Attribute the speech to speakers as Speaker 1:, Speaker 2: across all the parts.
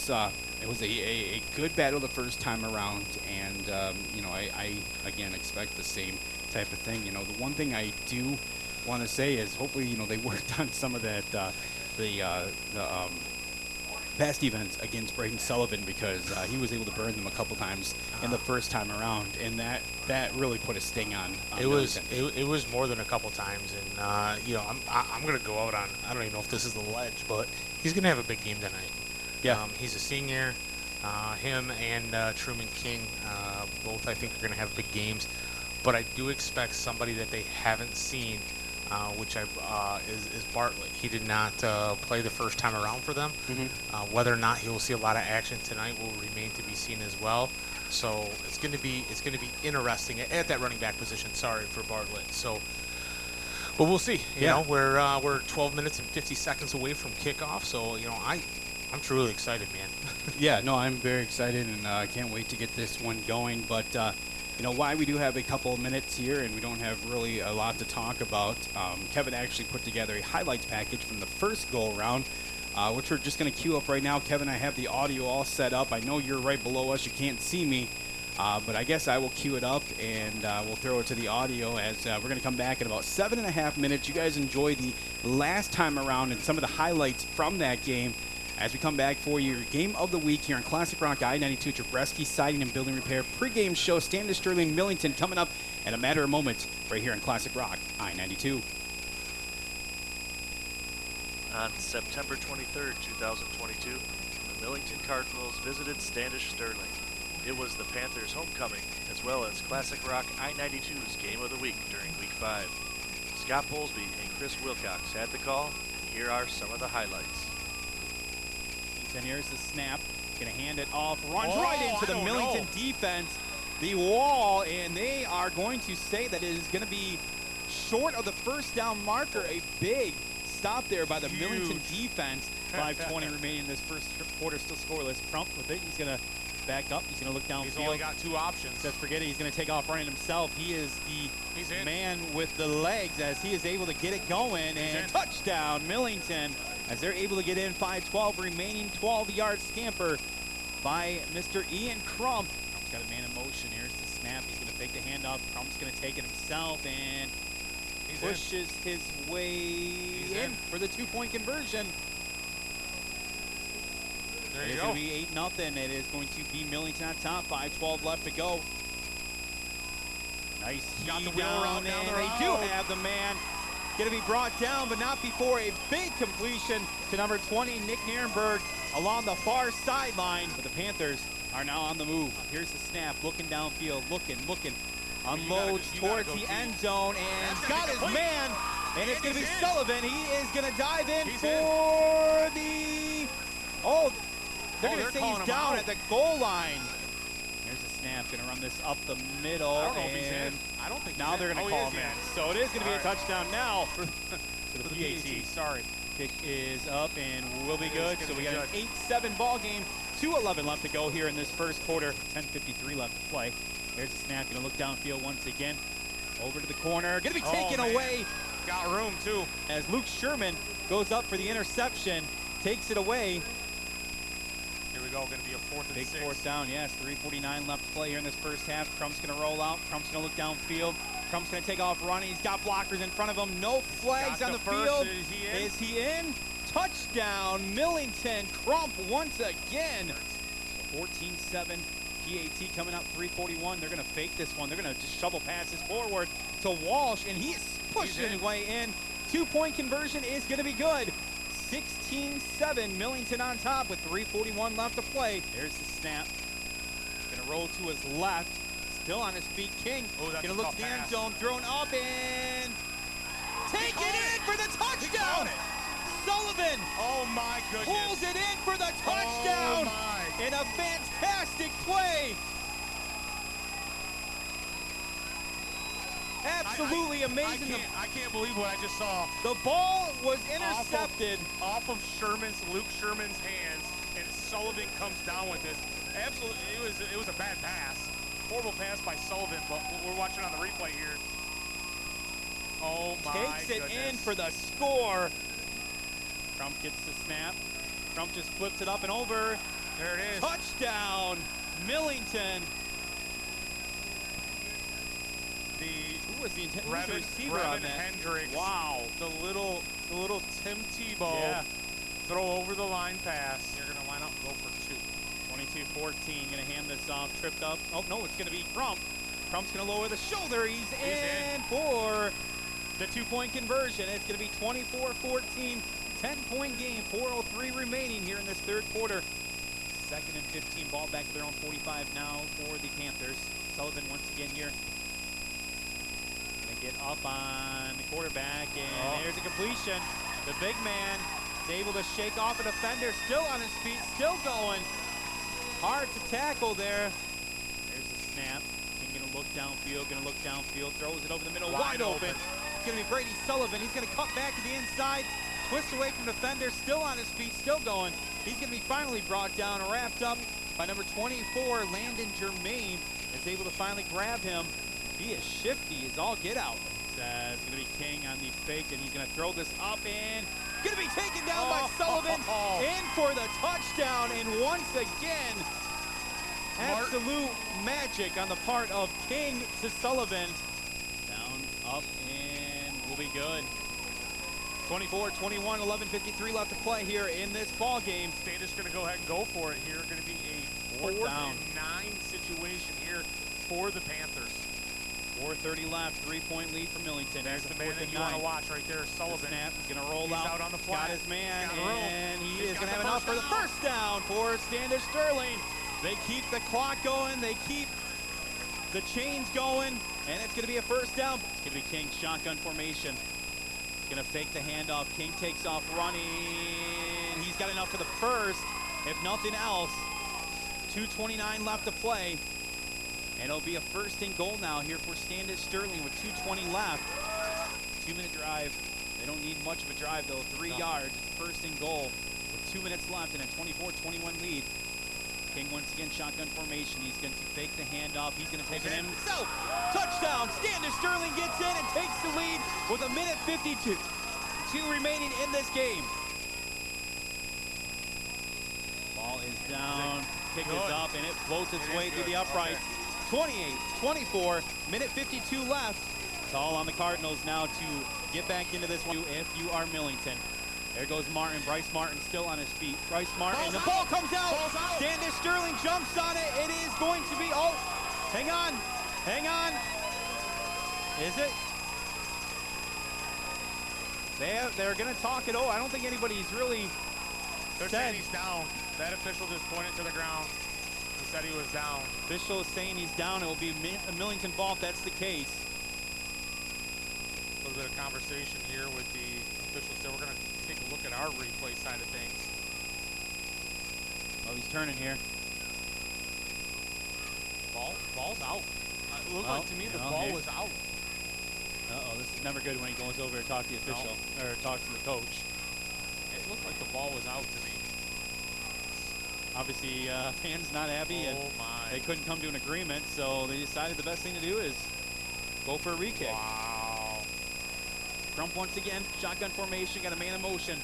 Speaker 1: was a good battle the first time around, and I again expect the same type of thing. The one thing I do want to say is hopefully they worked on some of that the pass defense against Braden Sullivan, because he was able to burn them a couple times in the first time around, and that really put a sting on Millington.
Speaker 2: It was more than a couple times, and I'm gonna go out on, I don't even know if this is the ledge, but he's gonna have a big game tonight.
Speaker 1: Yeah,
Speaker 2: he's a senior. Him and Truman King both, I think, are gonna have big games, but I do expect somebody that they haven't seen, which is Bartlett. He did not play the first time around for them. Whether or not he will see a lot of action tonight will remain to be seen as well. So it's going to be interesting at that running back position. Sorry for Bartlett. So, but we'll see. You know, we're 12 minutes and 50 seconds away from kickoff. So I'm truly excited, man.
Speaker 1: Yeah, no, I'm very excited, and I can't wait to get this one going. But why we do have a couple of minutes here and we don't have really a lot to talk about, Kevin actually put together a highlights package from the first go-around, which we're just going to queue up right now. Kevin, I have the audio all set up. I know you're right below us. You can't see me, but I guess I will queue it up, and we'll throw it to the audio as we're going to come back in about 7.5 minutes. You guys enjoy the last time around and some of the highlights from that game as we come back for your game of the week here on Classic Rock I92 Jabreski Siding and Building Repair pregame show. Standish-Sterling, Millington coming up in a matter of moments right here on Classic Rock I92.
Speaker 3: On September 23rd, 2022, the Millington Cardinals visited Standish-Sterling. It was the Panthers' homecoming, as well as Classic Rock I92's game of the week during Week 5. Scott Bowlesby and Chris Wilcox had the call, and here are some of the highlights.
Speaker 1: And here's the snap. Going to hand it off. Runs right into the Millington defense. The wall, and they are going to say that it is going to be short of the first down marker. A big stop there by the Millington defense. 5:20 remaining in this first quarter, still scoreless. Crump with it. He's going to back up. He's going to look downfield.
Speaker 2: He's only got two options.
Speaker 1: Let's forget it. He's going to take off running himself. He is the man with the legs as he is able to get it going. And touchdown, Millington, as they're able to get in. 5:12 remaining, 12-yard scamper by Mr. Ian Crump. Crump's got a man in motion. Here's the snap. He's going to fake the handoff. Crump's going to take it himself and pushes his way in for the two-point conversion.
Speaker 2: There you
Speaker 1: go. It's going to be 8-0. It is going to be Millington on top. 5:12 left to go. Nice heave down, and they do have the man. Going to be brought down, but not before a big completion to number 20, Nick Nierenberg, along the far sideline. But the Panthers are now on the move. Here's the snap, looking downfield, looking, unloads towards the end zone, and got his man, and it's going to be Sullivan. He is going to dive in for the... they're going to say he's down at the goal line. There's a snap, going to run this up the middle, and
Speaker 2: I don't think
Speaker 1: now they're going to call him in. So it is going to be a touchdown now for the PAT. Sorry. Kick is up and will be good. So we got an 8-7 ball game. 2:11 left to go here in this first quarter. 10:53 left to play. There's a snap. Going to look downfield once again. Over to the corner. Going to be taken away.
Speaker 2: Got room, too.
Speaker 1: As Luke Sherman goes up for the interception. Takes it away.
Speaker 2: Here we go. Going to be a 4th and 6.
Speaker 1: Big fourth down, yes. 3:49 left to play here in this first half. Crump's going to roll out. Crump's going to look downfield. Crump's going to take off running. He's got blockers in front of him. No flags on the field. Is he in? Touchdown, Millington. Crump once again. 14-7. PAT coming up 3:41. They're going to fake this one. They're going to just shovel passes forward to Walsh, and he's pushing his way in. 2-point conversion is going to be good. 16-7, Millington on top with 3:41 left to play. There's the snap. Going to roll to his left. Still on his feet, King. Going to look to the end zone, thrown up and take it in for the touchdown. Sullivan.
Speaker 2: Oh my goodness.
Speaker 1: Pulls it in for the touchdown. In a fantastic play. Absolutely amazing.
Speaker 2: I can't believe what I just saw.
Speaker 1: The ball was intercepted
Speaker 2: off of Luke Sherman's hands, and Sullivan comes down with this. Absolutely, it was a bad pass. Horrible pass by Sullivan, but we're watching on the replay here. Oh my
Speaker 1: Takes it in for the score. Crump gets the snap. Crump just flips it up and over.
Speaker 2: There it is.
Speaker 1: Touchdown, Millington. Who was the receiver on that?
Speaker 2: Hendricks.
Speaker 1: Wow.
Speaker 2: The little Tim Tebow.
Speaker 1: Yeah.
Speaker 2: Throw over the line pass. You're gonna line up and go for 2.
Speaker 1: 22-14, gonna hand this off, tripped up. Oh no, it's gonna be Crump. Crump's gonna lower the shoulder. He's in for the 2-point conversion. It's gonna be 24-14, 10-point game, 4:03 remaining here in this third quarter. 2nd and 15, ball back to their own 45 now for the Panthers. Sullivan once again here. Gonna get up on the quarterback, and there's a completion. The big man is able to shake off a defender, still on his feet, still going. Hard to tackle there. There's the snap. King gonna look downfield, throws it over the middle, wide open. It's gonna be Brady Sullivan. He's gonna cut back to the inside, twist away from defender, still on his feet, still going. He's gonna be finally brought down and wrapped up by number 24, Landon Germain, is able to finally grab him. He is shifty as all get out. It's gonna be King on the fake, and he's gonna throw this up and gonna be taken down by Sullivan, in for the touchdown, and once again, absolute magic on the part of King to Sullivan. Down, up, and we'll be good. 24-21, 11:53 left to play here in this ball game.
Speaker 2: Standish gonna go ahead and go for it here. Gonna be a 4th and 9 situation here for the Panthers.
Speaker 1: 4:30 left, 3-point lead for Millington.
Speaker 2: There's the man that you want to watch right there, Sullivan.
Speaker 1: The snap, he's going to roll
Speaker 2: He's out on the flat.
Speaker 1: Got his man, and he is going to have enough for the first down for Standish-Sterling. They keep the clock going, they keep the chains going, and it's going to be a first down. It's going to be King, shotgun formation. He's going to fake the handoff. King takes off running. He's got enough for the first, if nothing else. 2:29 left to play. And it'll be a 1st and goal now here for Standish-Sterling with 2:20 left. 2-minute drive. They don't need much of a drive though. 3 yards. 1st and goal with 2 minutes left and a 24-21 lead. King once again shotgun formation. He's going to fake the handoff. He's going to take it himself. Touchdown. Standish-Sterling gets in and takes the lead with 1:52. 2 remaining in this game. Ball is down. Kick is up and it floats its way through the uprights. 28-24, 1:52 left. It's all on the Cardinals now to get back into this one if you are Millington. There goes Martin, Bryce Martin still on his feet. Bryce Martin, the ball comes out. Standish-Sterling jumps on it. It is going to be, hang on. Is it? They're going to talk it over. I don't think anybody's really
Speaker 2: They're saying he's down. That official just pointed to the ground. He said he was down.
Speaker 1: Official is saying he's down. It will be a Millington ball if that's the case.
Speaker 2: A little bit of conversation here with the officials. So we're going to take a look at our replay side of things.
Speaker 1: Oh, he's turning here.
Speaker 2: Ball's out. It looked like to me the ball was out.
Speaker 1: Uh-oh, this is never good when he goes over to talk to the official, or talks to the coach.
Speaker 2: It looked like the ball was out to me.
Speaker 1: Obviously, fans not happy, and they couldn't come to an agreement, so they decided the best thing to do is go for a re-kick.
Speaker 2: Wow.
Speaker 1: Crump once again, shotgun formation, got a man in motion.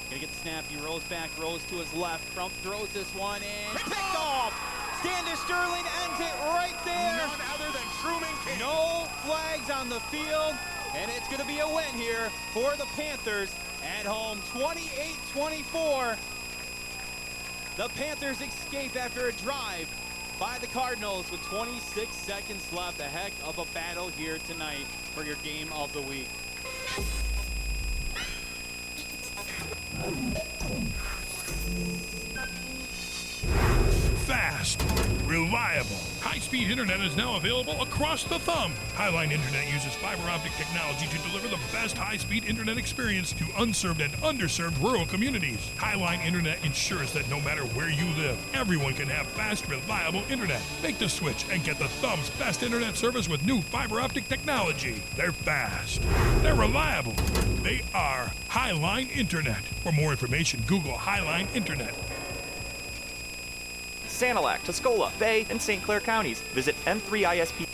Speaker 1: Gonna get the snap, he rolls back, rolls to his left. Crump throws this one and picked off! Standish-Sterling ends it right there.
Speaker 2: None other than Truman King.
Speaker 1: No flags on the field, and it's gonna be a win here for the Panthers at home, 28-24. The Panthers escape after a drive by the Cardinals with 26 seconds left. A heck of a battle here tonight for your game of the week.
Speaker 4: Fast, reliable, high-speed internet is now available across the thumb. Highline Internet uses fiber optic technology to deliver the best high-speed internet experience to unserved and underserved rural communities. Highline Internet ensures that no matter where you live, everyone can have fast, reliable internet. Make the switch and get the thumb's best internet service with new fiber optic technology. They're fast. They're reliable. They are Highline Internet. For more information, Google Highline Internet.
Speaker 5: Sanilac, Tuscola, Bay, and St. Clair counties. Visit M3ISP.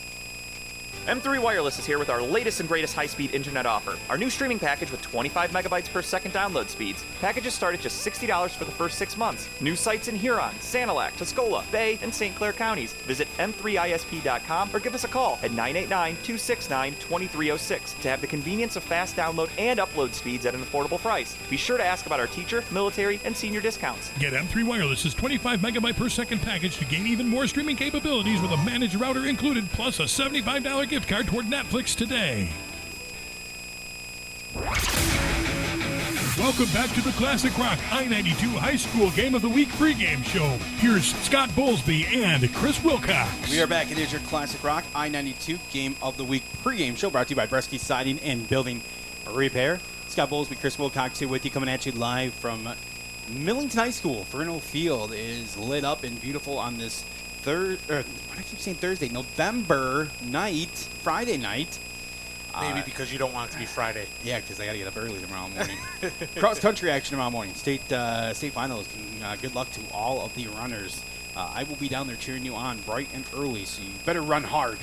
Speaker 5: M3 Wireless is here with our latest and greatest high-speed internet offer. Our new streaming package with 25 megabytes per second download speeds. Packages start at just $60 for the first 6 months. New sites in Huron, Sanilac, Tuscola, Bay, and St. Clair counties. Visit m3isp.com or give us a call at 989-269-2306 to have the convenience of fast download and upload speeds at an affordable price. Be sure to ask about our teacher, military, and senior discounts.
Speaker 4: Get M3 Wireless's 25 megabyte per second package to gain even more streaming capabilities with a managed router included, plus a $75 gift card toward Netflix today. Welcome back to the Classic Rock I92 High School Game of the Week pregame show. Here's Scott Bowlesby and Chris Wilcox.
Speaker 1: We are back. It is your Classic Rock I92 Game of the Week pregame show brought to you by Bresky Siding and Building Repair. Scott Bowlesby, Chris Wilcox here with you, coming at you live from Millington High School. Furno Field is lit up and beautiful on this November night, Friday night.
Speaker 2: Maybe because you don't want it to be Friday.
Speaker 1: Yeah, because I got to get up early tomorrow morning. Cross-country action tomorrow morning. State finals. Good luck to all of the runners. I will be down there cheering you on bright and early, so you better run hard.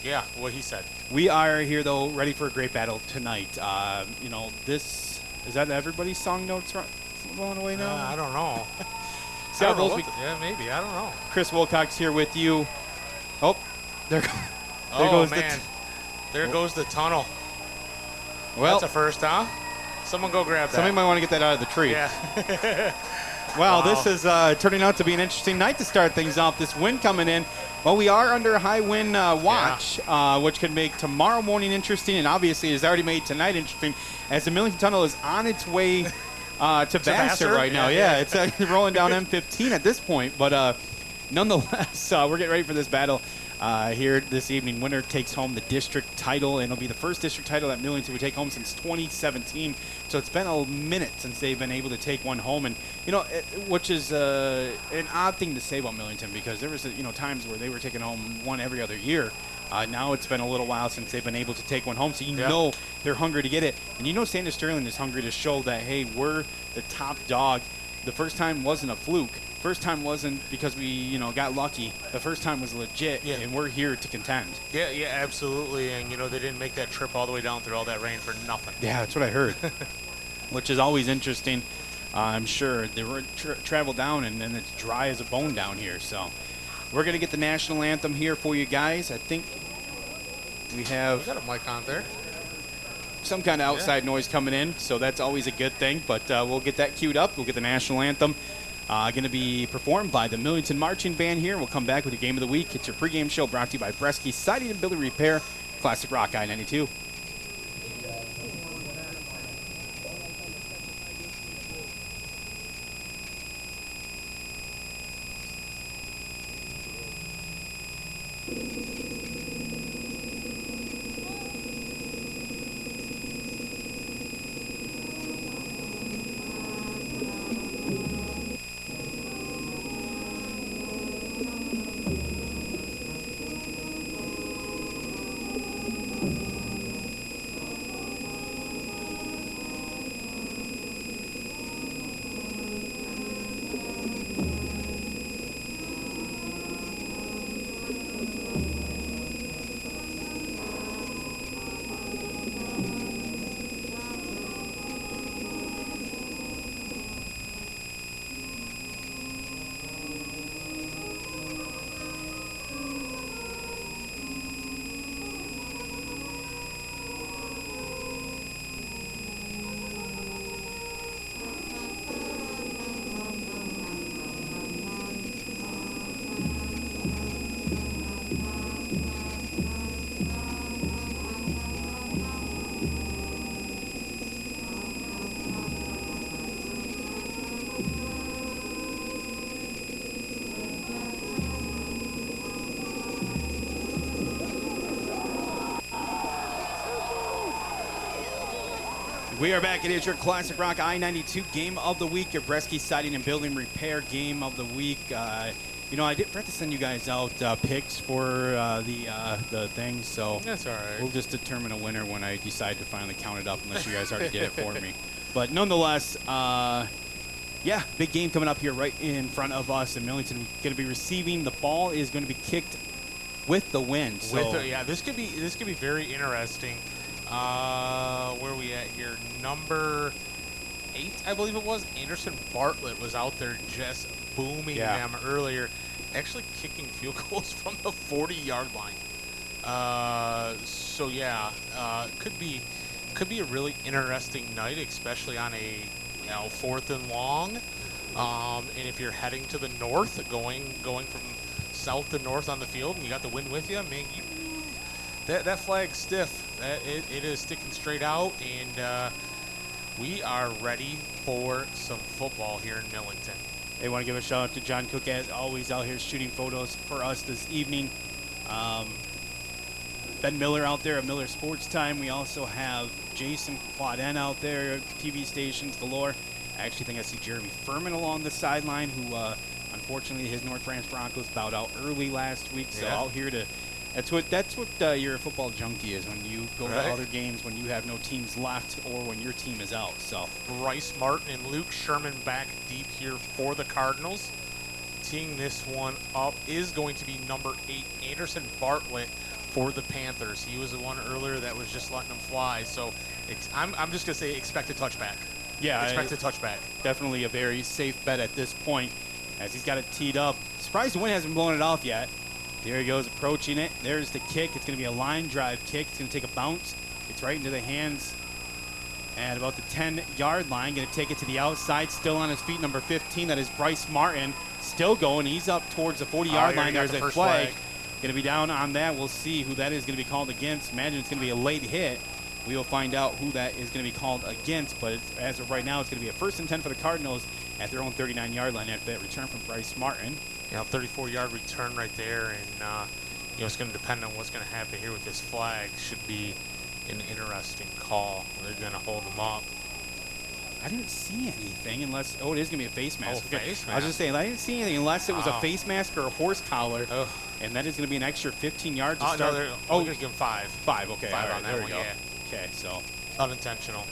Speaker 2: Yeah, what he said.
Speaker 1: We are here, though, ready for a great battle tonight. This is that everybody's song notes going away now?
Speaker 2: I don't know.
Speaker 1: Yeah,
Speaker 2: maybe. I don't know.
Speaker 1: Chris Wilcox here with you. Oh, there
Speaker 2: goes man. There goes the tunnel.
Speaker 1: Well,
Speaker 2: that's a first, huh? Someone go grab that.
Speaker 1: Somebody might want to get that out of the tree.
Speaker 2: Yeah.
Speaker 1: Wow, this is turning out to be an interesting night to start things off. This wind coming in. Well, we are under a high wind watch, which could make tomorrow morning interesting, and obviously has already made tonight interesting, as the Millington Tunnel is on its way to Vassar right now. Yeah, it's rolling down M15 at this point, but nonetheless, we're getting ready for this battle here this evening. Winner takes home the district title, and it'll be the first district title that Millington would take home since 2017. So it's been a minute since they've been able to take one home, and which is an odd thing to say about Millington, because there was times where they were taking home one every other year. Now it's been a little while since they've been able to take one home, so know they're hungry to get it. And Standish-Sterling is hungry to show that, hey, we're the top dog. The first time wasn't a fluke. First time wasn't because we, got lucky. The first time was legit, and we're here to contend.
Speaker 2: Yeah, absolutely. And, they didn't make that trip all the way down through all that rain for nothing.
Speaker 1: Yeah, that's what I heard, which is always interesting. I'm sure they were travel down, and then it's dry as a bone down here. So we're going to get the national anthem here for you guys. I think we have...
Speaker 2: We got a mic on there.
Speaker 1: Some kind of outside noise coming in, so that's always a good thing. But we'll get that queued up. We'll get the national anthem. Going to be performed by the Millington Marching Band here. We'll come back with your Game of the Week. It's your pregame show brought to you by Bresky Siding and Building Repair. Classic Rock I92. We are back. It is your Classic Rock I92 Game of the Week, your Bresky Siding and Building Repair Game of the Week. I did forget to send you guys out picks for the thing, so
Speaker 2: that's all right.
Speaker 1: We'll just determine a winner when I decide to finally count it up, unless you guys already did it for me. But nonetheless, big game coming up here right in front of us, and Millington going to be receiving. The ball is going to be kicked with the win. So
Speaker 2: yeah, this could be very interesting. Where are we at here? Number 8, I believe it was. Anderson Bartlett was out there just booming them earlier, actually kicking field goals from the 40-yard line. So yeah, could be a really interesting night, especially on a 4th and long. And if you're heading to the north, going from south to north on the field, and you got the wind with you, I mean, that flag's stiff. It is sticking straight out, and we are ready for some football here in Millington.
Speaker 1: I want to give a shout out to John Cook, as always, out here shooting photos for us this evening. Ben Miller out there at Miller Sports Time. We also have Jason Clauden out there, TV stations galore. I actually think I see Jeremy Furman along the sideline, who unfortunately his North Branch Broncos bowed out early last week. So out here to that's what your football junkie is, when you go to other games when you have no teams left or when your team is out. So
Speaker 2: Bryce Martin and Luke Sherman back deep here for the Cardinals. Teeing this one up is going to be number 8, Anderson Bartlett, for the Panthers. He was the one earlier that was just letting them fly. So I'm just going to say expect a touchback.
Speaker 1: Yeah,
Speaker 2: expect a touchback.
Speaker 1: Definitely a very safe bet at this point, as he's got it teed up. Surprised the wind hasn't blown it off yet. There he goes, approaching it. There's the kick. It's going to be a line drive kick. It's going to take a bounce. It's right into the hands at about the 10-yard line. Going to take it to the outside. Still on his feet, number 15. That is Bryce Martin. Still going. He's up towards the 40-yard line. There's a flag. Going to be down on that. We'll see who that is going to be called against. Imagine it's going to be a late hit. We will find out who that is going to be called against. But as of right now, it's going to be a 1st and 10 for the Cardinals at their own 39-yard line after that return from Bryce Martin.
Speaker 2: 34-yard return right there, and it's going to depend on what's going to happen here with this flag. Should be an interesting call. They're going to hold them up.
Speaker 1: I didn't see anything unless it is going to be a face mask.
Speaker 2: Face mask.
Speaker 1: I was just saying, I didn't see anything unless it was a face mask or a horse collar.
Speaker 2: Oh.
Speaker 1: And that is going to be an extra 15 yards to start.
Speaker 2: No, they're going to give him 5.
Speaker 1: 5, okay.
Speaker 2: 5
Speaker 1: all right,
Speaker 2: on that
Speaker 1: there
Speaker 2: one,
Speaker 1: we go.
Speaker 2: yeah.
Speaker 1: Okay, so.
Speaker 2: Unintentional.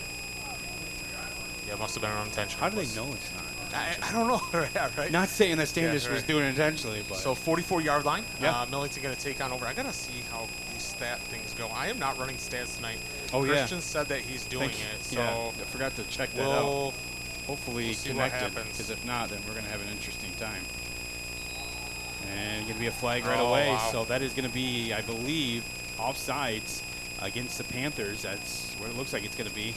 Speaker 2: Yeah, it must have been unintentional.
Speaker 1: How do they know it's not?
Speaker 2: I don't know. Yeah, right?
Speaker 1: Not saying that Standish was doing it intentionally, but.
Speaker 2: So 44-yard line.
Speaker 1: Yeah.
Speaker 2: Millington going to take on over. I got to see how these stat things go. I am not running stats tonight.
Speaker 1: Oh,
Speaker 2: Christian said that he's doing it. So
Speaker 1: I forgot to check that out. Hopefully
Speaker 2: we'll
Speaker 1: connected, because if not, then we're going to have an interesting time. And going to be a flag right away.
Speaker 2: Wow.
Speaker 1: So that is going to be, I believe, offsides against the Panthers. That's what it looks like it's going to be.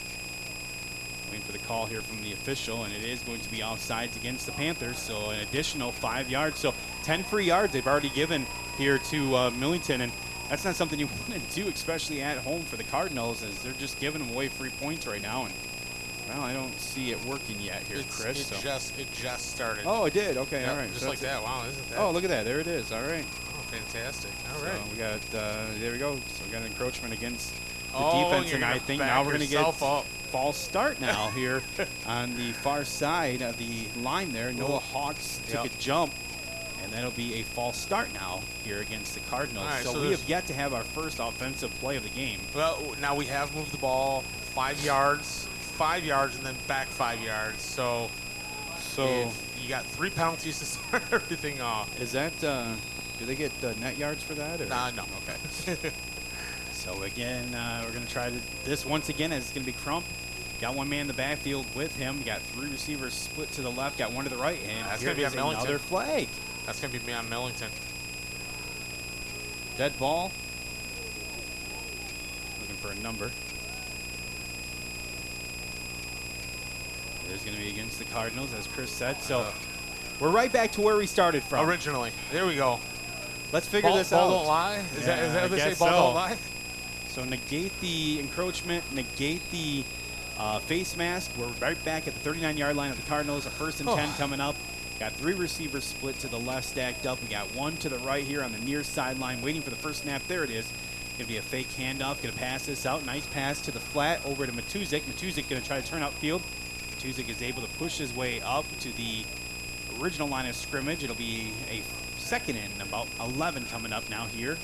Speaker 1: Waiting for the call here from the official, and it is going to be offsides against the Panthers. So an additional 5 yards. So 10 free yards they've already given here to Millington, and that's not something you want to do, especially at home for the Cardinals, as they're just giving them away free points right now. And well, I don't see it working yet here, Chris.
Speaker 2: It just started.
Speaker 1: Oh, it did. Okay,
Speaker 2: yeah,
Speaker 1: all right.
Speaker 2: Just so like that. Wow, isn't that?
Speaker 1: Oh, look at that. There it is. All right.
Speaker 2: Oh, fantastic. All right.
Speaker 1: So we got there we go. So we got an encroachment against the
Speaker 2: Oh,
Speaker 1: defense,
Speaker 2: you're
Speaker 1: and I
Speaker 2: gonna
Speaker 1: think
Speaker 2: back
Speaker 1: now we're going to get
Speaker 2: yourself up.
Speaker 1: false start now here on the far side of the line there. Noah Hawks took a jump, and that'll be a false start now here against the Cardinals.
Speaker 2: All right,
Speaker 1: so we have yet to have our first offensive play of the game.
Speaker 2: Well, now we have moved the ball 5 yards, and then back 5 yards. So if you got 3 penalties to start everything off.
Speaker 1: Is that do they get net yards for that? Or?
Speaker 2: No.
Speaker 1: Okay. So again, we're going to try this once again, as it's going to be Crump. Got one man in the backfield with him. Got 3 receivers split to the left. Got one to the right. And
Speaker 2: that's
Speaker 1: here
Speaker 2: going to be on Millington.
Speaker 1: Another flag.
Speaker 2: That's going to be on Millington.
Speaker 1: Dead ball. Looking for a number. There's going to be against the Cardinals, as Chris said. So we're right back to where we started from.
Speaker 2: Originally. There we go.
Speaker 1: Let's figure this out.
Speaker 2: Ball don't lie? Is that what they say? Ball don't lie?
Speaker 1: So negate the encroachment, negate the face mask. We're right back at the 39-yard line of the Cardinals. A 1st and 10 coming up. Got 3 receivers split to the left, stacked up. We got 1 to the right here on the near sideline, waiting for the first snap. There it is. Going to be a fake handoff. Going to pass this out. Nice pass to the flat over to Matuzik. Matuzik going to try to turn upfield. Matuzik is able to push his way up to the original line of scrimmage. It'll be a 2nd and about 11 coming up now here.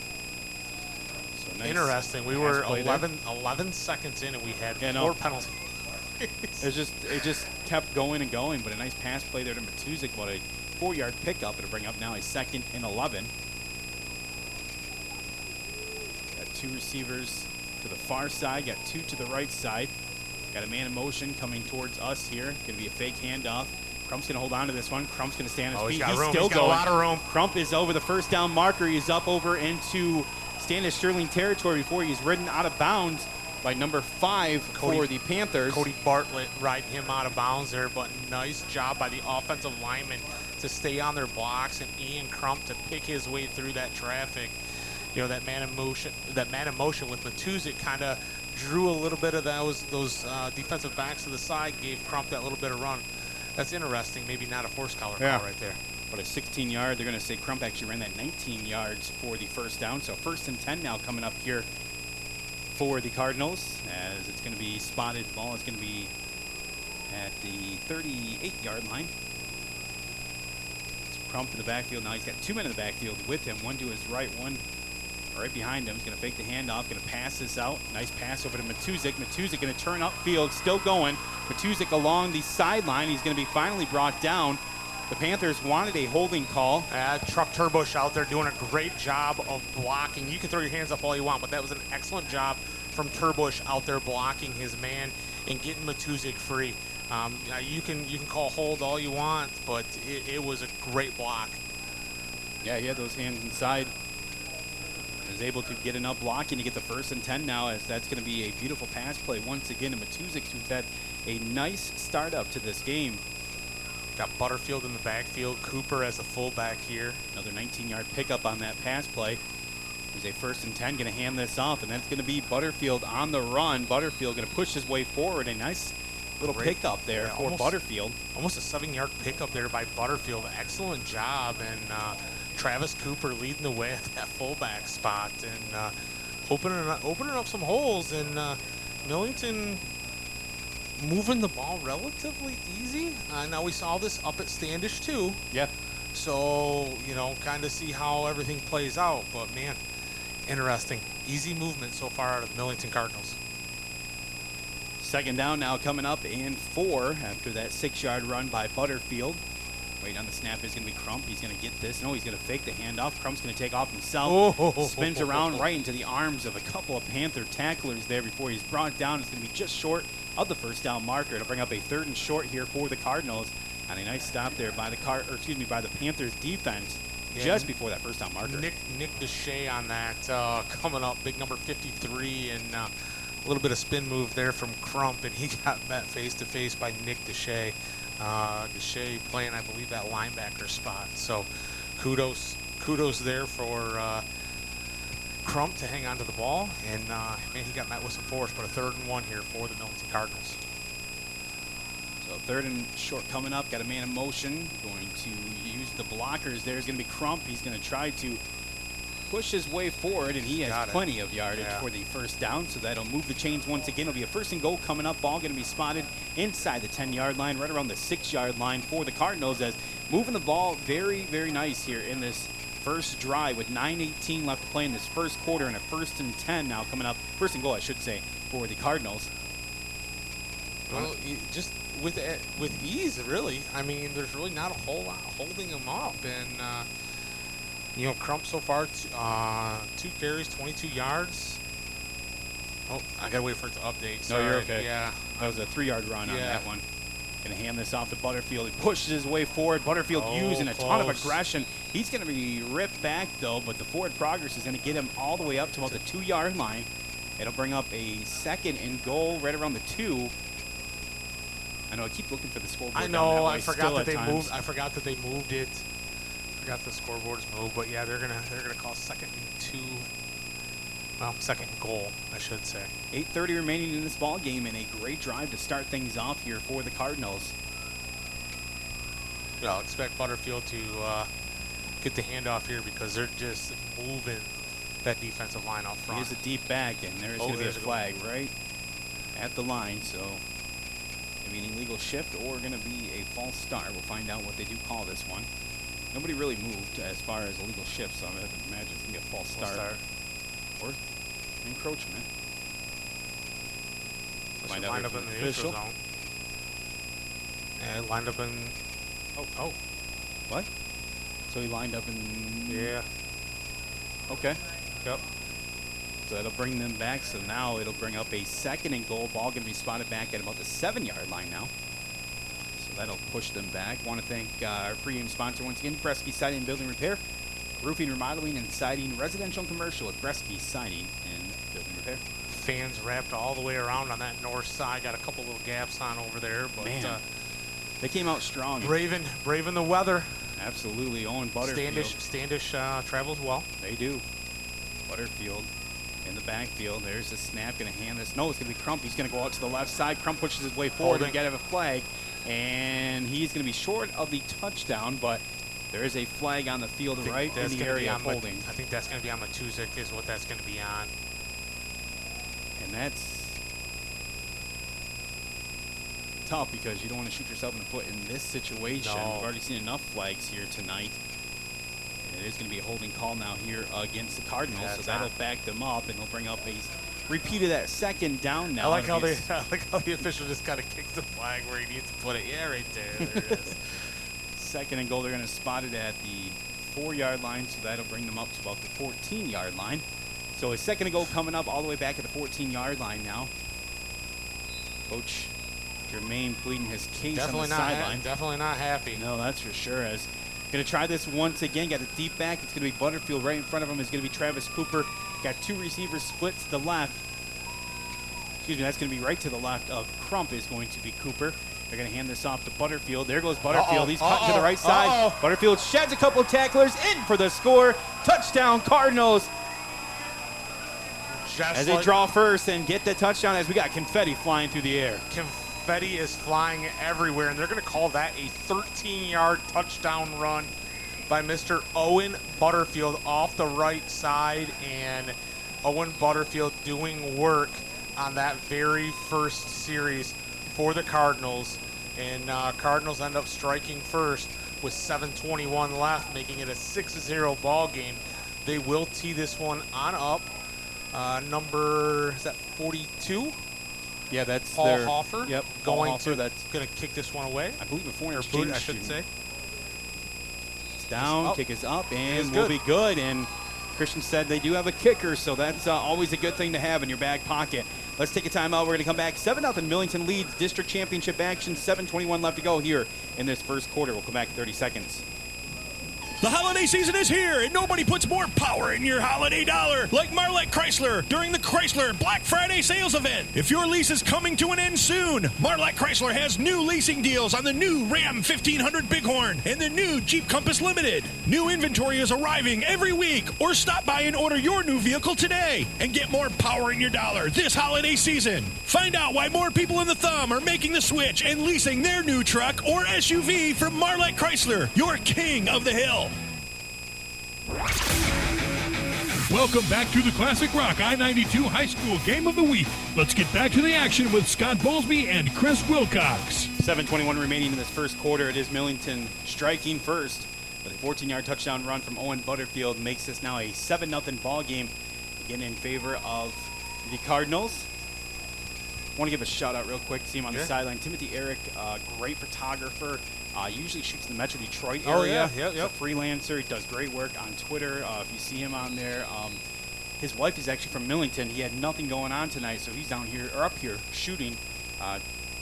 Speaker 1: So nice.
Speaker 2: Interesting. We were 11 seconds in, and we had 4 penalties.
Speaker 1: It just kept going and going, but a nice pass play there to Matuzik. About a 4-yard pickup. It'll bring up now a 2nd and 11. 2 receivers to the far side, got 2 to the right side. Got a man in motion coming towards us here. Going to be a fake handoff. Crump's going to hold on to this one. Crump's going to stand on his feet.
Speaker 2: He's room.
Speaker 1: Still
Speaker 2: He's got
Speaker 1: going.
Speaker 2: a lot of room.
Speaker 1: Crump is over the first down marker. He's up over into Standish-Sterling territory before he's ridden out of bounds by number 5 for the Panthers.
Speaker 2: Cody Bartlett riding him out of bounds there, but nice job by the offensive lineman to stay on their blocks and Ian Crump to pick his way through that traffic. You know, that man in motion with Matuzik kind of drew a little bit of those defensive backs to the side, gave Crump that little bit of run. That's interesting. Maybe not a horse collar call right there.
Speaker 1: But a 16-yard. They're going to say Crump actually ran that 19 yards for the first down. So 1st and 10 now coming up here for the Cardinals, as it's going to be spotted. Ball is going to be at the 38-yard line. It's Crump in the backfield. Now he's got 2 men in the backfield with him. One to his right, one right behind him. He's going to fake the handoff, going to pass this out. Nice pass over to Matuzik. Matuzik going to turn upfield, still going. Matuzik along the sideline. He's going to be finally brought down. The Panthers wanted a holding call.
Speaker 2: Truck Turbush out there doing a great job of blocking. You can throw your hands up all you want, but that was an excellent job from Turbush out there blocking his man and getting Matuzik free. You can call hold all you want, but it was a great block.
Speaker 1: Yeah, he had those hands inside. He was able to get enough blocking to get the 1st and 10 now, as that's going to be a beautiful pass play once again to Matuzik, who's had a nice start up to this game.
Speaker 2: Got Butterfield in the backfield, Cooper as a fullback here.
Speaker 1: Another 19-yard pickup on that pass play. There's a 1st and 10, going to hand this off, and that's going to be Butterfield on the run. Butterfield going to push his way forward. A nice little pickup there for Butterfield.
Speaker 2: Almost a 7-yard pickup there by Butterfield. Excellent job, and Travis Cooper leading the way at that fullback spot and opening up some holes. And Millington moving the ball relatively easy. Now we saw this up at Standish too.
Speaker 1: Yeah.
Speaker 2: So, you know, kind of see how everything plays out. But, man, interesting. Easy movement so far out of the Millington Cardinals.
Speaker 1: 2nd down now coming up and 4 after that 6-yard run by Butterfield. Wait on the snap is going to be Crump. He's going to get this. No, he's going to fake the handoff. Crump's going to take off himself. Spins around right into the arms of a couple of Panther tacklers there before he's brought down. It's going to be just short of the 1st down marker. It'll bring up a 3rd and short here for the Cardinals. And a nice stop there by the by the Panthers defense just before that 1st down marker.
Speaker 2: Nick Deshay on that coming up, big number 53, and a little bit of spin move there from Crump, and he got met face to face by Nick Deshay. Deshay playing, I believe, that linebacker spot. So kudos there for Crump to hang on to the ball, and man, he got met with some force, but a 3rd and 1 here for the Millington Cardinals.
Speaker 1: So 3rd and short coming up. Got a man in motion. Going to use the blockers. There's going to be Crump. He's going to try to push his way forward, and he has plenty of yardage for the 1st down. So that'll move the chains once again. It'll be a 1st and goal coming up. Ball going to be spotted inside the 10-yard line, right around the 6-yard line for the Cardinals, as moving the ball very, very nice here in this first drive with 9:18 left to play in this 1st quarter, and a 1st and 10 now coming up. 1st and goal, I should say, for the Cardinals.
Speaker 2: Well, just with ease, really. I mean, there's really not a whole lot holding them up, and you know, Crump so far 2 carries, 22 yards. Oh, I gotta wait for it to update. Sorry.
Speaker 1: No, you're okay.
Speaker 2: Yeah,
Speaker 1: that was a 3-yard run on that one. Gonna hand this off to Butterfield. He pushes his way forward. Butterfield using a ton of aggression. He's gonna be ripped back though, but the forward progress is gonna get him all the way up to about the 2-yard line. It'll bring up a 2nd and goal right around the 2. I know I keep looking for the scoreboard.
Speaker 2: I know. I forgot that they moved. I forgot that they moved it. Forgot the scoreboard's moved, but yeah, they're gonna call 2nd and 2. Well, 2nd and goal, I should say.
Speaker 1: 8:30 remaining in this ball game, and a great drive to start things off here for the Cardinals.
Speaker 2: Well, expect Butterfield to get the handoff here because they're just moving that defensive line out front.
Speaker 1: Here's a deep back, and there's going to be a flag right at the line, so maybe an illegal shift or going to be a false start. We'll find out what they do call this one. Nobody really moved as far as illegal shifts, so I imagine it's going to be a false start. Or encroachment.
Speaker 2: Find out lined up in the neutral zone. And lined up in... Oh.
Speaker 1: What? So he lined up in...
Speaker 2: Yeah.
Speaker 1: Okay.
Speaker 2: Yep.
Speaker 1: So that'll bring them back. So now it'll bring up a 2nd and goal. Ball going to be spotted back at about the 7-yard line now. So that'll push them back. Want to thank our pregame sponsor once again, Bresky Siding and Building Repair. Roofing, remodeling, and siding, residential and commercial at Bresky Siding and Building Repair.
Speaker 2: Fans wrapped all the way around on that north side. Got a couple little gaps on over there, but
Speaker 1: they came out strong.
Speaker 2: Braving the weather.
Speaker 1: Absolutely. Owen Butterfield.
Speaker 2: Standish travels well.
Speaker 1: They do. Butterfield in the backfield. There's the snap. Going to hand this. No, it's going to be Crump. He's going to go out to the left side. Crump pushes his way forward. We got to have a flag. And he's going to be short of the touchdown, but there is a flag on the field right in the area of holding.
Speaker 2: I think that's going to be on Matuzik is what that's going to be on.
Speaker 1: And that's tough because you don't want to shoot yourself in the foot in this situation.
Speaker 2: No.
Speaker 1: We've already seen enough flags here tonight. And it is going to be a holding call now here against the Cardinals, so that'll back them up, and they'll bring up a repeat of that 2nd down now.
Speaker 2: I like how the official just kind of kicks the flag where he needs to put it. Yeah, right there. There it is.
Speaker 1: 2nd and goal. They're going to spot it at the 4-yard line, so that'll bring them up to about the 14-yard line. So a 2nd and goal coming up all the way back at the 14-yard line now. Coach Jermaine pleading his case on the sideline.
Speaker 2: Definitely not happy.
Speaker 1: No, that's for sure. As going to try this once again. Got the deep back. It's going to be Butterfield. Right in front of him is going to be Travis Cooper. Got 2 receivers split to the left. Excuse me, that's going to be right to the left of Crump is going to be Cooper. They're going to hand this off to Butterfield. There goes Butterfield. He's cutting to the right side. Butterfield sheds a couple of tacklers in for the score. Touchdown, Cardinals. As they draw first and get the touchdown as we got confetti flying through the air.
Speaker 2: Confetti is flying everywhere, and they're going to call that a 13-yard touchdown run by Mr. Owen Butterfield off the right side, and Owen Butterfield doing work on that very first series for the Cardinals, and Cardinals end up striking first with 7:21 left, making it a 6-0 ball game. They will tee this one on up. Number, is that 42?
Speaker 1: Yeah, that's
Speaker 2: Paul Hoffer.
Speaker 1: Yep,
Speaker 2: that's going to kick this one away.
Speaker 1: I believe before
Speaker 2: or boot, I should say.
Speaker 1: It's down, kick is up, and we'll be good. And Christian said they do have a kicker, so that's always a good thing to have in your back pocket. Let's take a timeout. We're going to come back. 7-0 Millington leads district championship action. 7:21 left to go here in this first quarter. We'll come back in 30 seconds.
Speaker 4: The holiday season is here, and nobody puts more power in your holiday dollar like Marlette Chrysler during the Chrysler Black Friday sales event. If your lease is coming to an end soon, Marlette Chrysler has new leasing deals on the new Ram 1500 Bighorn and the new Jeep Compass Limited. New inventory is arriving every week, or stop by and order your new vehicle today and get more power in your dollar this holiday season. Find out why more people in the Thumb are making the switch and leasing their new truck or SUV from Marlette Chrysler, your king of the hill. Welcome back to the Classic Rock I92 High School Game of the Week. Let's get back to the action with Scott Bowlesby and Chris Wilcox.
Speaker 1: 7:21 remaining in this first quarter. It is Millington striking first with a 14-yard touchdown run from Owen Butterfield. Makes this now a 7-0 ball game, again in favor of the Cardinals. Want to give a shout out real quick. See him on the sideline. Timothy Eric, great photographer. Usually shoots in the Metro Detroit area. He's a freelancer. He does great work on Twitter. If you see him on there, his wife is actually from Millington. He had nothing going on tonight, so he's down here or up here shooting,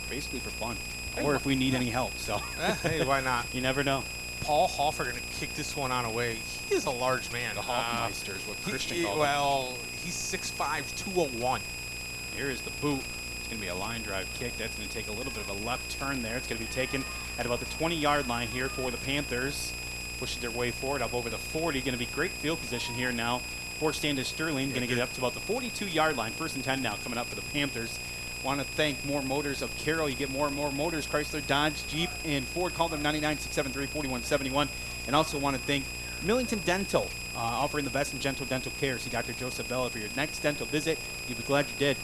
Speaker 1: basically for fun, or if we need any help. So
Speaker 2: hey, why not?
Speaker 1: You never know.
Speaker 2: Paul Hoffer going to kick this one on away. He is a large man.
Speaker 1: The Hoffmeister is what Christian called him.
Speaker 2: Well, he's 6'5", 201.
Speaker 1: Here is the boot. It's going to be a line drive kick. That's going to take a little bit of a left turn there. It's going to be taken at about the 20-yard line here for the Panthers. Pushes their way forward up over the 40. Going to be great field position here now for Standish-Sterling. Going to get up to about the 42-yard line. 1st and 10 now coming up for the Panthers. Want to thank More Motors of Carroll. You get more and more motors, Chrysler, Dodge, Jeep, and Ford. Call them 99-673-4171. And also want to thank Millington Dental, offering the best in dental care. See Dr. Joseph Bella for your next dental visit. You'll be glad you did.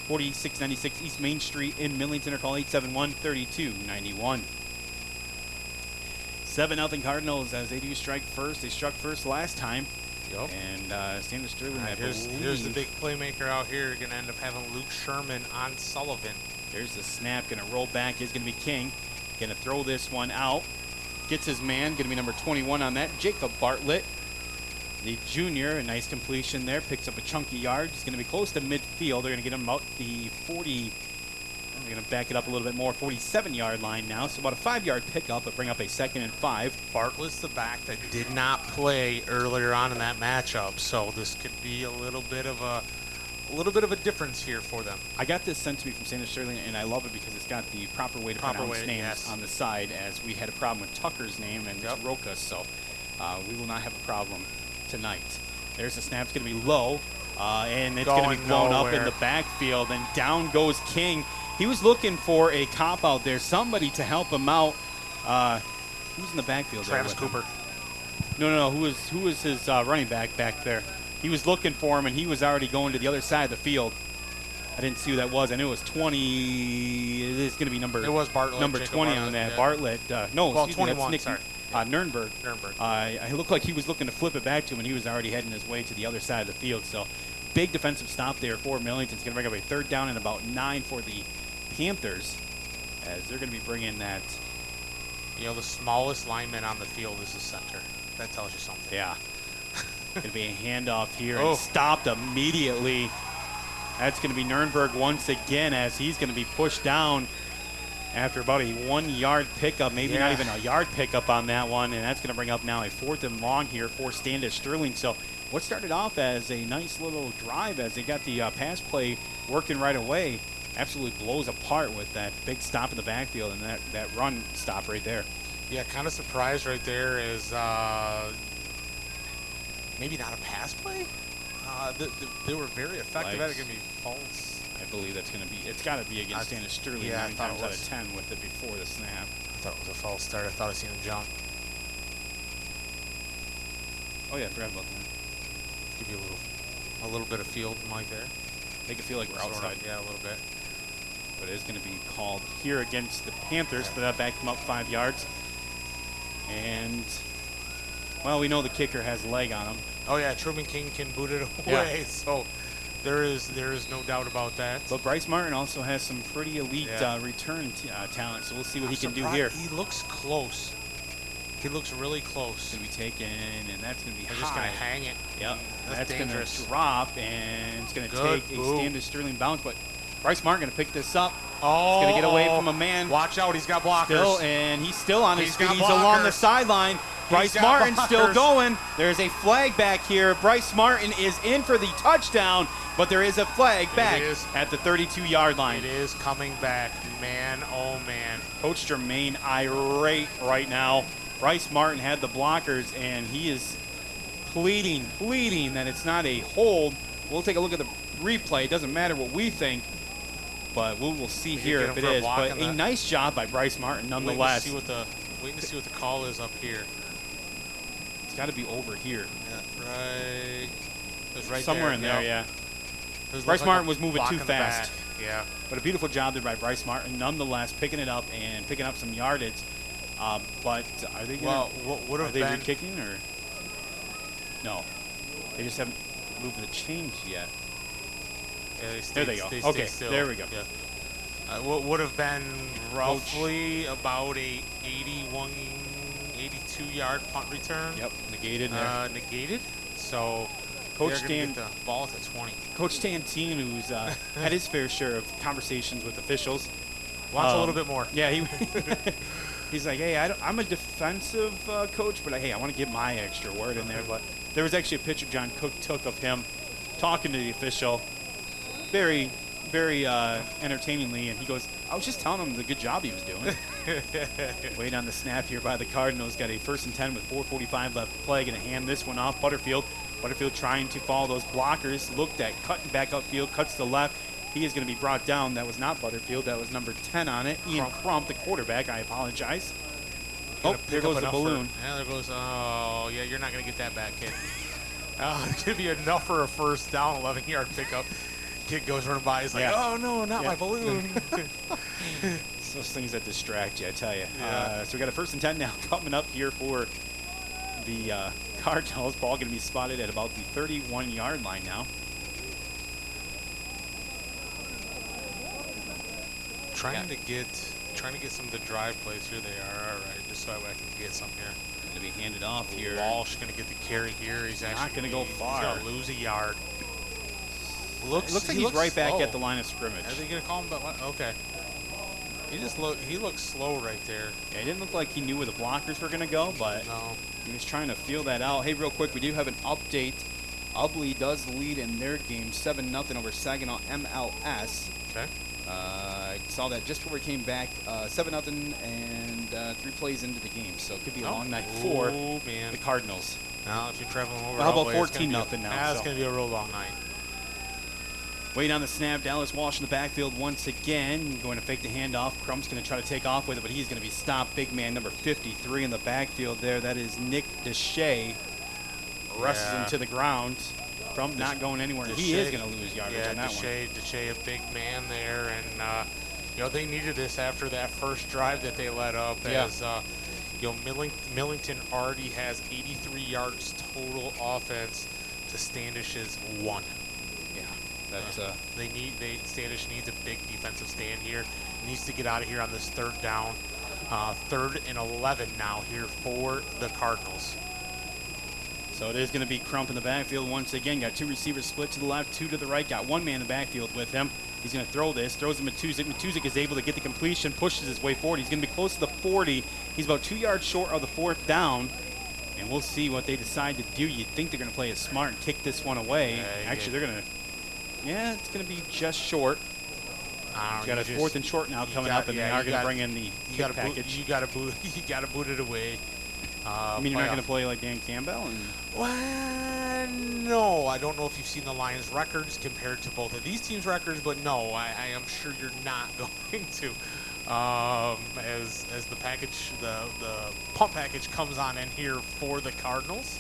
Speaker 1: 4696 East Main Street in Millington, or call 871-3291. 7-0 Cardinals as they do strike first. They struck first last time.
Speaker 2: Yep.
Speaker 1: And Standish-Sterling,
Speaker 2: here's the big playmaker out here. Going to end up having Luke Sherman on Sullivan.
Speaker 1: There's the snap. Going to roll back. Is going to be King. Going to throw this one out. Gets his man. Going to be number 21 on that, Jacob Bartlett. The junior, a nice completion there, picks up a chunky yard. He's going to be close to midfield. They're going to get him about the 40. They're going to back it up a little bit more, 47-yard line now. So about a 5-yard pickup, but bring up a 2nd and 5.
Speaker 2: Bartlett's the back that did not play earlier on in that matchup, so this could be a little bit of a difference here for them.
Speaker 1: I got this sent to me from Standish-Sterling, and I love it because it's got the proper way to pronounce names on the side, as we had a problem with Tucker's name and Rokas, so we will not have a problem tonight. There's the snap. It's going to be low, and it's going to be blown up in the backfield, and down goes King. He was looking for a cop out there, somebody to help him out. Who's in the backfield?
Speaker 2: Travis Cooper.
Speaker 1: No. Who was his running back there? He was looking for him, and he was already going to the other side of the field. I didn't see who that was. I knew it was 20. It is going to be number.
Speaker 2: It was Bartlett.
Speaker 1: Number
Speaker 2: Jacob
Speaker 1: 20
Speaker 2: Bartlett,
Speaker 1: on that.
Speaker 2: yeah.
Speaker 1: Bartlett. No,
Speaker 2: well,
Speaker 1: excuse
Speaker 2: 21.
Speaker 1: Me, that's Nick,
Speaker 2: Sorry.
Speaker 1: Nurnberg.
Speaker 2: Nurnberg.
Speaker 1: It looked like he was looking to flip it back to him, and he was already heading his way to the other side of the field. So, big defensive stop there for Millington. It's going to bring up a 3rd down and about 9 for the Panthers, as they're going to be bringing that.
Speaker 2: You know, the smallest lineman on the field is the center. That tells you something.
Speaker 1: Yeah. Going to be a handoff here and stopped immediately. That's going to be Nurnberg once again, as he's going to be pushed down after about a 1-yard pickup, maybe not even a yard pickup on that one, and that's going to bring up now a 4th and long here for Standish-Sterling. So what started off as a nice little drive, as they got the pass play working right away, absolutely blows apart with that big stop in the backfield and that run stop right there.
Speaker 2: Yeah, kind of surprised right there is maybe not a pass play. They were very effective at it. Going to be false.
Speaker 1: I believe that's going to be. It's got to be against Standish-Sterling 9 times out of 10 with it before the snap.
Speaker 2: I thought it was a false start. I thought I seen him jump.
Speaker 1: Oh yeah, I forgot about that.
Speaker 2: Give you a little bit of field, Mike, there.
Speaker 1: Make it feel like we're outside.
Speaker 2: Yeah, a little bit.
Speaker 1: But it is going to be called here against the Panthers, but that backed them up 5 yards. And, well, we know the kicker has a leg on him.
Speaker 2: Oh yeah, Truman King can boot it away, so there is no doubt about that.
Speaker 1: But Bryce Martin also has some pretty elite return talent, so we'll see what he can do here.
Speaker 2: He looks close. He looks really close.
Speaker 1: It's going to be taken, and that's going to be
Speaker 2: They're just going to hang it.
Speaker 1: Yep.
Speaker 2: That's dangerous.
Speaker 1: Going to drop, and it's going to take a Standish-Sterling bounce, but Bryce Martin going to pick this up.
Speaker 2: Oh,
Speaker 1: he's going to get away from a man.
Speaker 2: Watch out, he's got blockers.
Speaker 1: And he's still on his feet. He's along the sideline. Bryce Martin still going. There's a flag back here. Bryce Martin is in for the touchdown, but there is a flag back at the 32-yard line.
Speaker 2: It is coming back. Man, oh man.
Speaker 1: Coach Germain irate right now. Bryce Martin had the blockers, and he is pleading that it's not a hold. We'll take a look at the replay. It doesn't matter what we think, but we will see here if it is. But a nice job by Bryce Martin nonetheless.
Speaker 2: Waiting to see what the call is up here.
Speaker 1: It's got to be over here.
Speaker 2: Yeah, right. It was right
Speaker 1: somewhere
Speaker 2: there,
Speaker 1: in there, yeah.
Speaker 2: Bryce
Speaker 1: Martin was moving too fast.
Speaker 2: Yeah.
Speaker 1: But a beautiful job there by Bryce Martin nonetheless, picking it up and picking up some yardage. But are they going
Speaker 2: are they
Speaker 1: re-kicking or no? They just haven't moved the chains yet.
Speaker 2: Yeah,
Speaker 1: there they go. Okay, there we go.
Speaker 2: Yeah. What would have been roughly about a 82-yard punt return.
Speaker 1: Yep, negated there.
Speaker 2: Negated. So
Speaker 1: Coach Dan,
Speaker 2: get the ball at the 20.
Speaker 1: Coach Tantine, who's had his fair share of conversations with officials,
Speaker 2: wants a little bit more.
Speaker 1: Yeah, he's like, hey, I'm a defensive coach, but hey, I want to get my extra word in there. But there was actually a picture John Cook took of him talking to the official, very, very entertainingly, and he goes, I was just telling him the good job he was doing. Wait on the snap here by the Cardinals. Got a 1st and 10 with 4:45 left to play. Going to hand this one off. Butterfield trying to follow those blockers. Looked at cutting back upfield, cuts to left. He is going to be brought down. That was not Butterfield. That was number 10 on it. Ian Crump, the quarterback. I apologize. Oh, there goes the balloon.
Speaker 2: Yeah, there goes. Oh, yeah, you're not going to get that back, kid. It's going to be enough for a 1st down, 11-yard pickup. Kid goes running by. He's like, oh, no, not my balloon.
Speaker 1: It's those things that distract you, I tell you. Yeah. So we got a 1st and 10 now coming up here for the Cardinals. Ball going to be spotted at about the 31-yard line now.
Speaker 2: Trying to get some of the drive plays. Here they are. All right, just so I can get some here.
Speaker 1: Going to be handed off here.
Speaker 2: Walsh going to get the carry here. He's actually
Speaker 1: not going to go far.
Speaker 2: He's going to lose a yard.
Speaker 1: It looks like he's right back at the line of scrimmage.
Speaker 2: Are they going to call him? Okay. He looks slow right there.
Speaker 1: Yeah, it didn't look like he knew where the blockers were going to go, but
Speaker 2: no.
Speaker 1: He was trying to feel that out. Hey, real quick, we do have an update. Ubley does lead in their game 7-0 over Saginaw MLS.
Speaker 2: Okay.
Speaker 1: I saw that just before we came back, 7-0 and 3 plays into the game. So it could be a long night for the Cardinals.
Speaker 2: Now, if you're traveling over,
Speaker 1: how about 14-0 now?
Speaker 2: That's going to be a real long night.
Speaker 1: Waiting on the snap, Dallas Walsh in the backfield once again. Going to fake the handoff. Crump's going to try to take off with it, but he's going to be stopped. Big man number 53 in the backfield there. That is Nick Deshay. Wrestles him to the ground. Crump not going anywhere. He is going to lose yardage on that one.
Speaker 2: Deshay, a big man there. And, they needed this after that first drive that they let up. As, Millington already has 83 yards total offense to Standish's 1. Standish needs a big defensive stand here. Needs to get out of here on this third down. 3rd and 11 now here for the Cardinals.
Speaker 1: So it is going to be Crump in the backfield once again. Got 2 receivers split to the left, 2 to the right. Got 1 man in the backfield with him. He's going to throw this. Throws to Matuzik. Matuzik is able to get the completion, pushes his way forward. He's going to be close to the 40. He's about 2 yards short of the 4th down. And we'll see what they decide to do. You'd think they're going to play it smart and kick this one away. Actually, they're going to... Yeah, it's going to be just short. You got a 4th and short now coming up, and they are going to bring in the kick package.
Speaker 2: You got to boot it away.
Speaker 1: I mean, you're not going to play like Dan Campbell?
Speaker 2: Well, no. I don't know if you've seen the Lions' records compared to both of these teams' records, but no, I am sure you're not going to. As the package, the pump package comes on in here for the Cardinals.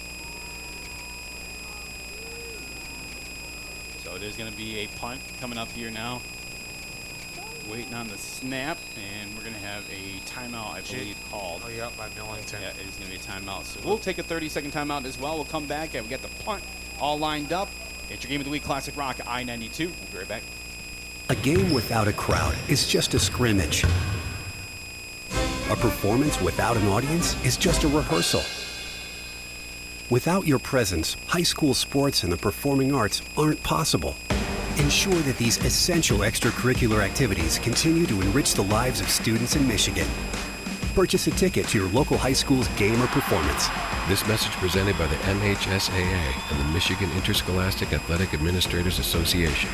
Speaker 1: So it is going to be a punt coming up here now. Waiting on the snap, and we're going to have a timeout, I believe, called.
Speaker 2: Oh, yeah, by Millington.
Speaker 1: Yeah, it is going to be a timeout. So we'll take a 30-second timeout as well. We'll come back, and we got the punt all lined up. It's your Game of the Week Classic Rock I92. We'll be right back.
Speaker 6: A game without a crowd is just a scrimmage. A performance without an audience is just a rehearsal. Without your presence, high school sports and the performing arts aren't possible. Ensure that these essential extracurricular activities continue to enrich the lives of students in Michigan. Purchase a ticket to your local high school's game or performance.
Speaker 7: This message presented by the MHSAA and the Michigan Interscholastic Athletic Administrators Association.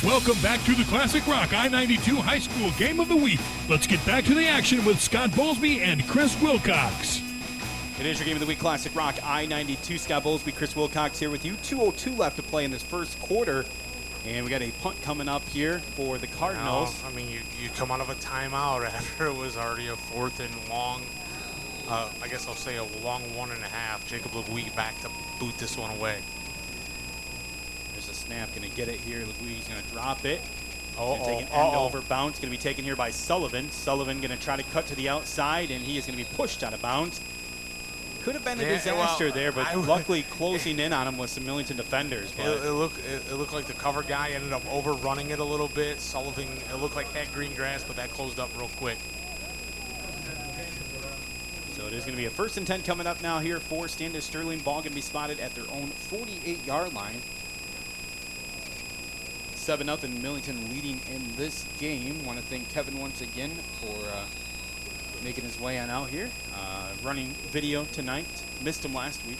Speaker 4: Welcome back to the Classic Rock I92 High School Game of the Week. Let's get back to the action with Scott Bowlesby and Chris Wilcox.
Speaker 1: It is your Game of the Week Classic Rock I92. Scott Bowlesby, Chris Wilcox here with you. 2:02 left to play in this first quarter. And we got a punt coming up here for the Cardinals.
Speaker 2: I mean, you come out of a timeout after it was already a 4th and long, I guess I'll say a long 1.5. Jacob Leguy back to boot this one away.
Speaker 1: There's a snap, going to get it here. Legui's going to drop it. Take an end over bounce. Going to be taken here by Sullivan. Sullivan going to try to cut to the outside, and he is going to be pushed out of bounds. Could have been a disaster there, but luckily closing in on him with some Millington defenders.
Speaker 2: It looked like the cover guy ended up overrunning it a little bit. Sullivan, it looked like had green grass, but that closed up real quick.
Speaker 1: So it is going to be a 1st and 10 coming up now here for Standish-Sterling. Ball going to be spotted at their own 48-yard line. 7-0 Millington leading in this game. Want to thank Kevin once again for making his way on out here. Running video tonight. Missed him last week.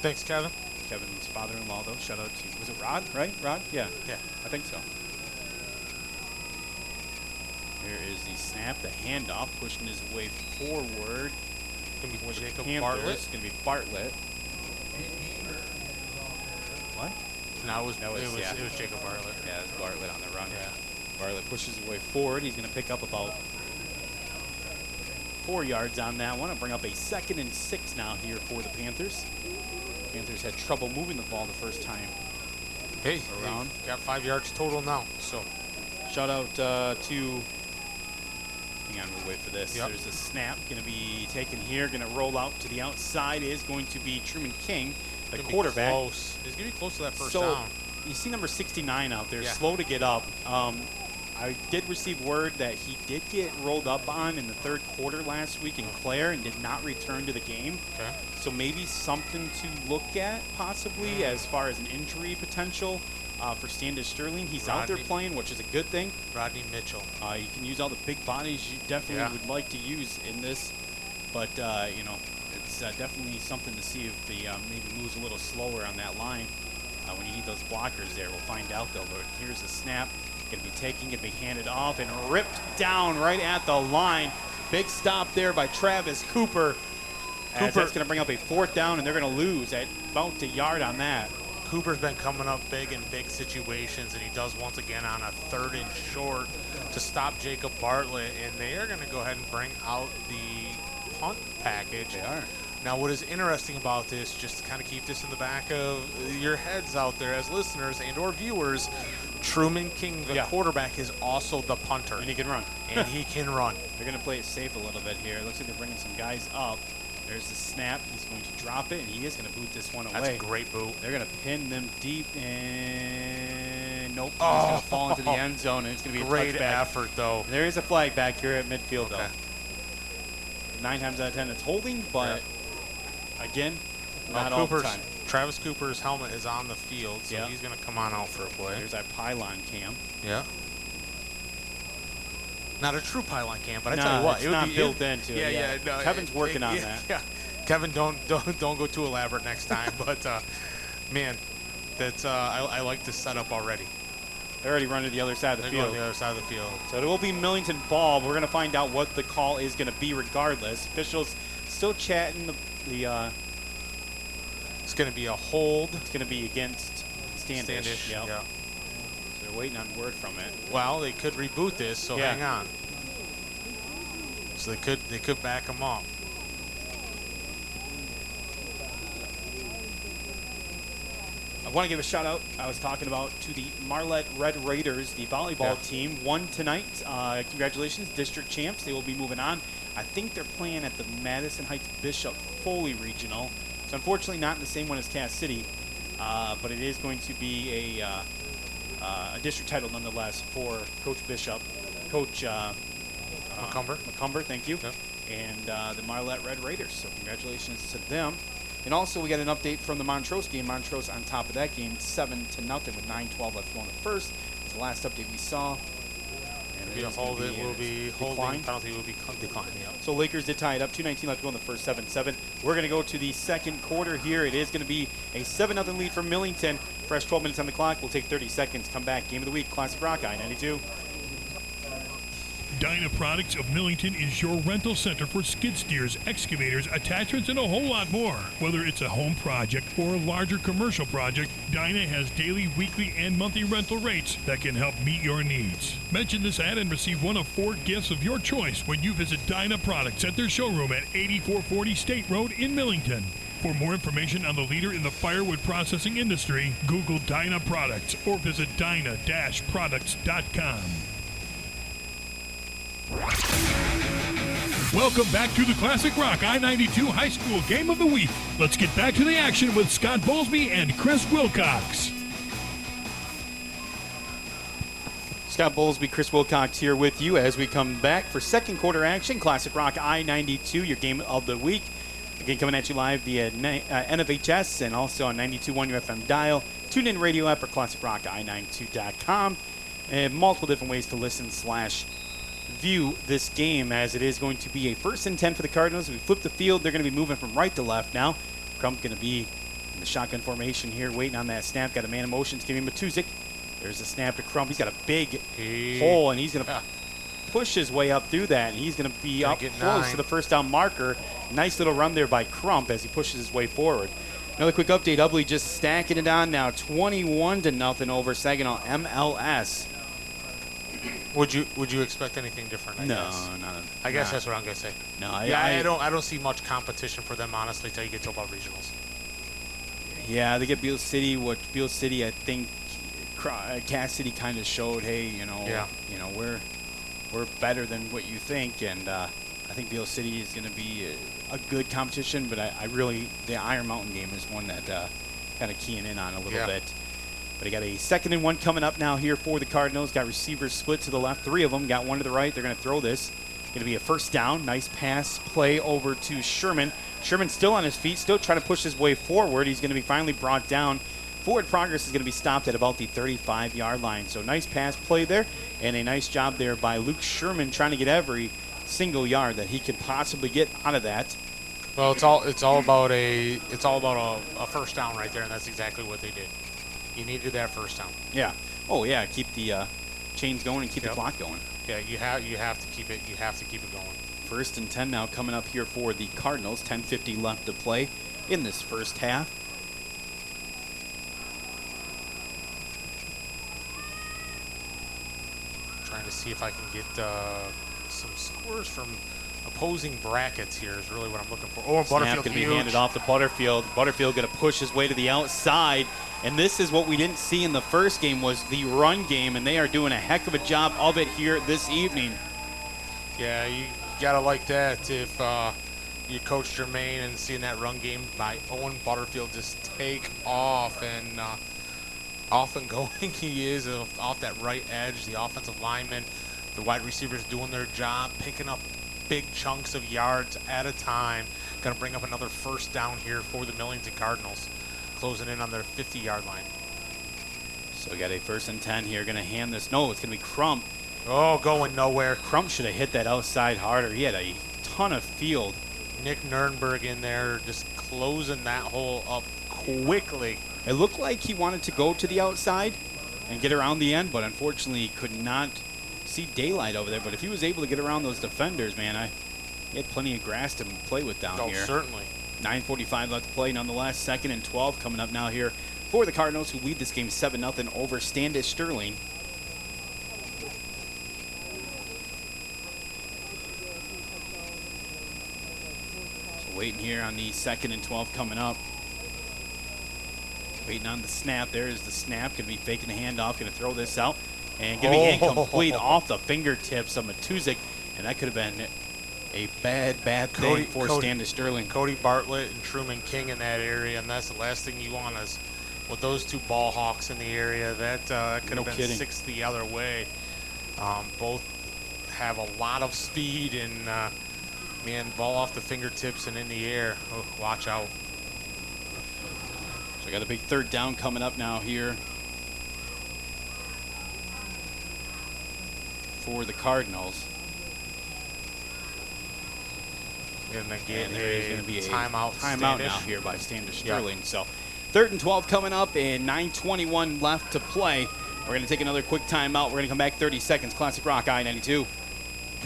Speaker 2: Thanks, Kevin.
Speaker 1: Kevin's father-in-law, though. Shout out to, was it Rod, right? Rod? Yeah.
Speaker 2: Yeah.
Speaker 1: I think so. Here is the snap, the handoff, pushing his way forward.
Speaker 2: Going to be Jacob
Speaker 1: Bartlett. It's going to be Bartlett. What?
Speaker 2: No, it was Jacob Bartlett.
Speaker 1: Yeah, it was Bartlett on the run.
Speaker 2: Yeah.
Speaker 1: Bartlett pushes his way forward. He's going to pick up about 4 yards on that one. I'll bring up a 2nd and 6 now here for the Panthers. Panthers had trouble moving the ball the first time around.
Speaker 2: Got 5 yards total now. So,
Speaker 1: shout out to. Hang on, we'll wait for this. Yep. There's a snap going to be taken here. Going to roll out to the outside is going to be Truman King, the quarterback.
Speaker 2: He's going to be close to that first down.
Speaker 1: You see number 69 out there, slow to get up. I did receive word that he did get rolled up on in the third quarter last week in Clare and did not return to the game.
Speaker 2: Okay.
Speaker 1: So maybe something to look at possibly as far as an injury potential for Standish-Sterling. He's out there playing, which is a good thing.
Speaker 2: Rodney Mitchell.
Speaker 1: You can use all the big bodies you definitely would like to use in this. But, you know, it's definitely something to see if he maybe moves a little slower on that line when you need those blockers there. We'll find out, though. But here's the snap. Going to be taking, going to be handed off and ripped down right at the line. Big stop there by Travis Cooper. That's going to bring up a 4th down, and they're going to lose at about a yard on that.
Speaker 2: Cooper's been coming up big in big situations, and he does once again on a 3rd and short to stop Jacob Bartlett, and they are going to go ahead and bring out the punt package.
Speaker 1: They are.
Speaker 2: Now, what is interesting about this, just to kind of keep this in the back of your heads out there as listeners and or viewers, Truman King, the quarterback, is also the punter.
Speaker 1: And he can run.
Speaker 2: And he can run.
Speaker 1: They're going to play it safe a little bit here. It looks like they're bringing some guys up. There's the snap. He's going to drop it, and he is going to boot this one away.
Speaker 2: That's a great boot.
Speaker 1: They're going to pin them deep, and nope. He's going to fall into the end zone, and it's going to be a
Speaker 2: great
Speaker 1: touchback.
Speaker 2: effort, though.
Speaker 1: There is a flag back here at midfield, though. 9 times out of 10, it's holding, but again, not all the time.
Speaker 2: Travis Cooper's helmet is on the field, so he's going to come on out for a play.
Speaker 1: There's our pylon cam.
Speaker 2: Yeah. Not a true pylon cam, but I tell you what,
Speaker 1: it's not built into it.
Speaker 2: Yeah. No,
Speaker 1: Kevin's working on that.
Speaker 2: Yeah. Kevin, don't go too elaborate next time. But man, that's I like this setup already.
Speaker 1: They're already running to the other side of the field.
Speaker 2: The other side of the field.
Speaker 1: So it will be Millington ball. We're going to find out what the call is going to be regardless. Officials still chatting the
Speaker 2: it's going to be a hold.
Speaker 1: It's going to be against Standish. Yep.
Speaker 2: Yeah.
Speaker 1: So they're waiting on word from it.
Speaker 2: Well, they could reboot this, so hang on. So they could back them up.
Speaker 1: I want to give a shout out, I was talking about, to the Marlette Red Raiders, the volleyball team. Won tonight. Congratulations, district champs. They will be moving on. I think they're playing at the Madison Heights Bishop Foley Regional. So unfortunately not in the same one as Cass City, but it is going to be a district title nonetheless for Coach Bishop, Coach McCumber, thank you, and the Marlette Red Raiders. So congratulations to them. And also we got an update from the Montrose game. Montrose on top of that game, 7-0 with 9:12 left to go in the first. It's the last update we saw.
Speaker 2: It will be holding. Penalty will be declined. Yeah.
Speaker 1: So Lakers did tie it up. 2:19 left to go in the first. 7-7. We're going to go to the second quarter here. It is going to be a 7-0 lead for Millington. Fresh 12 minutes on the clock. We'll take 30 seconds. Come back. Game of the week. Classic Rock I92.
Speaker 4: Dyna Products of Millington is your rental center for skid steers, excavators, attachments, and a whole lot more. Whether it's a home project or a larger commercial project, Dyna has daily, weekly, and monthly rental rates that can help meet your needs. Mention this ad and receive one of 4 gifts of your choice when you visit Dyna Products at their showroom at 8440 State Road in Millington. For more information on the leader in the firewood processing industry, Google Dyna Products or visit dyna-products.com. Welcome back to the Classic Rock I92 High School Game of the Week. Let's get back to the action with Scott Bowlesby and Chris Wilcox.
Speaker 1: Scott Bowlesby, Chris Wilcox here with you as we come back for second quarter action. Classic Rock I92, your game of the week. Again, coming at you live via NFHS and also on 92.1 your FM dial. Tune in radio app or classicrockI92.com. And multiple different ways to listen / view this game, as it is going to be a 1st and 10 for the Cardinals. We flip the field. They're going to be moving from right to left now. Crump's going to be in the shotgun formation here, waiting on that snap. Got a man in motion. It's going to be Matuzik. There's the snap to Crump. He's got a big hole, and he's going to push his way up through that, and he's going to be up close to the first down marker. Nice little run there by Crump as he pushes his way forward. Another quick update. Ubley just stacking it on now, 21-0 over Saginaw MLS.
Speaker 2: Would you expect anything different? I guess. I guess that's what I'm gonna say.
Speaker 1: No,
Speaker 2: I don't see much competition for them, honestly, till you get to above regionals.
Speaker 1: Yeah, they get Beale City. What Beale City, I think, Cass City kind of showed. Hey, we're better than what you think, and I think Beale City is gonna be a good competition. But I really, the Iron Mountain game is one that kind of keying in on a little bit. But he got a 2nd and 1 coming up now here for the Cardinals. Got receivers split to the left, 3 of them. Got one to the right. They're going to throw this. Going to be a first down. Nice pass play over to Sherman. Sherman still on his feet, still trying to push his way forward. He's going to be finally brought down. Forward progress is going to be stopped at about the 35-yard line. So nice pass play there, and a nice job there by Luke Sherman trying to get every single yard that he could possibly get out of that.
Speaker 2: Well, it's all about a first down right there, and that's exactly what they did. You needed that first down.
Speaker 1: Yeah. Oh yeah. Keep the chains going and keep the clock going.
Speaker 2: Yeah, you have to keep it. You have to keep it going.
Speaker 1: 1st and 10 now coming up here for the Cardinals. 10:50 left to play in this first half.
Speaker 2: Trying to see if I can get some scores from opposing brackets here is really what I'm looking for. Oh,
Speaker 1: Snap
Speaker 2: Butterfield
Speaker 1: going to be handed off to Butterfield. Butterfield going to push his way to the outside. And this is what we didn't see in the first game was the run game, and they are doing a heck of a job of it here this evening.
Speaker 2: Yeah, you got to like that if you coach Jermaine and seeing that run game by Owen Butterfield just take off, and off and going he is off that right edge. The offensive linemen, the wide receivers doing their job, picking up big chunks of yards at a time. Going to bring up another first down here for the Millington Cardinals, closing in on their 50-yard line.
Speaker 1: So we got a 1st and 10 here. Going to hand this. No, it's going to be Crump.
Speaker 2: Oh, going nowhere.
Speaker 1: Crump should have hit that outside harder. He had a ton of field.
Speaker 2: Nick Nurnberg in there just closing that hole up quickly.
Speaker 1: It looked like he wanted to go to the outside and get around the end, but unfortunately he could not see daylight over there. But if he was able to get around those defenders, man, he had plenty of grass to play with down here.
Speaker 2: Certainly.
Speaker 1: 9:45 left to play nonetheless. 2nd and 12 coming up now here for the Cardinals, who lead this game 7-0 over Standish-Sterling. So waiting here on the 2nd and 12 coming up. Waiting on the snap. There is the snap. Going to be faking the handoff. Going to throw this out. And going to be incomplete off the fingertips of Matuzik. And that could have been a bad thing for Standish-Sterling.
Speaker 2: Cody Bartlett and Truman King in that area. And that's the last thing you want is with those two ball hawks in the area. That could have been 6 the other way. Both have a lot of speed and, man, ball off the fingertips and in the air. Oh, watch out.
Speaker 1: So I got a big 3rd down coming up now here for the Cardinals.
Speaker 2: Going to get
Speaker 1: going to be a
Speaker 2: timeout
Speaker 1: now here by Standish-Sterling. So 3rd and 12 coming up and 9:21 left to play. We're going to take another quick timeout. We're going to come back 30 seconds. Classic Rock I92.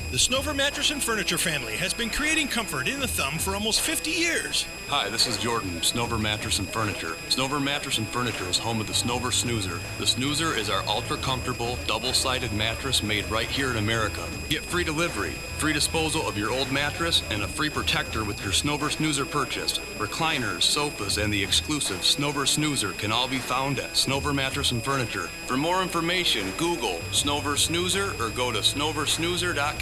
Speaker 8: The Snover Mattress and Furniture family has been creating comfort in the thumb for almost 50 years.
Speaker 9: Hi, this is Jordan, Snover Mattress and Furniture. Snover Mattress and Furniture is home of the Snover Snoozer. The Snoozer is our ultra-comfortable, double-sided mattress made right here in America. Get free delivery, free disposal of your old mattress, and a free protector with your Snover Snoozer purchase. Recliners, sofas, and the exclusive Snover Snoozer can all be found at Snover Mattress and Furniture. For more information, Google Snover Snoozer or go to snoversnoozer.com.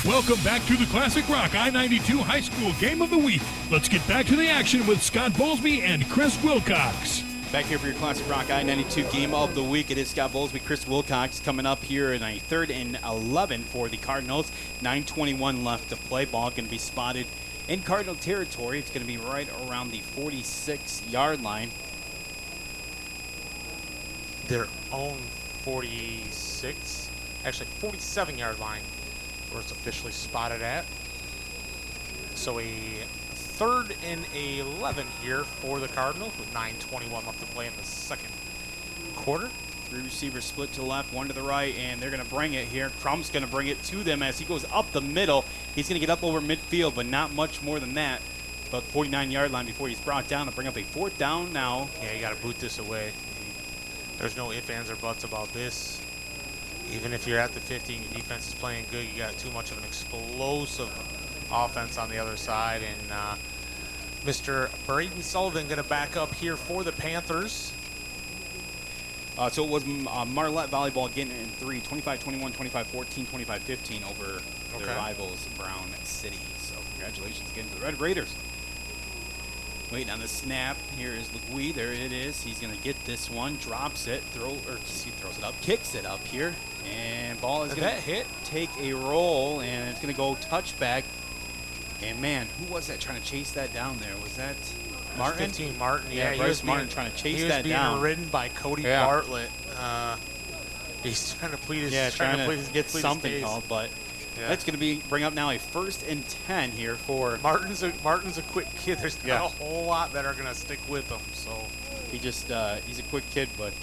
Speaker 4: Welcome back to the Classic Rock I92 High School Game of the Week. Let's get back to the action with Scott Bowlesby and Chris Wilcox.
Speaker 1: Back here for your Classic Rock I92 Game of the Week. It is Scott Bowlesby, Chris Wilcox coming up here in a 3rd and 11 for the Cardinals. 9:21 left to play. Ball going to be spotted in Cardinal territory. It's going to be right around the 46-yard line.
Speaker 2: Their own 46, actually 47-yard line where it's officially spotted at. So a 3rd and 11 here for the Cardinals with 9:21 left to play in the 2nd quarter.
Speaker 1: 3 receivers split to the left, 1 to the right, and they're going to bring it here. Crump's going to bring it to them as he goes up the middle. He's going to get up over midfield, but not much more than that. About 49-yard line before he's brought down to bring up a 4th down now.
Speaker 2: Yeah, you got to boot this away. There's no ifs, ands, or buts about this. Even if you're at the 50 and your defense is playing good, you got too much of an explosive offense on the other side. And Mr. Braden Sullivan going to back up here for the Panthers.
Speaker 1: So it was Marlette Volleyball getting it in 3, 25-21, 25-14, 25-15 over their rivals, Brown City. So congratulations again to the Red Raiders. Waiting on the snap. Here is Legui. There it is. He's going to get this one. Drops it. He throws it up. Kicks it up here. And ball is going to take a roll, and it's going to go touchback. And, man, who was that trying to chase that down there? Was that Martin?
Speaker 2: 15 Martin.
Speaker 1: Yeah, Bryce Martin trying to chase that down.
Speaker 2: He was being ridden by Cody Bartlett. He's trying to plead his
Speaker 1: trying to get something called, but that's going to bring up now a 1st and 10 here for
Speaker 2: Martin's a quick kid. There's not a whole lot that are going to stick with him. So
Speaker 1: he's a quick kid, but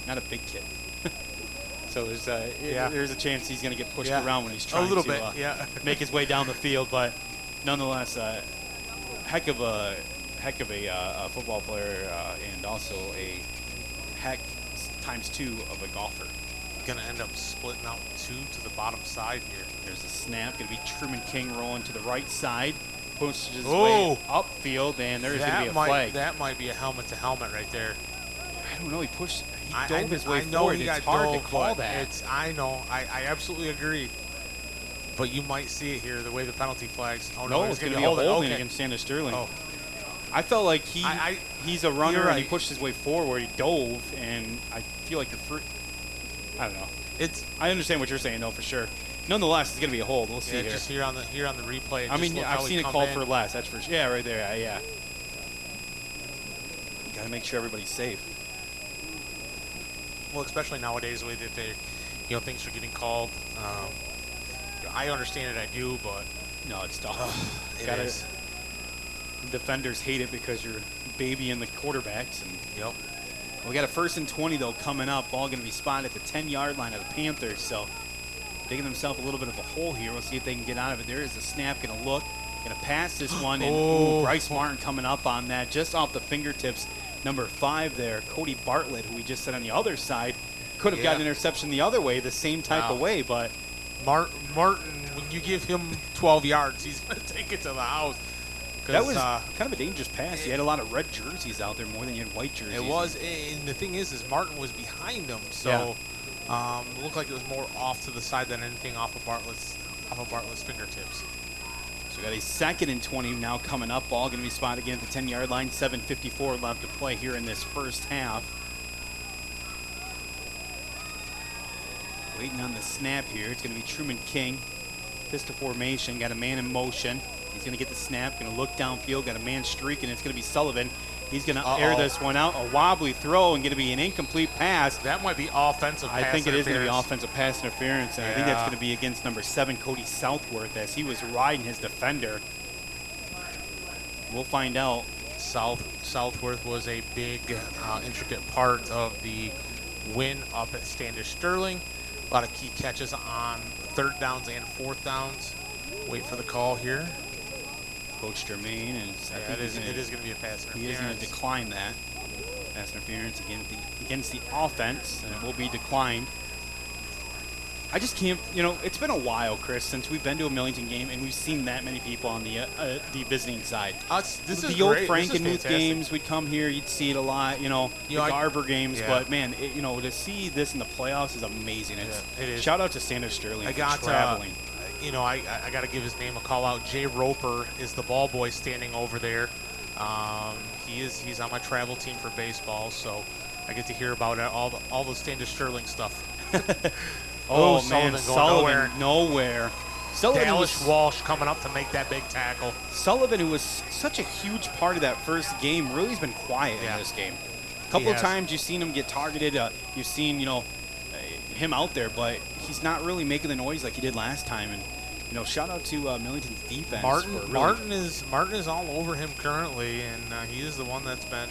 Speaker 1: not a big kid. So there's a chance he's going to get pushed around when he's trying to make his way down the field. But nonetheless, heck of a football player, and also a heck ×2 of a golfer.
Speaker 2: Going to end up splitting out 2 to the bottom side here.
Speaker 1: There's a snap. Going to be Truman King rolling to the right side. Pushes his way upfield, and there's going to be a flag.
Speaker 2: That might be a helmet-to-helmet right there.
Speaker 1: I don't know. He dove his way forward. It's hard to call that.
Speaker 2: I know. I absolutely agree. But you might see it here, the way the penalty flags. Oh, no,
Speaker 1: it's going to be a holding against Standish-Sterling. Oh. I felt like he's a runner, and he pushed his way forward. He dove, and I feel like you're free. I don't know. I understand what you're saying, though, for sure. Nonetheless, it's going to be a hold. We'll see here.
Speaker 2: Just here on the replay.
Speaker 1: I mean, I've seen it called for less. That's for sure. Yeah, right there. Yeah. You got to make sure everybody's safe.
Speaker 2: Well, especially nowadays, the way that things are getting called. I understand it. I do, but
Speaker 1: no, it's tough. It is. Defenders hate it because you're babying the quarterbacks. And we got a 1st and 20 though coming up. Ball going to be spotted at the 10-yard line of the Panthers. So digging themselves a little bit of a hole here. We'll see if they can get out of it. There is the snap. Going to look. Going to pass this one. And Bryce Martin coming up on that just off the fingertips. Number 5 there, Cody Bartlett, who we just said on the other side, could have gotten an interception the other way, the same type of way, but
Speaker 2: Martin, when you give him 12 yards, he's going to take it to the house.
Speaker 1: That was kind of a dangerous pass. He had a lot of red jerseys out there more than he had white jerseys.
Speaker 2: It was, and the thing is Martin was behind him, so it looked like it was more off to the side than anything off of Bartlett's fingertips.
Speaker 1: So we got a 2nd and 20 now coming up. Ball going to be spotted again at the 10-yard line. 7:54 left to play here in this first half. Waiting on the snap here. It's going to be Truman King. Pistol formation. Got a man in motion. He's going to get the snap. Going to look downfield. Got a man streaking. It's going to be Sullivan. He's going to air this one out. A wobbly throw and going to be an incomplete pass.
Speaker 2: That might be offensive pass
Speaker 1: I think it is going to be offensive pass interference. And I think that's going to be against number 7, Cody Southworth, as he was riding his defender. We'll find out.
Speaker 2: Southworth was a big, intricate part of the win up at Standish-Sterling. A lot of key catches on 3rd downs and 4th downs. Wait for the call here.
Speaker 1: Coach Germain, and
Speaker 2: it is going to be a pass interference.
Speaker 1: He is going to decline that pass interference against the offense, and it will be declined. I just can't, it's been a while, Chris, since we've been to a Millington game, and we've seen that many people on the visiting side. The old Frankenmuth games, we'd come here, you'd see it a lot, the Garber games, but man, to see this in the playoffs is amazing.
Speaker 2: It is.
Speaker 1: Shout out to Standish-Sterling for traveling.
Speaker 2: I got to give his name a call out. Jay Roper is the ball boy standing over there. He's on my travel team for baseball, so I get to hear about all the Standish-Sterling stuff.
Speaker 1: Sullivan nowhere.
Speaker 2: Dallas Walsh coming up to make that big tackle.
Speaker 1: Sullivan, who was such a huge part of that first game, really has been quiet in this game. A couple of times you've seen him get targeted. You've seen, him out there, but he's not really making the noise like he did last time. And shout out to Millington's defense.
Speaker 2: Martin is all over him currently, and he is the one that's been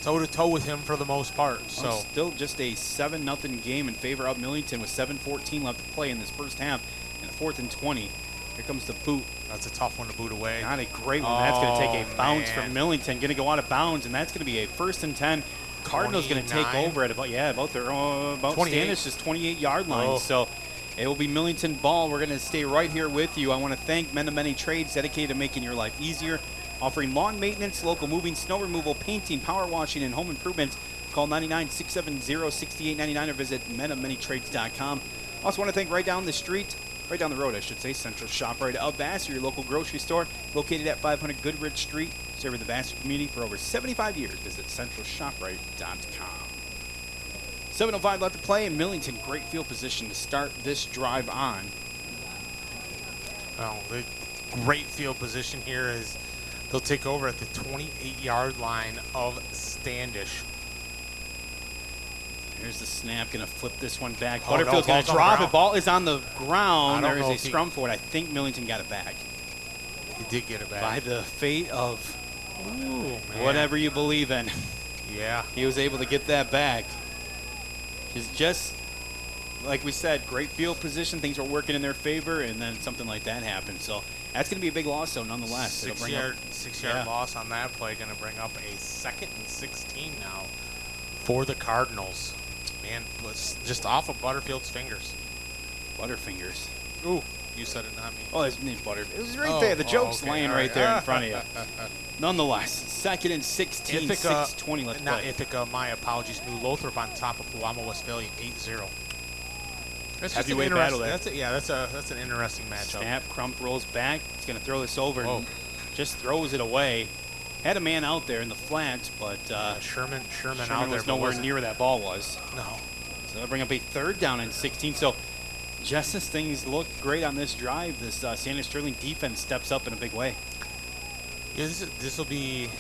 Speaker 2: toe-to-toe with him for the most part. So
Speaker 1: still just a 7-0 game in favor of Millington with 7:14 left to play in this first half. And a 4th and 20. Here comes the boot.
Speaker 2: That's a tough one to boot away.
Speaker 1: Not a great one. That's going to take a bounce from Millington. Going to go out of bounds, and that's going to be a 1st and 10. Cardinals going to take over at about Standish's 28-yard line. So it will be Millington ball. We're going to stay right here with you. I want to thank Men of Many Trades, dedicated to making your life easier, offering lawn maintenance, local moving, snow removal, painting, power washing, and home improvements. Call 99-670-6899 or visit menofmanytrades.com. Also want to thank right down the road, Central ShopRite of Vassar, your local grocery store, located at 500 Goodrich Street. Serving the basket community for over 75 years. Visit centralshoprite.com. 7:05 left to play, and Millington, great field position to start this drive on.
Speaker 2: Well, the great field position here is they'll take over at the 28-yard line of Standish.
Speaker 1: Here's the snap, going to flip this one back.
Speaker 2: Oh, no,
Speaker 1: Butterfield's going to
Speaker 2: ball's on the
Speaker 1: drop
Speaker 2: ground.
Speaker 1: it. Ball is on the ground.
Speaker 2: I
Speaker 1: There
Speaker 2: don't
Speaker 1: is
Speaker 2: know
Speaker 1: a
Speaker 2: if
Speaker 1: scrum for it. I think Millington got it back.
Speaker 2: He did get it back.
Speaker 1: By the fate of
Speaker 2: Ooh, man.
Speaker 1: whatever you believe in.
Speaker 2: Yeah.
Speaker 1: He was able to get that back. It's just, like we said, great field position. Things were working in their favor, and then something like that happened. So that's going to be a big loss, though, nonetheless. It'll bring up-
Speaker 2: Six-yard loss on that play. Going to bring up a 2nd and 16 now for the Cardinals. Man, was just off of Butterfield's fingers.
Speaker 1: Butterfingers.
Speaker 2: Ooh, you said it, not me.
Speaker 1: Oh, it's Butter. It was right there. The joke's
Speaker 2: okay,
Speaker 1: laying
Speaker 2: all
Speaker 1: right there in front of you. Nonetheless, 2nd and 16,
Speaker 2: Ithaca,
Speaker 1: 6:20 left to
Speaker 2: not
Speaker 1: play.
Speaker 2: Ithaca, my apologies. New Lothrop on top of Puamo, Westphalia, 8-0. That's just an
Speaker 1: Heavyweight battle
Speaker 2: interesting.
Speaker 1: there.
Speaker 2: That's an interesting matchup.
Speaker 1: Snap, Crump rolls back. He's going to throw this over
Speaker 2: Whoa.
Speaker 1: and just throws it away. Had a man out there in the flats, but
Speaker 2: Sherman
Speaker 1: Sherman
Speaker 2: out there
Speaker 1: was
Speaker 2: but
Speaker 1: nowhere
Speaker 2: wasn't-
Speaker 1: near where that ball was.
Speaker 2: No.
Speaker 1: So they'll bring up a 3rd down and 16. So just as things look great on this drive, this Standish-Sterling defense steps up in a big way.
Speaker 2: Yeah, this will be.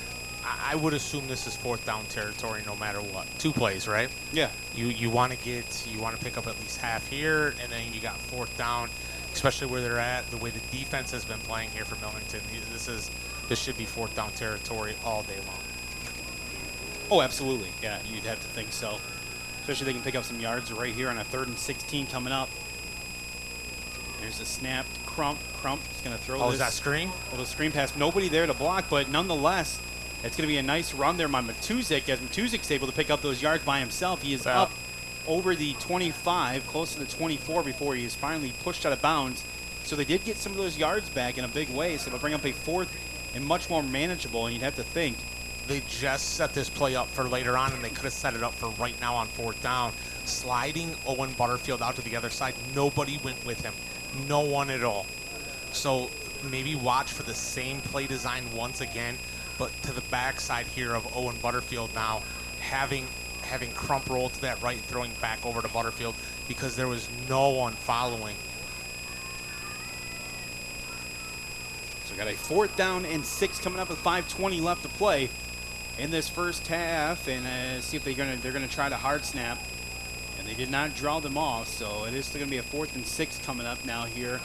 Speaker 2: I would assume this is 4th down territory, no matter what. 2 plays, right?
Speaker 1: Yeah.
Speaker 2: You want to pick up at least half here, and then you got 4th down, especially where they're at. The way the defense has been playing here for Millington, this should be 4th down territory all day long.
Speaker 1: Oh, absolutely. Yeah, you'd have to think so. Especially they can pick up some yards right here on a 3rd and 16 coming up. There's a snap. Crump is going to throw
Speaker 2: Oh,
Speaker 1: this.
Speaker 2: is that screen?
Speaker 1: Little screen pass. Nobody there to block, but nonetheless, it's going to be a nice run there by Matuzik, as Matuzik's able to pick up those yards by himself. He is up over the 25, close to the 24 before he is finally pushed out of bounds. So they did get some of those yards back in a big way, so it'll bring up a 4th and much more manageable, and you'd have to think.
Speaker 2: They just set this play up for later on, and they could have set it up for right now on 4th down. Sliding Owen Butterfield out to the other side. Nobody went with him. No one at all. So maybe watch for the same play design once again, but to the backside here of Owen Butterfield now, having Crump roll to that right and throwing back over to Butterfield because there was no one following.
Speaker 1: So we got a 4th down and 6 coming up with 5:20 left to play in this first half, and see if they're gonna try to hard snap, and they did not draw them off. So it is still gonna be a 4th and 6 coming up now here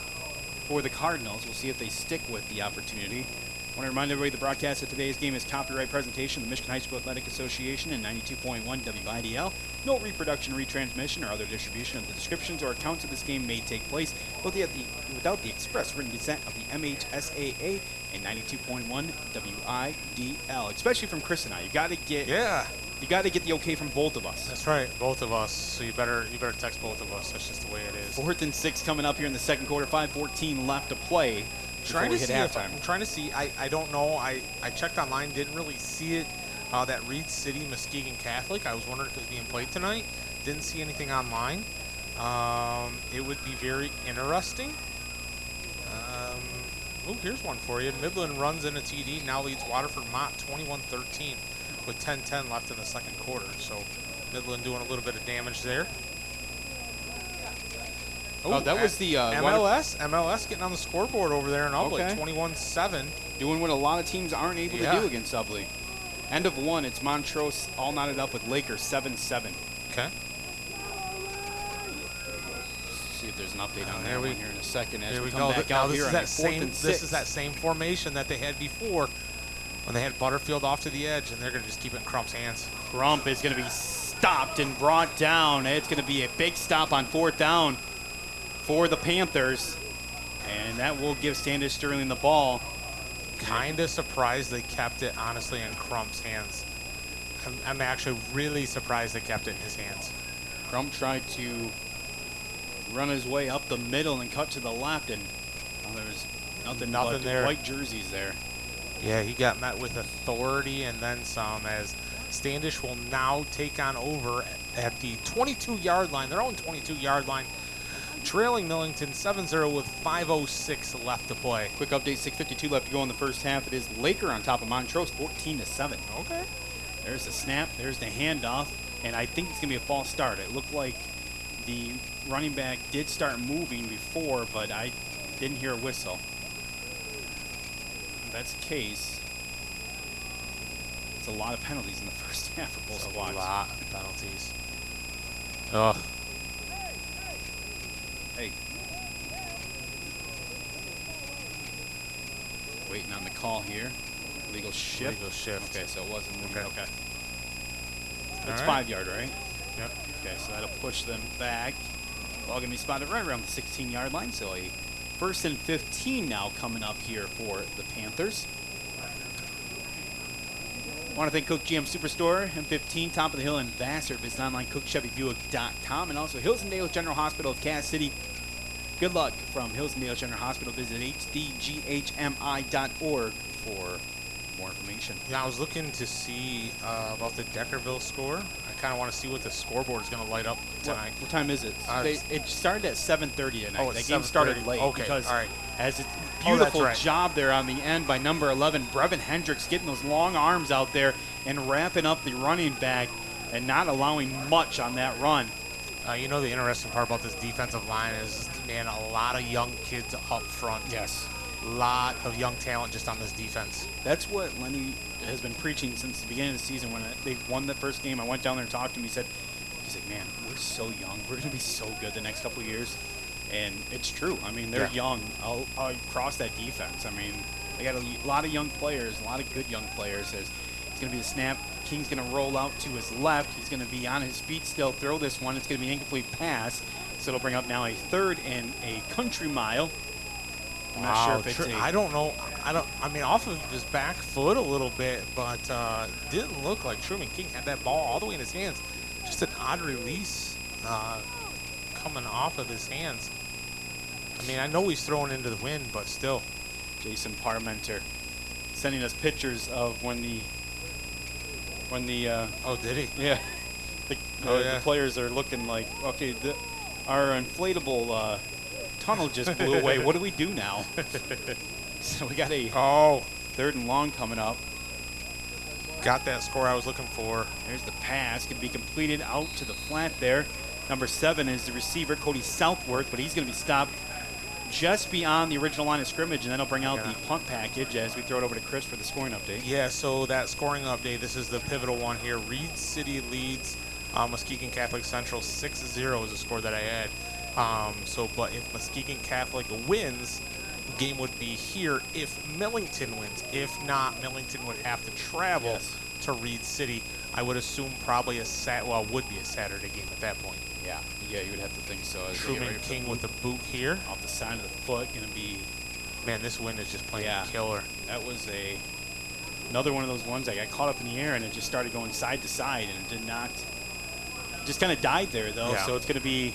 Speaker 1: for the Cardinals. We'll see if they stick with the opportunity. I want to remind everybody the broadcast of today's game is copyright presentation of the Michigan High School Athletic Association and 92.1 WIDL. No reproduction, retransmission, or other distribution of the descriptions or accounts of this game may take place without the express written consent of the MHSAA and 92.1 WIDL. Especially from Chris and I. You got to get the okay from both of us.
Speaker 2: That's right, both of us. So you better text both of us. That's just the way it is.
Speaker 1: 4th and 6 coming up here in the second quarter. 5:14 left to play.
Speaker 2: I'm trying to see. I don't know. I checked online. Didn't really see it. That Reed City Muskegon Catholic. I was wondering if it was being played tonight. Didn't see anything online. It would be very interesting. Here's one for you. Midland runs in a TD. Now leads Waterford Mott 21-13 with 10:10 left in the second quarter. So Midland doing a little bit of damage there.
Speaker 1: Oh, that was the
Speaker 2: MLS getting on the scoreboard over there in Ubley, 21-7.
Speaker 1: Doing what a lot of teams aren't able to do against Ubley. End of 1, it's Montrose all knotted up with Lakers 7-7.
Speaker 2: Okay.
Speaker 1: See if there's an update on
Speaker 2: Here
Speaker 1: that one here in a second as
Speaker 2: Here
Speaker 1: we
Speaker 2: we
Speaker 1: come
Speaker 2: go.
Speaker 1: back
Speaker 2: Now
Speaker 1: out
Speaker 2: this
Speaker 1: here
Speaker 2: is
Speaker 1: on
Speaker 2: that
Speaker 1: 4th and 6.
Speaker 2: This is that same formation that they had before when they had Butterfield off to the edge, and they're going to just keep it in Crump's hands.
Speaker 1: Crump is going to be stopped and brought down. It's going to be a big stop on 4th down for the Panthers, and that will give Standish-Sterling the ball.
Speaker 2: Kind of surprised they kept it, honestly, in Crump's hands. I'm actually really surprised they kept it in his hands.
Speaker 1: Crump tried to run his way up the middle and cut to the left, and there was nothing but
Speaker 2: there.
Speaker 1: White jerseys there.
Speaker 2: Yeah, he got met with authority and then some, as Standish will now take on over at the 22-yard line, their own 22-yard line. trailing Millington 7-0 with 5:06 left to play.
Speaker 1: Quick update, 6:52 left to go in the first half. It is Laker on top of Montrose, 14-7.
Speaker 2: Okay.
Speaker 1: There's the snap, there's the handoff, and I think it's going to be a false start. It looked like the running back did start moving before, but I didn't hear a whistle. If that's the case, it's a lot of penalties in the first half for both squads.
Speaker 2: A lot of penalties. Ugh.
Speaker 1: Hey. Waiting on the call here. Legal shift.
Speaker 2: Legal shift.
Speaker 1: Okay, so it wasn't moving.
Speaker 2: Okay.
Speaker 1: Okay.
Speaker 2: All
Speaker 1: It's
Speaker 2: right.
Speaker 1: 5 yard, right?
Speaker 2: Yep.
Speaker 1: Okay, so that'll push them back. Ball gonna be spotted right around the 16-yard line. So a 1st and 15 now coming up here for the Panthers. I want to thank Cook GM Superstore, M15, top of the hill in Vassar. Visit online CookChevyBuick.com, and also Hills and Dales General Hospital of Cass City. Good luck from Hills and Dales General Hospital. Visit hdghmi.org for more information.
Speaker 2: Yeah, I was looking to see about the Deckerville score. I kind of want to see what the scoreboard is going to light up tonight.
Speaker 1: What time is it? It started at 7:30 tonight.
Speaker 2: Oh,
Speaker 1: that game started
Speaker 2: 7:30.
Speaker 1: late
Speaker 2: Okay,
Speaker 1: because
Speaker 2: all right.
Speaker 1: as a
Speaker 2: Oh, that's
Speaker 1: beautiful
Speaker 2: right.
Speaker 1: job there on the end by number 11, Brevin Hendricks, getting those long arms out there and wrapping up the running back and not allowing much on that run.
Speaker 2: You know, the interesting part about this defensive line is, man, a lot of young kids up front.
Speaker 1: Yes.
Speaker 2: A lot of young talent just on this defense.
Speaker 1: That's what Lenny has been preaching since the beginning of the season. When they won the first game, I went down there and talked to him. He's like, man, we're so young. We're going to be so good the next couple of years. And it's true. I mean, they're young across that defense. I mean, they got a lot of young players, a lot of good young players. It's going to be the snap. King's going to roll out to his left. He's going to be on his feet still, throw this one. It's going to be an incomplete pass. So it'll bring up now a 3rd and a country mile. I'm not sure if it's
Speaker 2: I don't know. I mean, off of his back foot a little bit, but didn't look like Truman King had that ball all the way in his hands. Just an odd release coming off of his hands. I mean, I know he's throwing into the wind, but still.
Speaker 1: Jason Parmenter sending us pictures of when the
Speaker 2: oh, did he?
Speaker 1: Yeah. The players are looking like, okay, our inflatable tunnel just blew away. What do we do now? So we got a 3rd and long coming up.
Speaker 2: Got that score I was looking for.
Speaker 1: There's the pass. Can be completed out to the flat there. Number 7 is the receiver, Cody Southworth, but he's going to be stopped just beyond the original line of scrimmage, and then I'll bring out the punt package as we throw it over to Chris for the scoring update.
Speaker 2: Yeah, so that scoring update, this is the pivotal one here. Reed City leads Muskegon Catholic Central 6-0 is the score that I had. But if Muskegon Catholic wins, the game would be here if Millington wins. If not, Millington would have to travel to Reed City. I would assume probably would be a Saturday game at that point.
Speaker 1: Yeah, you would have to think so.
Speaker 2: Truman King with the boot here.
Speaker 1: Off the side of the foot, going to be...
Speaker 2: Man, this wind is just playing killer.
Speaker 1: That was another one of those ones that got caught up in the air and it just started going side to side and it did not... Just kind of died there, though.
Speaker 2: Yeah.
Speaker 1: So it's going to be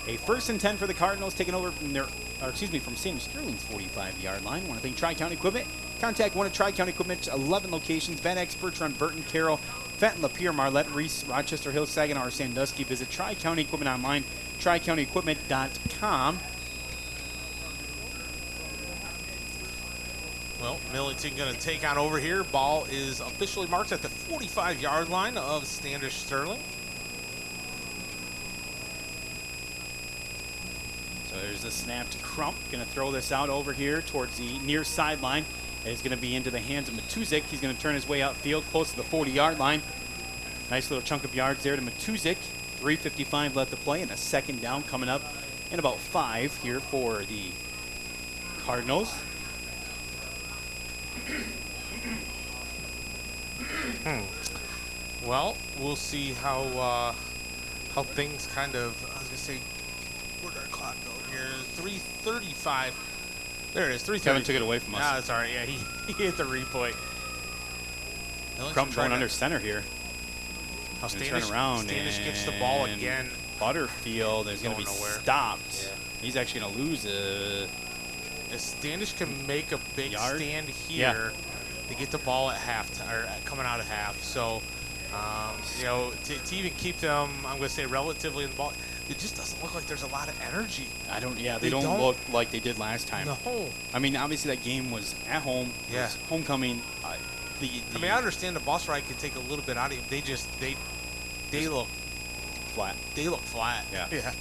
Speaker 1: a 1st and 10 for the Cardinals, taking over from from Standish-Sterling's 45-yard line. Want to thank Tri-County Equipment. Contact one of Tri-County Equipment's 11 locations. Van Experts run Burton, Carroll, Fenton, Lapeer, Marlette, Reese, Rochester Hills, Saginaw, or Sandusky. Visit Tri-County Equipment online, tricountyequipment.com.
Speaker 2: Well, Millington going to take on over here. Ball is officially marked at the 45-yard line of Standish-Sterling.
Speaker 1: So there's the snap to Crump. Going to throw this out over here towards the near sideline. It's going to be into the hands of Matuzik. He's going to turn his way outfield close to the 40-yard line. Nice little chunk of yards there to Matuzik. 3:55 left to play and a 2nd down coming up in about 5 here for the Cardinals.
Speaker 2: Well, we'll see how things kind of, I was going to say, where did our clock go here? 3:35. There it is, 3:30.
Speaker 1: Kevin took it away from us.
Speaker 2: Ah, that's all right. Yeah, he hit the replay.
Speaker 1: Crump going under center here.
Speaker 2: Now
Speaker 1: Turn around
Speaker 2: Standish gets the ball again.
Speaker 1: Butterfield is going to be stopped.
Speaker 2: Yeah.
Speaker 1: He's actually going to lose a...
Speaker 2: If Standish can make a big
Speaker 1: yard?
Speaker 2: stand here, they get the ball at half, or coming out of half. So, you know, to even keep them, I'm going to say relatively in the ball. it just doesn't look like there's a lot of energy.
Speaker 1: They don't look like they did last time.
Speaker 2: No.
Speaker 1: I mean, obviously that game was at home.
Speaker 2: Yeah.
Speaker 1: It was homecoming.
Speaker 2: I mean, I understand the bus ride can take a little bit out of you. They look
Speaker 1: flat.
Speaker 2: They look flat.
Speaker 1: Yeah.
Speaker 2: Yeah.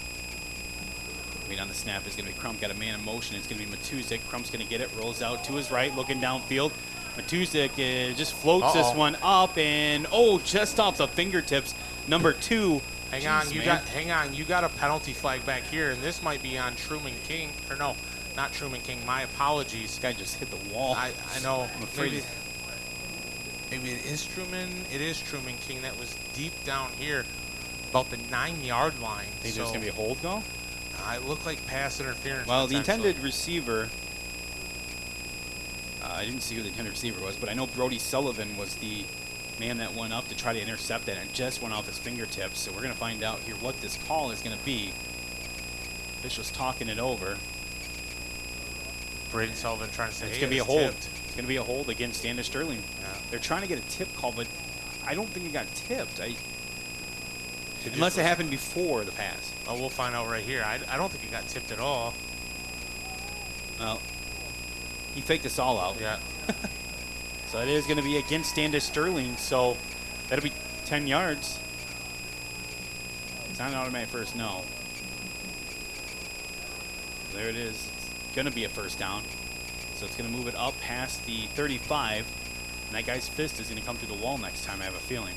Speaker 1: I mean, on the snap is going to be Crump, got a man in motion. It's going to be Matuzik. Crump's going to get it, rolls out to his right, looking downfield. Matuzik just floats this one up, and just off the fingertips. Number 2.
Speaker 2: Hang on, you got a penalty flag back here, and this might be on Truman King. Or no, not Truman King. My apologies.
Speaker 1: This guy just hit the wall.
Speaker 2: I know.
Speaker 1: I'm afraid.
Speaker 2: Maybe it is Truman. It is Truman King that was deep down here, about the 9-yard line.
Speaker 1: Think there's going to be a hold call?
Speaker 2: It looked like pass interference.
Speaker 1: Well, the intended receiver, I didn't see who the intended receiver was, but I know Brody Sullivan was the man that went up to try to intercept that, and it just went off his fingertips. So we're going to find out here what this call is going to be. Officials talking it over.
Speaker 2: Braden Sullivan trying to say,
Speaker 1: it's going to be a hold. It's going to be a hold against Standish-Sterling. Yeah. They're trying to get a tip call, but I don't think it got tipped. Unless it happened before the pass.
Speaker 2: Oh, we'll find out right here. I don't think it got tipped at all.
Speaker 1: Well, he faked us all out.
Speaker 2: Yeah.
Speaker 1: So it is going to be against Standish-Sterling, so that'll be 10 yards. It's not an automatic first, no. There it is. It's going to be a first down. So it's going to move it up past the 35. And that guy's fist is going to come through the wall next time, I have a feeling.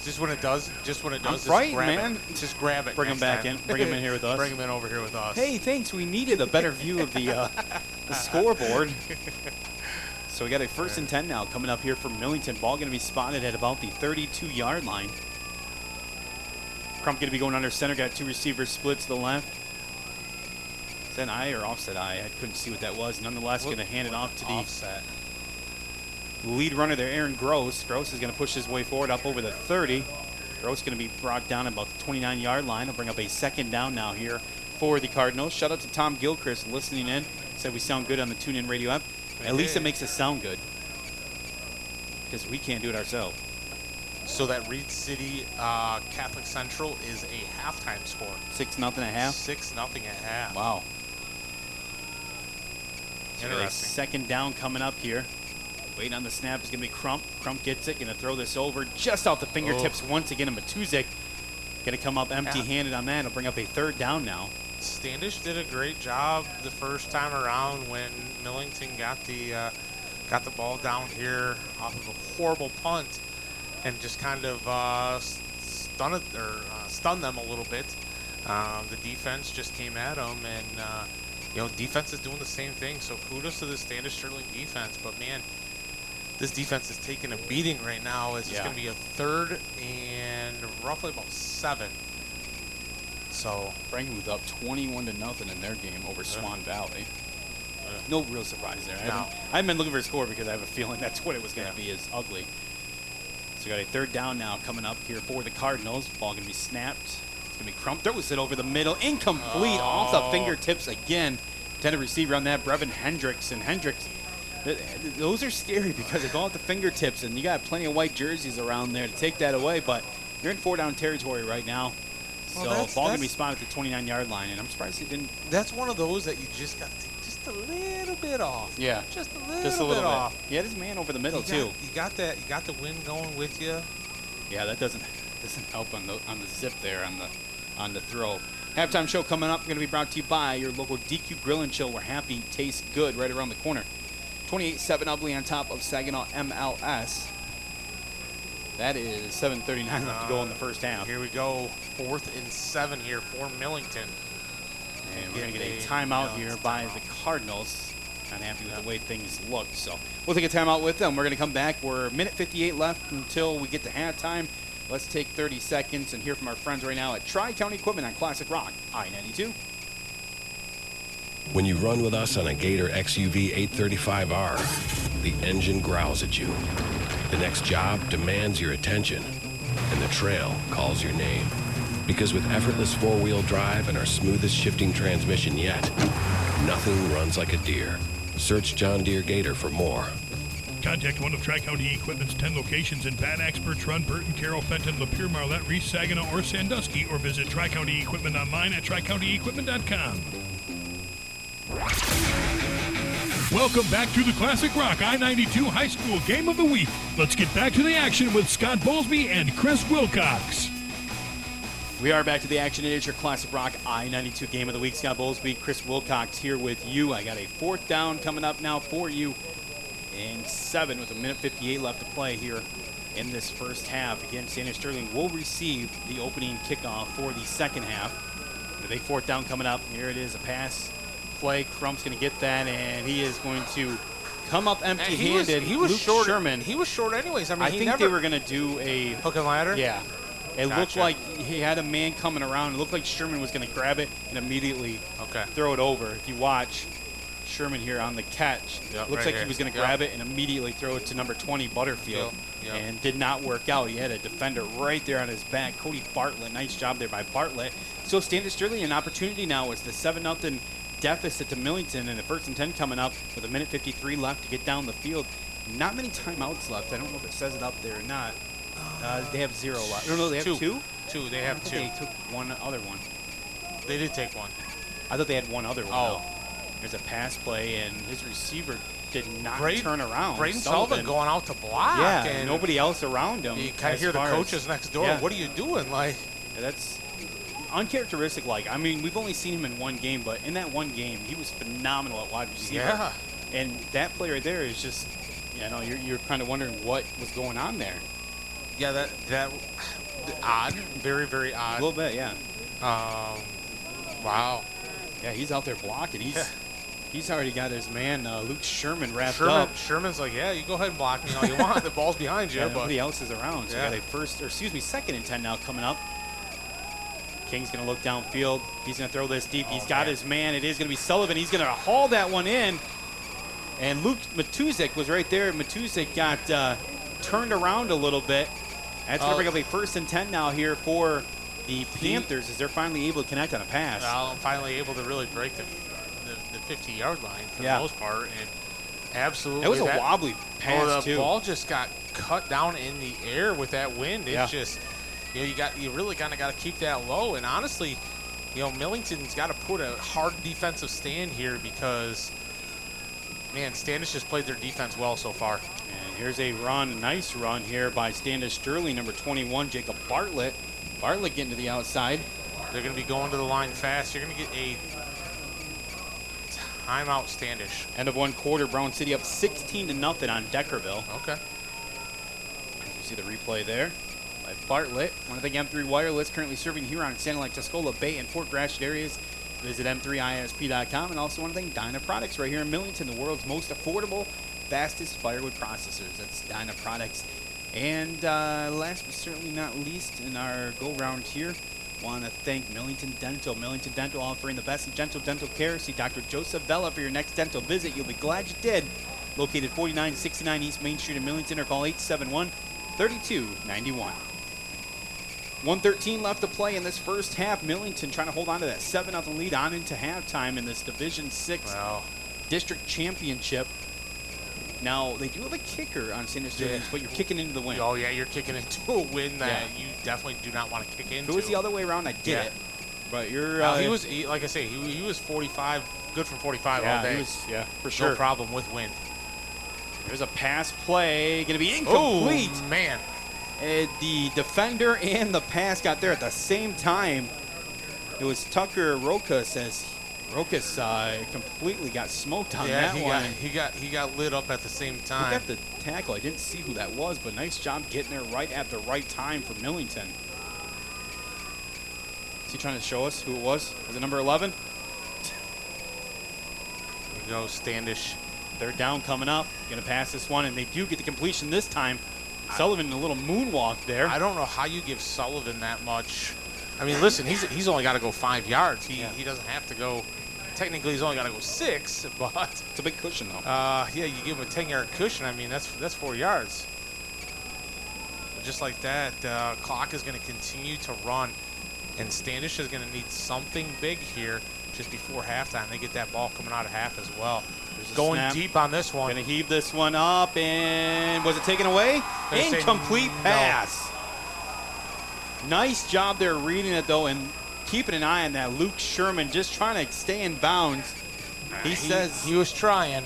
Speaker 2: Just when it does,
Speaker 1: I'm frightened, man.
Speaker 2: Just grab it.
Speaker 1: Bring him back in. Bring him in here with us.
Speaker 2: Bring him in over here with us.
Speaker 1: Hey, thanks. We needed a better view of the scoreboard. So we got a 1st and 10 now coming up here for Millington. Ball going to be spotted at about the 32-yard line. Crump going to be going under center. Got 2 receivers split to the left. Is that an eye or offset eye? I couldn't see what that was. Nonetheless, going to hand it off to the
Speaker 2: offset.
Speaker 1: Lead runner there, Aaron Gross. Gross is going to push his way forward up over the 30. Gross going to be brought down about the 29-yard line. He'll bring up a 2nd down now here for the Cardinals. Shout out to Tom Gilchrist listening in. Said we sound good on the TuneIn Radio app. At least it makes us sound good, because we can't do it ourselves.
Speaker 2: So that Reed City Catholic Central is a halftime score.
Speaker 1: 6-0 at half?
Speaker 2: 6-0 at half.
Speaker 1: Wow.
Speaker 2: Interesting.
Speaker 1: 2nd down coming up here. Waiting on the snap is going to be Crump. Crump gets it, going to throw this over just off the fingertips once again. And Matuzik going to come up empty-handed on that. He'll bring up a 3rd down now.
Speaker 2: Standish did a great job the first time around when Millington got the ball down here off of a horrible punt and just kind of stunned them a little bit. The defense just came at them, and defense is doing the same thing. So kudos to the Standish-Sterling defense. But man, this defense is taking a beating right now. As it's going to be a 3rd and roughly about 7. So
Speaker 1: Franklin was up 21-0 in their game over Swan Valley. No real surprise there. I haven't been looking for a score because I have a feeling that's what it was going to be, is ugly. So we got a 3rd down now coming up here for the Cardinals. Ball going to be snapped. It's going to be Crump. Throws it over the middle. Incomplete off the fingertips again. Intended receiver on that, Brevin Hendricks. And Hendricks, those are scary because they go off the fingertips, and you got plenty of white jerseys around there to take that away, but you're in 4-down territory right now. So ball going to be spotted at the 29-yard line, and I'm surprised he didn't.
Speaker 2: That's one of those that you just got to take just a little bit off.
Speaker 1: Yeah.
Speaker 2: Just a little bit off.
Speaker 1: He had his man over the middle, too.
Speaker 2: You got that. You got the wind going with you.
Speaker 1: Yeah, that doesn't help on the zip there on the throw. Halftime show coming up. Going to be brought to you by your local DQ Grill and Chill, where happy tastes good, right around the corner. 28-7 Ubley on top of Saginaw MLS. That is 7:39 left to go in the first half.
Speaker 2: Here we go. 4th and 7 here for Millington.
Speaker 1: And we're going to get a timeout here by the Cardinals. Not happy with the way things look. So we'll take a timeout with them. We're going to come back. We're minute 58 left until we get to halftime. Let's take 30 seconds and hear from our friends right now at Tri-County Equipment on Classic Rock, I92.
Speaker 7: When you run with us on a Gator XUV 835R, the engine growls at you. The next job demands your attention, and the trail calls your name. Because with effortless 4-wheel drive and our smoothest shifting transmission yet, nothing runs like a deer. Search John Deere Gator for more.
Speaker 4: Contact one of Tri-County Equipment's 10 locations in Bad Axe, Birch Run, Burton, Carroll, Fenton, Lapeer, Marlette, Reese, Saginaw, or Sandusky, or visit Tri-County Equipment online at tricountyequipment.com. Welcome back to the Classic Rock I-92 High School Game of the Week. Let's get back to the action with Scott Bowlesby and Chris Wilcox.
Speaker 1: We are back to the action. It is your Classic Rock I-92 Game of the Week. Scott Bowlesby, Chris Wilcox here with you. I got a 4th down coming up now for you in 7 with 1:58 left to play here in this first half. Again, Standish-Sterling will receive the opening kickoff for the second half. With a 4th down coming up. Here it is, a pass play. Crump's going to get that, and he is going to come up empty-handed.
Speaker 2: He was
Speaker 1: Luke
Speaker 2: short.
Speaker 1: Sherman.
Speaker 2: He was short anyways. I mean,
Speaker 1: I think they were going to do a
Speaker 2: hook and ladder.
Speaker 1: Yeah. It
Speaker 2: Gotcha.
Speaker 1: looked like he had a man coming around. It looked like Sherman was going to grab it and immediately throw it over. If you watch Sherman here on the catch, looks like he was going to grab it and immediately throw it to number 20, Butterfield, and did not work out. He had a defender right there on his back, Cody Bartlett. Nice job there by Bartlett. So Standish-Sterling, an opportunity now. It's the 7-0 deficit to Millington, and the 1st and 10 coming up with 1:53 left to get down the field. Not many timeouts left. I don't know if it says it up there or not. They have 0 left. No, they have 2?
Speaker 2: 2. They have 2.
Speaker 1: They took one other one.
Speaker 2: They did take one.
Speaker 1: I thought they had one other one.
Speaker 2: Oh.
Speaker 1: There's a pass play, and his receiver did not turn around.
Speaker 2: Braden Sullivan going out to block.
Speaker 1: Yeah,
Speaker 2: and
Speaker 1: nobody else around him.
Speaker 2: You kind of hear the coaches next door. What are you doing? Like,
Speaker 1: that's uncharacteristic. I mean, we've only seen him in one game, but in that one game, he was phenomenal at wide receiver.
Speaker 2: Yeah.
Speaker 1: And that player there is just, you're kind of wondering what was going on there.
Speaker 2: Yeah, that odd, very, very odd.
Speaker 1: A little bit, yeah.
Speaker 2: Wow.
Speaker 1: Yeah, he's out there blocking. He's already got his man Luke Sherman wrapped up.
Speaker 2: Sherman's like, yeah, you go ahead and block me all you want. The ball's behind you.
Speaker 1: Yeah,
Speaker 2: but
Speaker 1: nobody else is around. So we got a 2nd and 10 now coming up. King's going to look downfield. He's going to throw this deep. He's got his man. It is going to be Sullivan. He's going to haul that one in. And Luke Matuzik was right there. Matuzik got turned around a little bit. That's going to bring up a 1st and 10 now here for the Panthers as they're finally able to connect on a pass.
Speaker 2: Well, finally able to really break the 50-yard line for the most part. And absolutely.
Speaker 1: It was a wobbly pass,
Speaker 2: the ball just got cut down in the air with that wind. It's just, you really kind of got to keep that low. And honestly, Millington's got to put a hard defensive stand here because, man, Standish has played their defense well so far.
Speaker 1: And here's a nice run here by Standish-Sterling, number 21, Jacob Bartlett. Bartlett getting to the outside.
Speaker 2: They're going to be going to the line fast. You're going to get a timeout, Standish.
Speaker 1: End of 1 quarter, Brown City up 16-0 on Deckerville.
Speaker 2: Okay.
Speaker 1: You see the replay there by Bartlett. Want to thank M3 Wireless, currently serving Huron, Sanilac, Tuscola, Bay, and Fort Gratiot areas. Visit m3isp.com, and also want to thank Dyna Products right here in Millington, the world's most affordable, fastest firewood processors. That's Dyna Products. And last but certainly not least in our go-round here, want to thank Millington Dental. Millington Dental offering the best in dental care. See Dr. Joseph Vella for your next dental visit. You'll be glad you did. Located 4969 East Main Street in Millington, or call 871-3291. 1:13 left to play in this first half. Millington trying to hold on to that 7-0 lead on into halftime in this Division 6 district championship. Now, they do have a kicker on Standish-Sterling, but you're kicking into the wind.
Speaker 2: Oh, yeah, you're kicking into a wind that you definitely do not want to kick into.
Speaker 1: If it was the other way around, I get it. But you're...
Speaker 2: like I say, he was 45, good from 45 all day.
Speaker 1: For sure.
Speaker 2: No problem with wind.
Speaker 1: There's a pass play, going to be incomplete.
Speaker 2: Oh, man.
Speaker 1: The defender and the pass got there at the same time. It was Tucker Rokas as Rokas completely got smoked on that one.
Speaker 2: He got lit up at the same time.
Speaker 1: Look at the tackle. I didn't see who that was, but nice job getting there right at the right time for Millington. Is he trying to show us who it was? Was it number 11?
Speaker 2: There we go, Standish.
Speaker 1: 3rd down coming up. Going to pass this one, and they do get the completion this time. Sullivan, a little moonwalk there.
Speaker 2: I don't know how you give Sullivan that much. I mean, listen, he's only got to go 5 yards. He doesn't have to go. Technically, he's only got to go 6, but
Speaker 1: it's a big cushion, though.
Speaker 2: Yeah, you give him a 10-yard cushion. I mean, that's 4 yards. But just like that, clock is going to continue to run, and Standish is going to need something big here just before halftime. They get that ball coming out of half as well.
Speaker 1: Going
Speaker 2: snap. Deep on this one.
Speaker 1: Gonna heave this one up, and was it taken away? Incomplete pass. Nice job there reading it though, and keeping an eye on that. Luke Sherman just trying to stay in bounds. He says
Speaker 2: he was trying.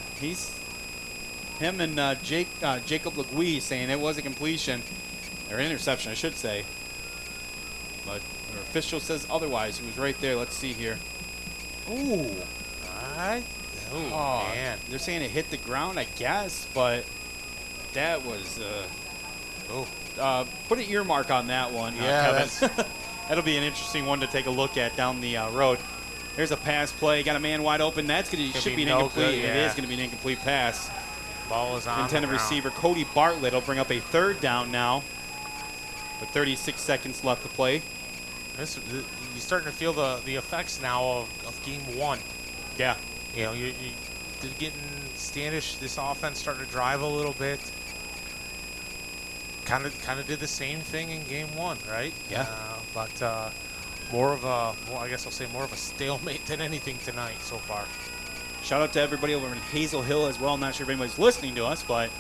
Speaker 1: Him and Jacob Legui saying it was a completion, or interception, I should say. But our official says otherwise. He was right there. Let's see here. Ooh.
Speaker 2: Oh, man.
Speaker 1: They're saying it hit the ground, I guess, but that was. Put an earmark on that one, Kevin. That'll be an interesting one to take a look at down the road. There's a pass play. Got a man wide open. Should be an incomplete. It is going to be an incomplete pass.
Speaker 2: Ball is on
Speaker 1: Intended receiver Cody Bartlett will bring up a third down now with 36 seconds left to play.
Speaker 2: You're starting to feel the effects now of game one.
Speaker 1: Yeah.
Speaker 2: You know, you're getting Standish, this offense starting to drive a little bit. Kind of did the same thing in game one, right?
Speaker 1: Yeah.
Speaker 2: But more of a stalemate than anything tonight so far.
Speaker 1: Shout out to everybody over in Hazel Hill as well. I'm not sure if anybody's listening to us, but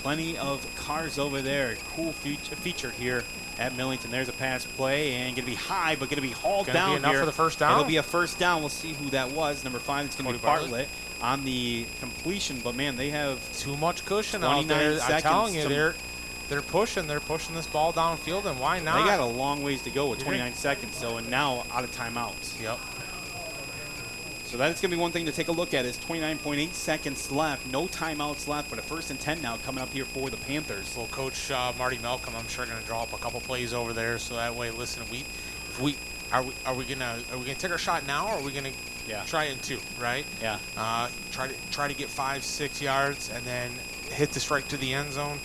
Speaker 1: plenty of cars over there. Cool feature here at Millington. There's a pass play, and going to be high, but going to be hauled down
Speaker 2: enough
Speaker 1: here.
Speaker 2: For the first down?
Speaker 1: It'll be a first down. We'll see who that was. Number 5, it's going to be Bartlett on the completion. But, man, they have
Speaker 2: too much cushion out there. I'm telling you, they're pushing this ball downfield, and why not?
Speaker 1: They got a long ways to go with 29 seconds, so, and now out of timeouts.
Speaker 2: Yep.
Speaker 1: So that's going to be one thing to take a look at is 29.8 seconds left. No timeouts left, but a 1st and 10 now coming up here for the Panthers.
Speaker 2: Well, Coach Marty Malcolm, I'm sure, going to draw up a couple plays over there, so that way, listen, are we gonna take our shot now, or are we gonna try it in 2, right?
Speaker 1: Yeah.
Speaker 2: Try to get 5-6 yards and then hit this right to the end zone.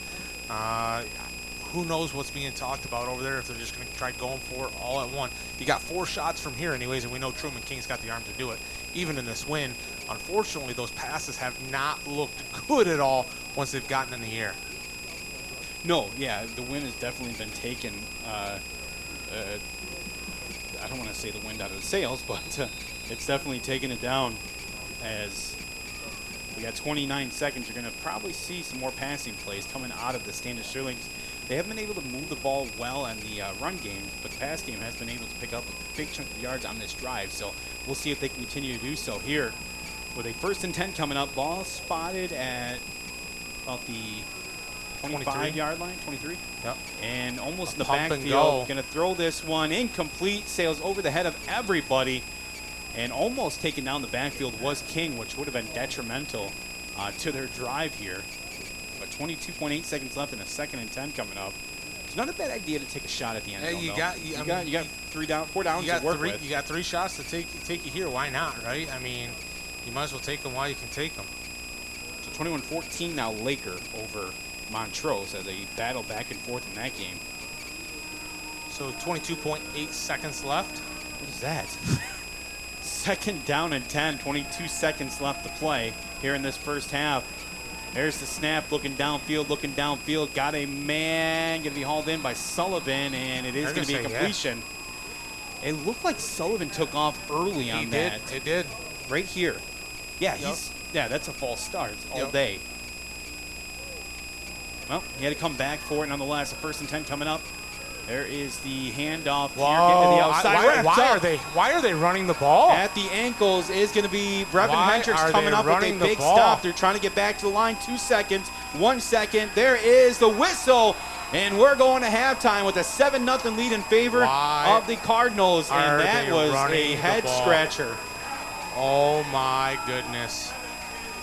Speaker 2: Who knows what's being talked about over there if they're just going to try going for it all at one. You got 4 shots from here anyways, and we know Truman King's got the arm to do it. Even in this win, unfortunately, those passes have not looked good at all once they've gotten in the air.
Speaker 1: No, yeah, the win has definitely been taken. I don't want to say the wind out of the sails, but it's definitely taken it down as we got 29 seconds. You're going to probably see some more passing plays coming out of the Standish-Sterling. They haven't been able to move the ball well in the run game, but the pass game has been able to pick up a big chunk of yards on this drive. So we'll see if they can continue to do so here. With a 1st and 10 coming up, ball spotted at about the 25-yard line, 23.
Speaker 2: Yep.
Speaker 1: And almost in the backfield. Going to throw this one incomplete, sails over the head of everybody, and almost taken down the backfield was King, which would have been detrimental to their drive here. But 22.8 seconds left and a 2nd and 10 coming up. It's not a bad idea to take a shot at the end zone.
Speaker 2: You got
Speaker 1: 4 downs to work with.
Speaker 2: You got 3 shots to take you here. Why not, right? I mean, you might as well take them while you can take them.
Speaker 1: So 21-14 now Laker over Montrose as they battle back and forth in that game.
Speaker 2: So 22.8 seconds left.
Speaker 1: What is that? 2nd down and 10, 22 seconds left to play here in this first half. There's the snap, looking downfield, got a man, going to be hauled in by Sullivan, and it is going to be a completion. Yeah. It looked like Sullivan took off early on that.
Speaker 2: It did.
Speaker 1: Right here. Yeah, that's a false start all day. Well, he had to come back for it nonetheless. A 1st and 10 coming up. There is the handoff here, getting to the outside.
Speaker 2: Why are they running the ball?
Speaker 1: At the ankles is going to be Brevin Hendricks coming up with a big stop. They're trying to get back to the line. 2 seconds, 1 second. There is the whistle, and we're going to halftime with a 7-0 lead in favor of the Cardinals, and that was a head scratcher.
Speaker 2: Oh my goodness.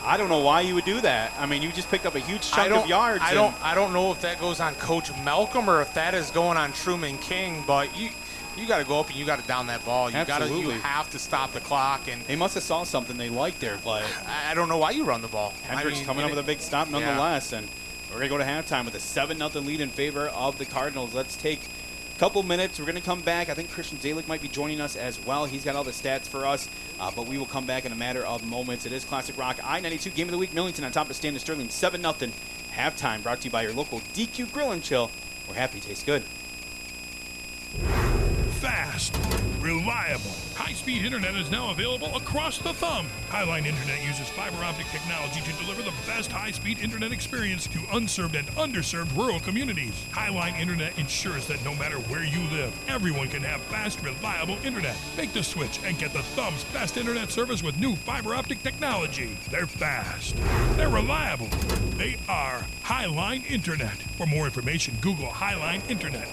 Speaker 1: I don't know why you would do that. I mean, you just picked up a huge chunk of yards.
Speaker 2: I don't know if that goes on Coach Malcolm or if that is going on Truman King, but you got to go up and you got to down that ball. You have to stop the clock. And
Speaker 1: they must have saw something they liked there, but
Speaker 2: I don't know why you run the ball.
Speaker 1: Hendricks coming up with a big stop nonetheless, and we're going to go to halftime with a 7-0 lead in favor of the Cardinals. Let's take couple minutes. We're going to come back. I think Christian Zalick might be joining us as well. He's got all the stats for us, but we will come back in a matter of moments. It is Classic Rock I92 Game of the Week. Millington on top of Standish-Sterling 7-0 halftime, brought to you by your local DQ Grill and Chill, where happy tastes good.
Speaker 4: Fast, reliable, high-speed internet is now available across the thumb. Highline Internet uses fiber optic technology to deliver the best high-speed internet experience to unserved and underserved rural communities. Highline Internet ensures that no matter where you live, everyone can have fast, reliable internet. Make the switch and get the thumb's best internet service with new fiber optic technology. They're fast. They're reliable. They are Highline Internet. For more information, Google Highline Internet.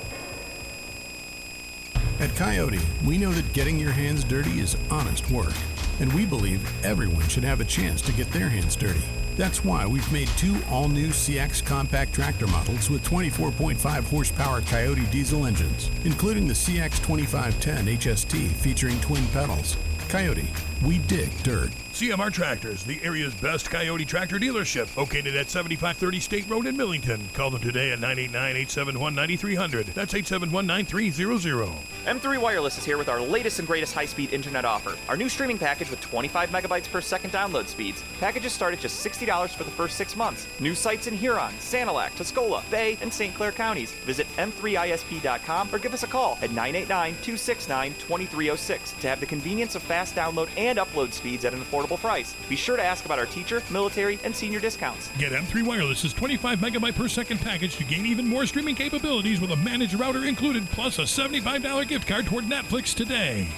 Speaker 10: At Coyote, we know that getting your hands dirty is honest work, and we believe everyone should have a chance to get their hands dirty. That's why we've made 2 all-new CX compact tractor models with 24.5 horsepower Coyote diesel engines, including the CX 2510 HST featuring twin pedals. Coyote, we dig dirt.
Speaker 4: CMR Tractors, the area's best Coyote tractor dealership, located at 7530 State Road in Millington. Call them today at 989-871-9300. That's 871-9300.
Speaker 5: M3 Wireless is here with our latest and greatest high-speed internet offer. Our new streaming package with 25 megabytes per second download speeds. Packages start at just $60 for the first 6 months. New sites in Huron, Sanilac, Tuscola, Bay, and St. Clair counties. Visit m3isp.com or give us a call at 989-269-2306 to have the convenience of fast download and upload speeds at an affordable price. Be sure to ask about our teacher, military, and senior discounts.
Speaker 4: Get M3 Wireless's 25 megabyte per second package to gain even more streaming capabilities with a managed router included, plus a $75 gift card toward Netflix today.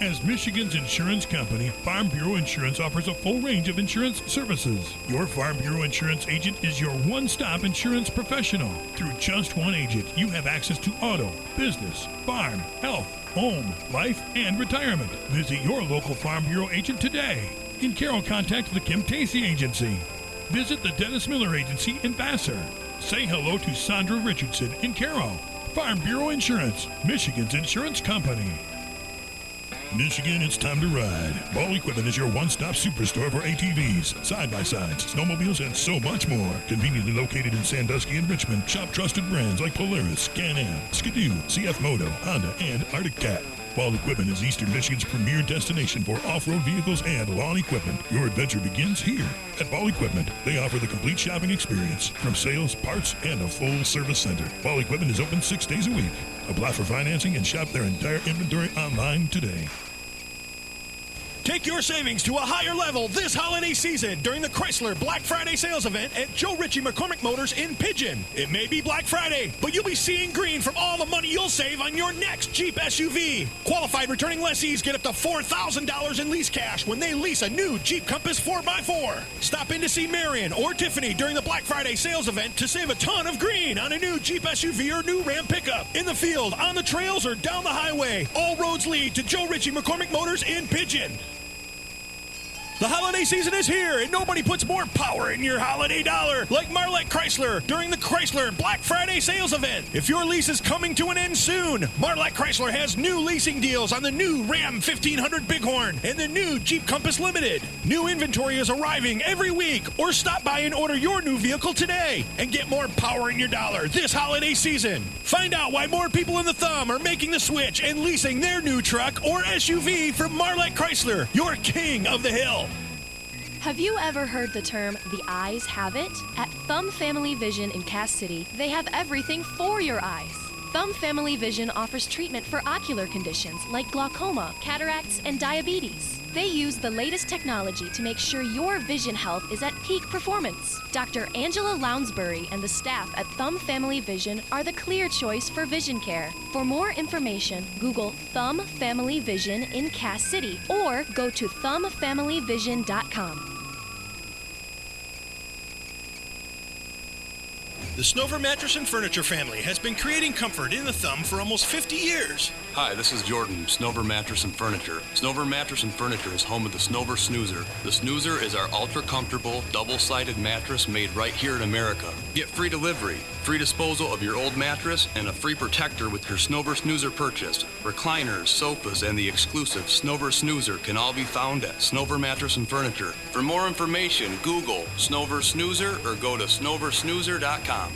Speaker 4: As Michigan's insurance company, Farm Bureau Insurance offers a full range of insurance services. Your Farm Bureau Insurance agent is your one-stop insurance professional. Through just one agent, you have access to auto, business, farm, health, home, life, and retirement. Visit your local Farm Bureau agent today. In Carroll, contact the Kim Tacey Agency. Visit the Dennis Miller Agency in Vassar. Say hello to Sandra Richardson in Carroll. Farm Bureau Insurance, Michigan's insurance company. Michigan, it's time to ride. Ball Equipment is your one-stop superstore for ATVs, side-by-sides, snowmobiles, and so much more. Conveniently located in Sandusky and Richmond, shop trusted brands like Polaris, Can-Am, Skidoo, CF Moto, Honda, and Arctic Cat. Ball Equipment is Eastern Michigan's premier destination for off-road vehicles and lawn equipment. Your adventure begins here. At Ball Equipment, they offer the complete shopping experience, from sales, parts, and a full service center. Ball Equipment is open 6 days a week. Apply for financing and shop their entire inventory online today.
Speaker 8: Take your savings to a higher level this holiday season during the Chrysler Black Friday sales event at Joe Ritchie McCormick Motors in Pigeon. It may be Black Friday, but you'll be seeing green from all the money you'll save on your next Jeep SUV. Qualified returning lessees get up to $4,000 in lease cash when they lease a new Jeep Compass 4x4. Stop in to see Marion or Tiffany during the Black Friday sales event to save a ton of green on a new Jeep SUV or new Ram pickup. In the field, on the trails, or down the highway, all roads lead to Joe Ritchie McCormick Motors in Pigeon. The holiday season is here, and nobody puts more power in your holiday dollar like Marlette Chrysler during the Chrysler Black Friday sales event. If your lease is coming to an end soon, Marlette Chrysler has new leasing deals on the new Ram 1500 Bighorn and the new Jeep Compass Limited. New inventory is arriving every week, or stop by and order your new vehicle today and get more power in your dollar this holiday season. Find out why more people in the thumb are making the switch and leasing their new truck or SUV from Marlette Chrysler, your king of the hill.
Speaker 11: Have you ever heard the term, the eyes have it? At Thumb Family Vision in Cass City, they have everything for your eyes. Thumb Family Vision offers treatment for ocular conditions like glaucoma, cataracts, and diabetes. They use the latest technology to make sure your vision health is at peak performance. Dr. Angela Lounsbury and the staff at Thumb Family Vision are the clear choice for vision care. For more information, Google Thumb Family Vision in Cass City or go to thumbfamilyvision.com.
Speaker 8: The Snover Mattress and Furniture family has been creating comfort in the thumb for almost 50 years.
Speaker 9: Hi, this is Jordan, Snover Mattress and Furniture. Snover Mattress and Furniture is home of the Snover Snoozer. The Snoozer is our ultra-comfortable, double-sided mattress made right here in America. Get free delivery, free disposal of your old mattress, and a free protector with your Snover Snoozer purchase. Recliners, sofas, and the exclusive Snover Snoozer can all be found at Snover Mattress and Furniture. For more information, Google Snover Snoozer or go to snoversnoozer.com.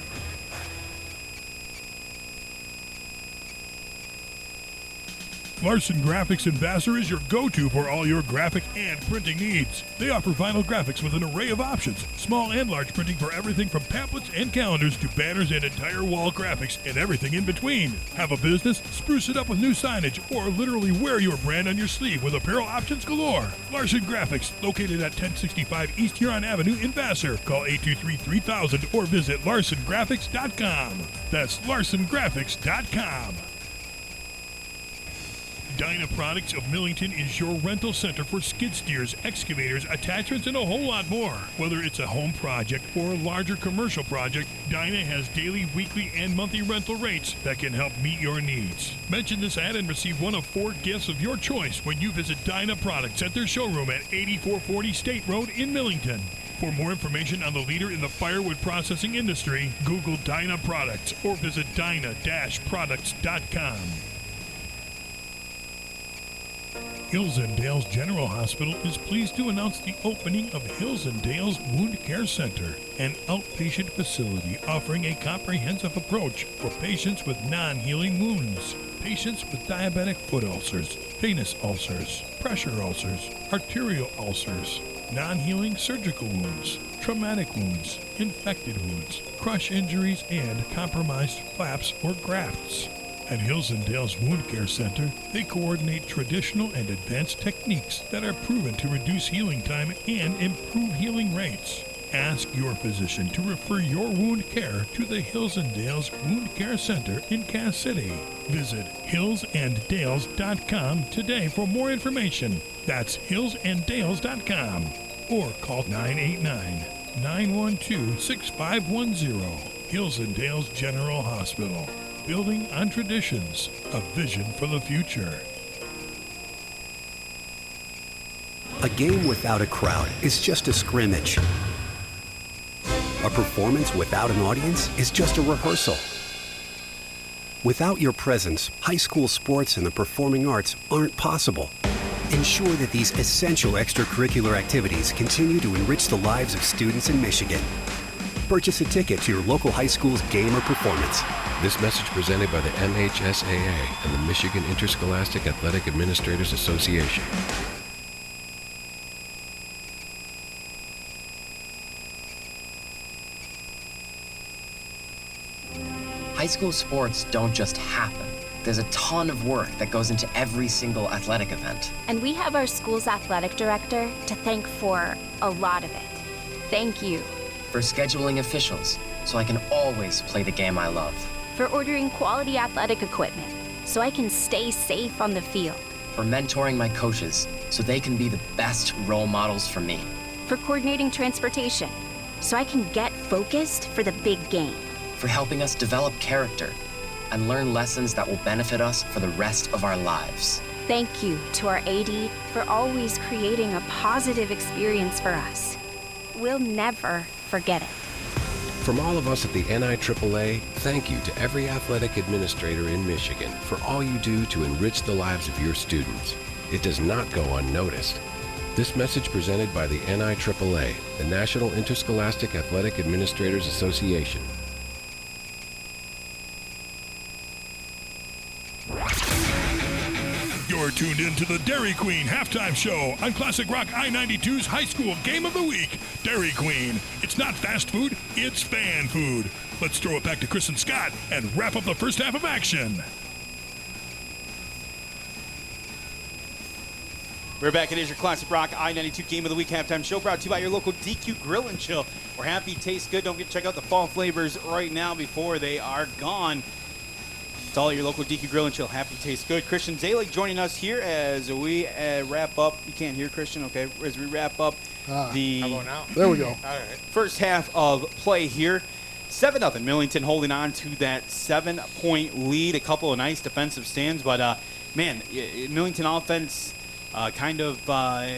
Speaker 4: Larson Graphics in Vassar is your go-to for all your graphic and printing needs. They offer vinyl graphics with an array of options, small and large printing for everything from pamphlets and calendars to banners and entire wall graphics and everything in between. Have a business? Spruce it up with new signage or literally wear your brand on your sleeve with apparel options galore. Larson Graphics, located at 1065 East Huron Avenue in Vassar. Call 823-3000 or visit larsongraphics.com. That's larsongraphics.com. Dyna Products of Millington is your rental center for skid steers, excavators, attachments, and a whole lot more. Whether it's a home project or a larger commercial project, Dyna has daily, weekly, and monthly rental rates that can help meet your needs. Mention this ad and receive one of 4 gifts of your choice when you visit Dyna Products at their showroom at 8440 State Road in Millington. For more information on the leader in the firewood processing industry, Google Dyna Products or visit dyna-products.com. Hills and Dales General Hospital is pleased to announce the opening of Hills and Dales Wound Care Center, an outpatient facility offering a comprehensive approach for patients with non-healing wounds. Patients with diabetic foot ulcers, venous ulcers, pressure ulcers, arterial ulcers, non-healing surgical wounds, traumatic wounds, infected wounds, crush injuries, and compromised flaps or grafts. At Hills and Dales Wound Care Center, they coordinate traditional and advanced techniques that are proven to reduce healing time and improve healing rates. Ask your physician to refer your wound care to the Hills and Dales Wound Care Center in Cass City. Visit hillsanddales.com today for more information. That's hillsanddales.com or call 989-912-6510. Hills and Dales General Hospital. Building on traditions, a vision for the future.
Speaker 6: A game without a crowd is just a scrimmage. A performance without an audience is just a rehearsal. Without your presence, high school sports and the performing arts aren't possible. Ensure that these essential extracurricular activities continue to enrich the lives of students in Michigan. Purchase a ticket to your local high school's game or performance.
Speaker 7: This message presented by the MHSAA and the Michigan Interscholastic Athletic Administrators Association.
Speaker 12: High school sports don't just happen. There's a ton of work that goes into every single athletic event.
Speaker 13: And we have our school's athletic director to thank for a lot of it. Thank you.
Speaker 12: For scheduling officials, so I can always play the game I love.
Speaker 13: For ordering quality athletic equipment, so I can stay safe on the field.
Speaker 12: For mentoring my coaches, so they can be the best role models for me.
Speaker 13: For coordinating transportation, so I can get focused for the big game.
Speaker 12: For helping us develop character and learn lessons that will benefit us for the rest of our lives.
Speaker 13: Thank you to our AD for always creating a positive experience for us. We'll never forget it.
Speaker 7: From all of us at the NIAAA, thank you to every athletic administrator in Michigan for all you do to enrich the lives of your students. It does not go unnoticed. This message presented by the NIAAA, the National Interscholastic Athletic Administrators Association.
Speaker 4: You're tuned in to the Dairy Queen halftime show on Classic Rock I92's High School Game of the Week. Dairy Queen. It's not fast food, it's fan food. Let's throw it back to Chris and Scott and wrap up the first half of action.
Speaker 1: We're back. It is your Classic Rock I92 Game of the Week halftime show brought to you by your local DQ Grill and Chill, where happy tastes good. Don't forget to check out the fall flavors right now before they are gone. It's all your local DQ Grill and Chill. Happy tastes good. Christian Zalik joining us here as we wrap up. You can't hear Christian, okay? As we wrap up the
Speaker 14: how about now?
Speaker 15: There we go.
Speaker 14: All right.
Speaker 1: First half of play here. 7-0. Millington holding on to that 7-point lead. A couple of nice defensive stands, but man, Millington offense kind of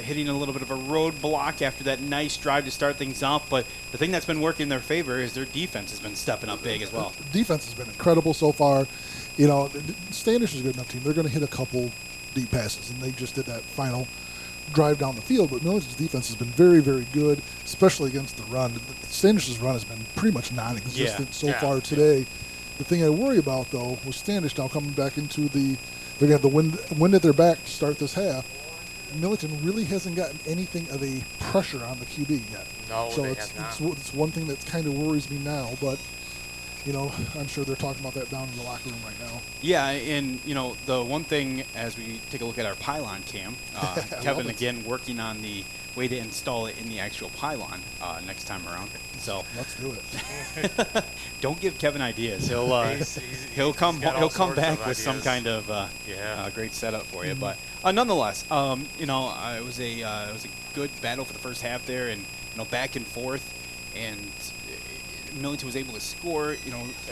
Speaker 1: hitting a little bit of a roadblock after that nice drive to start things off. But the thing that's been working in their favor is their defense has been stepping up big as well.
Speaker 15: Defense has been incredible so far. You know, Standish is a good enough team. They're going to hit a couple deep passes, and they just did that final drive down the field. But Millington's defense has been very, very good, especially against the run. Standish's run has been pretty much non-existent so far today. The thing I worry about, though, with Standish now coming back into the They're going to have the wind at their back to start this half. Millington really hasn't gotten anything of a pressure on the QB yet.
Speaker 2: No,
Speaker 15: so
Speaker 2: they
Speaker 15: it's,
Speaker 2: have not.
Speaker 15: it's one thing that kind of worries me now, but I'm sure they're talking about that down in the locker room right now.
Speaker 1: Yeah, and the one thing as we take a look at our pylon cam, Kevin again working on the way to install it in the actual pylon next time around. So
Speaker 15: let's do it.
Speaker 1: Don't give Kevin ideas. He'll come back with some kind of great setup for you. But nonetheless, it was a good battle for the first half there, and back and forth, and Millington was able to score,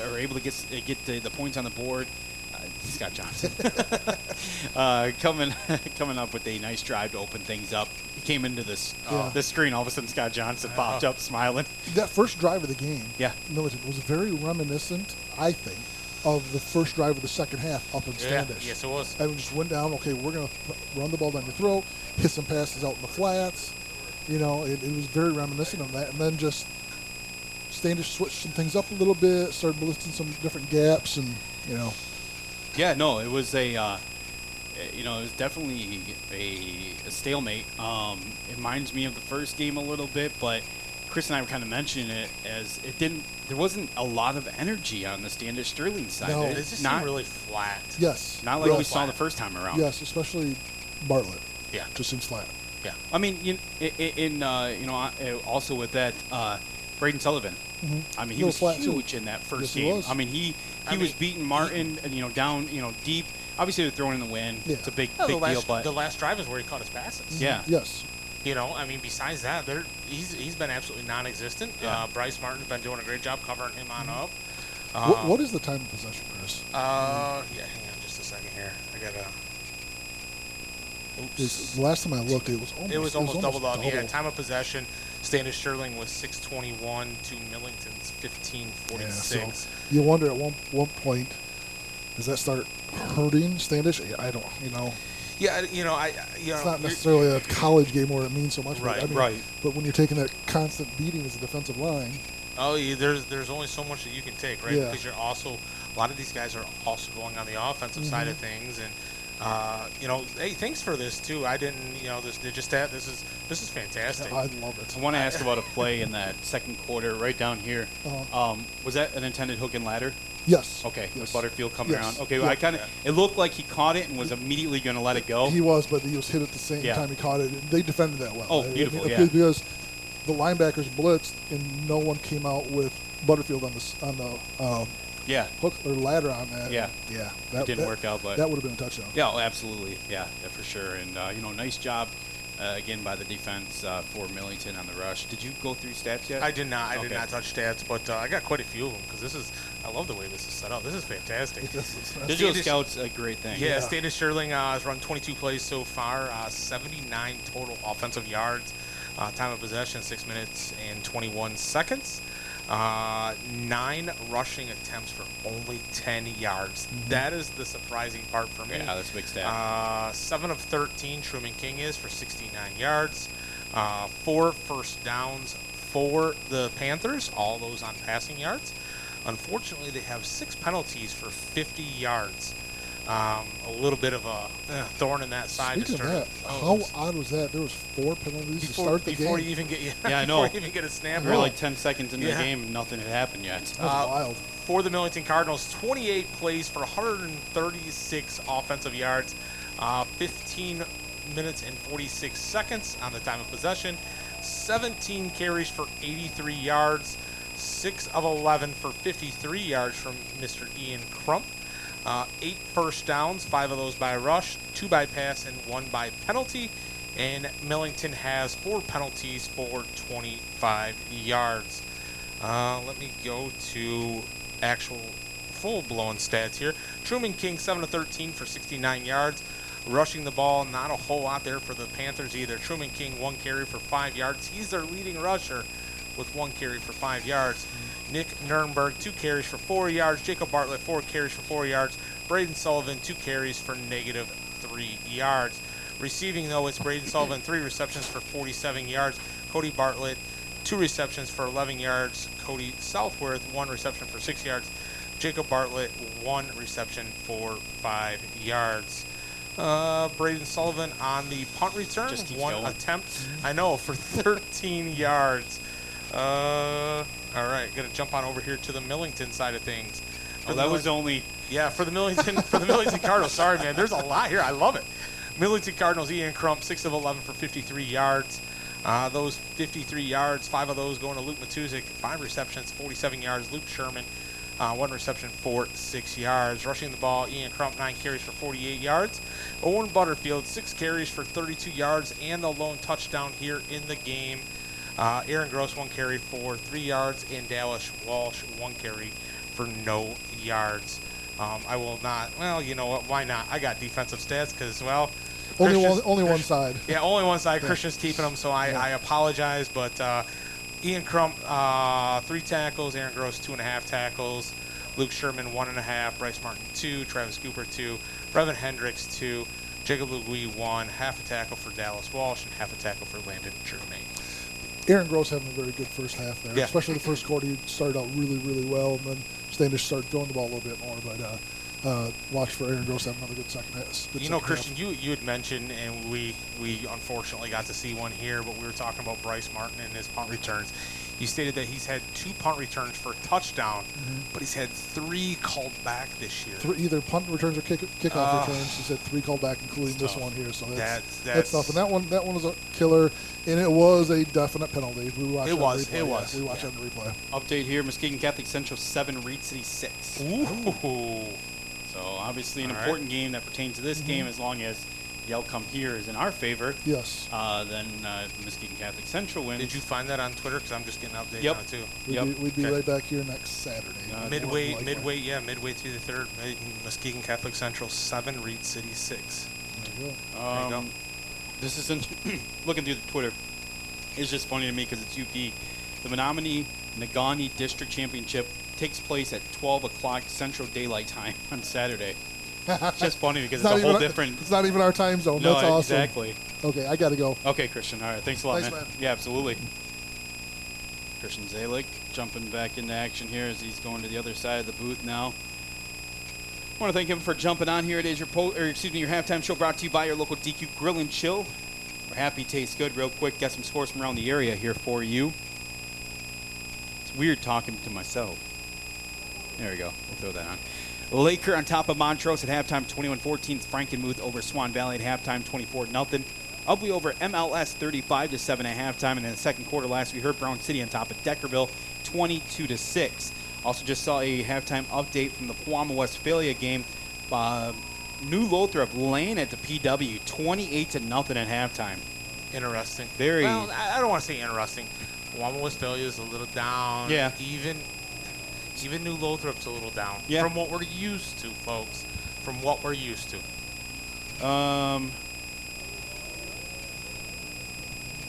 Speaker 1: or able to get the points on the board. Scott Johnson coming up with a nice drive to open things up. He came into this screen. All of a sudden, Scott Johnson popped up smiling.
Speaker 15: That first drive of the game,
Speaker 1: Millington
Speaker 15: was very reminiscent, I think, of the first drive of the second half up in Standish.
Speaker 2: Yes, it was.
Speaker 15: And we just went down. Okay, we're gonna run the ball down your throat, hit some passes out in the flats. It was very reminiscent of that, and then just Standish switched some things up a little bit, started listing some different gaps, and
Speaker 1: Yeah, no, it was it was definitely a stalemate. It reminds me of the first game a little bit, but Chris and I were kind of mentioning it as there wasn't a lot of energy on the Standish-Sterling side.
Speaker 15: No.
Speaker 2: It just seemed really flat.
Speaker 15: Yes.
Speaker 1: Not like we saw the first time around.
Speaker 15: Yes, especially Bartlett.
Speaker 2: Yeah.
Speaker 15: Just seems flat.
Speaker 2: Yeah.
Speaker 1: I mean, also with that, Braden Sullivan.
Speaker 15: Mm-hmm.
Speaker 1: I mean, he was huge in that first game. I mean, he was beating Martin, down, deep. Obviously, they're throwing in the wind. Yeah. It's a big deal. But
Speaker 2: the last drive is where he caught his passes.
Speaker 1: Yeah.
Speaker 15: Yes.
Speaker 2: Besides that, he's been absolutely non-existent.
Speaker 1: Yeah.
Speaker 2: Bryce Martin's been doing a great job covering him on up.
Speaker 15: What is the time of possession, Chris?
Speaker 2: Hang on just a second here. I gotta.
Speaker 15: Oops. The last time I looked, it was almost
Speaker 2: doubled up. Yeah, time of possession. Standish-Sterling was 6:21 to Millington's 15:46.
Speaker 15: Yeah, so you wonder at one point, does that start hurting Standish? I don't,
Speaker 2: Yeah,
Speaker 15: it's not necessarily a college game where it means so much.
Speaker 2: Right,
Speaker 15: but, But when you're taking that constant beating as a defensive line.
Speaker 2: Oh, yeah, there's only so much that you can take, right?
Speaker 15: Yeah.
Speaker 2: Because you're also, a lot of these guys are also going on the offensive side of things, and hey, thanks for this too. I didn't, this is fantastic.
Speaker 15: I love it.
Speaker 1: I want to ask about a play in that second quarter, right down here. Was that an intended hook and ladder?
Speaker 15: Yes.
Speaker 1: Okay.
Speaker 15: Yes.
Speaker 1: With Butterfield coming around. Okay.
Speaker 15: Yeah.
Speaker 1: It looked like he caught it and was immediately going to let it go.
Speaker 15: He was, but he was hit at the same time he caught it. They defended that well.
Speaker 1: Oh, beautiful. Yeah.
Speaker 15: Because the linebackers blitzed and no one came out with Butterfield on the hook or ladder on that.
Speaker 1: Yeah.
Speaker 15: Yeah.
Speaker 1: It didn't work out, but
Speaker 15: that would have been a touchdown.
Speaker 1: Yeah, absolutely. Yeah, for sure. And nice job again by the defense for Millington on the rush. Did you go through stats yet?
Speaker 2: I did not. I did not touch stats, but I got quite a few of them because I love the way this is set up. This is fantastic.
Speaker 1: Digital Scout's a great thing.
Speaker 2: Yeah, Standish-Sterling has run 22 plays so far, 79 total offensive yards. Time of possession, 6 minutes and 21 seconds. 9 rushing attempts for only 10 yards. That is the surprising part for me.
Speaker 1: Yeah, that's a big stat.
Speaker 2: 7 of 13 Truman King is for 69 yards. 4 first downs for the Panthers, all those on passing yards. Unfortunately, they have 6 penalties for 50 yards. A little bit of a thorn in that side.
Speaker 15: Speaking of that, how odd was that? There was 4 penalties to start the game.
Speaker 2: Before you even get
Speaker 1: I know.
Speaker 2: Before you even get a snap.
Speaker 1: We're like 10 seconds into the game, nothing had happened yet.
Speaker 15: That was wild.
Speaker 2: For the Millington Cardinals, 28 plays for 136 offensive yards, 15 minutes and 46 seconds on the time of possession, 17 carries for 83 yards, 6 of 11 for 53 yards from Mr. Ian Crump. 8 first downs, 5 of those by rush, 2 by pass, and 1 by penalty. And Millington has 4 penalties for 25 yards. Let me go to actual full-blown stats here. Truman King, 7 of 13 for 69 yards. Rushing the ball, not a whole lot there for the Panthers either. Truman King, 1 carry for 5 yards. He's their leading rusher with 1 carry for 5 yards. Nick Nurnberg, 2 carries for 4 yards. Jacob Bartlett, 4 carries for 4 yards. Braden Sullivan, 2 carries for -3 yards. Receiving, though, it's Braden Sullivan, 3 receptions for 47 yards. Cody Bartlett, 2 receptions for 11 yards. Cody Southworth, 1 reception for 6 yards. Jacob Bartlett, 1 reception for 5 yards. Braden Sullivan on the punt return,
Speaker 1: Just keeps
Speaker 2: 1
Speaker 1: going.
Speaker 2: attempt. I know, for 13 yards. All right, gonna jump on over here to the Millington side of things.
Speaker 1: Oh, that was only...
Speaker 2: Yeah, for the Millington Cardinals. Sorry, man. There's a lot here. I love it. Millington Cardinals, Ian Crump, 6 of 11 for 53 yards. Those 53 yards, 5 of those going to Luke Matuzik, 5 receptions, 47 yards. Luke Sherman, 1 reception for 6 yards. Rushing the ball, Ian Crump, 9 carries for 48 yards. Owen Butterfield, 6 carries for 32 yards and the lone touchdown here in the game. Aaron Gross, 1 carry for 3 yards, and Dallas Walsh, 1 carry for no yards. I will not. Well, you know what? Why not? I got defensive stats because, well,
Speaker 15: only one side.
Speaker 2: Yeah, only one side.
Speaker 15: Yeah.
Speaker 2: Christian's keeping them, so I apologize. But Ian Crump, 3 tackles. Aaron Gross, 2.5 tackles. Luke Sherman, 1.5. Bryce Martin, 2. Travis Cooper, 2. Brevin Hendricks, 2. Jacob Lugui, 1. Half a tackle for Dallas Walsh and half a tackle for Landon Germain.
Speaker 15: Aaron Gross having a very good first half there,
Speaker 2: Yeah.
Speaker 15: especially the first quarter. He started out really, really well, and then Standish started throwing the ball a little bit more. But watch for Aaron Gross have another good second half.
Speaker 2: You know, Christian, you had mentioned, and we unfortunately got to see one here, but we were talking about Bryce Martin and his punt returns. You stated that he's had 2 punt returns for a touchdown, but he's had 3 called back this year.
Speaker 15: Either punt returns or kickoff returns. He's had 3 called back, including this one here. So that's tough. And that one was a killer, and it was a definite penalty. We watched
Speaker 2: It was.
Speaker 15: We watched that in replay.
Speaker 1: Update here, Muskegon Catholic Central 7, Reed City 6.
Speaker 2: Ooh.
Speaker 1: So obviously an
Speaker 2: All
Speaker 1: important game that pertains to this game, as long as the outcome here is in our favor.
Speaker 15: Yes.
Speaker 1: Then Muskegon Catholic Central wins.
Speaker 2: Did you find that on Twitter? Because I'm just getting updated
Speaker 1: Yep.
Speaker 2: on it too.
Speaker 15: We'd be right back here next Saturday.
Speaker 2: Midway through the third. Muskegon Catholic Central 7, Reed City 6.
Speaker 15: There you go.
Speaker 2: There you go.
Speaker 1: This isn't looking through the Twitter. It's just funny to me because it's UP. The Menominee Negaunee District Championship takes place at 12 o'clock Central Daylight Time on Saturday. It's just funny because it's a whole different.
Speaker 15: It's not even our time zone.
Speaker 1: No,
Speaker 15: That's awesome.
Speaker 1: Exactly.
Speaker 15: Okay, I got to go.
Speaker 1: Okay, Christian. All right. Thanks a lot,
Speaker 15: Thanks,
Speaker 1: man.
Speaker 15: man.
Speaker 1: Yeah, absolutely. Christian Zalik jumping back into action here as he's going to the other side of the booth now. I want to thank him for jumping on here. It is your your halftime show brought to you by your local DQ Grill and Chill. We're happy, tastes good. Real quick, got some scores from around the area here for you. It's weird talking to myself. There we go. We'll throw that on. Laker on top of Montrose at halftime, 21-14. Frankenmuth over Swan Valley at halftime, 24-0. Ubley over MLS, 35-7 at halftime. And in the second quarter last, we heard Brown City on top of Deckerville, 22-6. Also just saw a halftime update from the Pewamo Westphalia game. New Lothrop laying at the PW, 28-0 at halftime.
Speaker 2: Interesting.
Speaker 1: Very.
Speaker 2: Well, I don't want to say interesting. Pewamo Westphalia is a little down.
Speaker 1: Yeah.
Speaker 2: Even New Lothrop's a little down.
Speaker 1: Yeah.
Speaker 2: From what we're used to, folks. From what we're used to.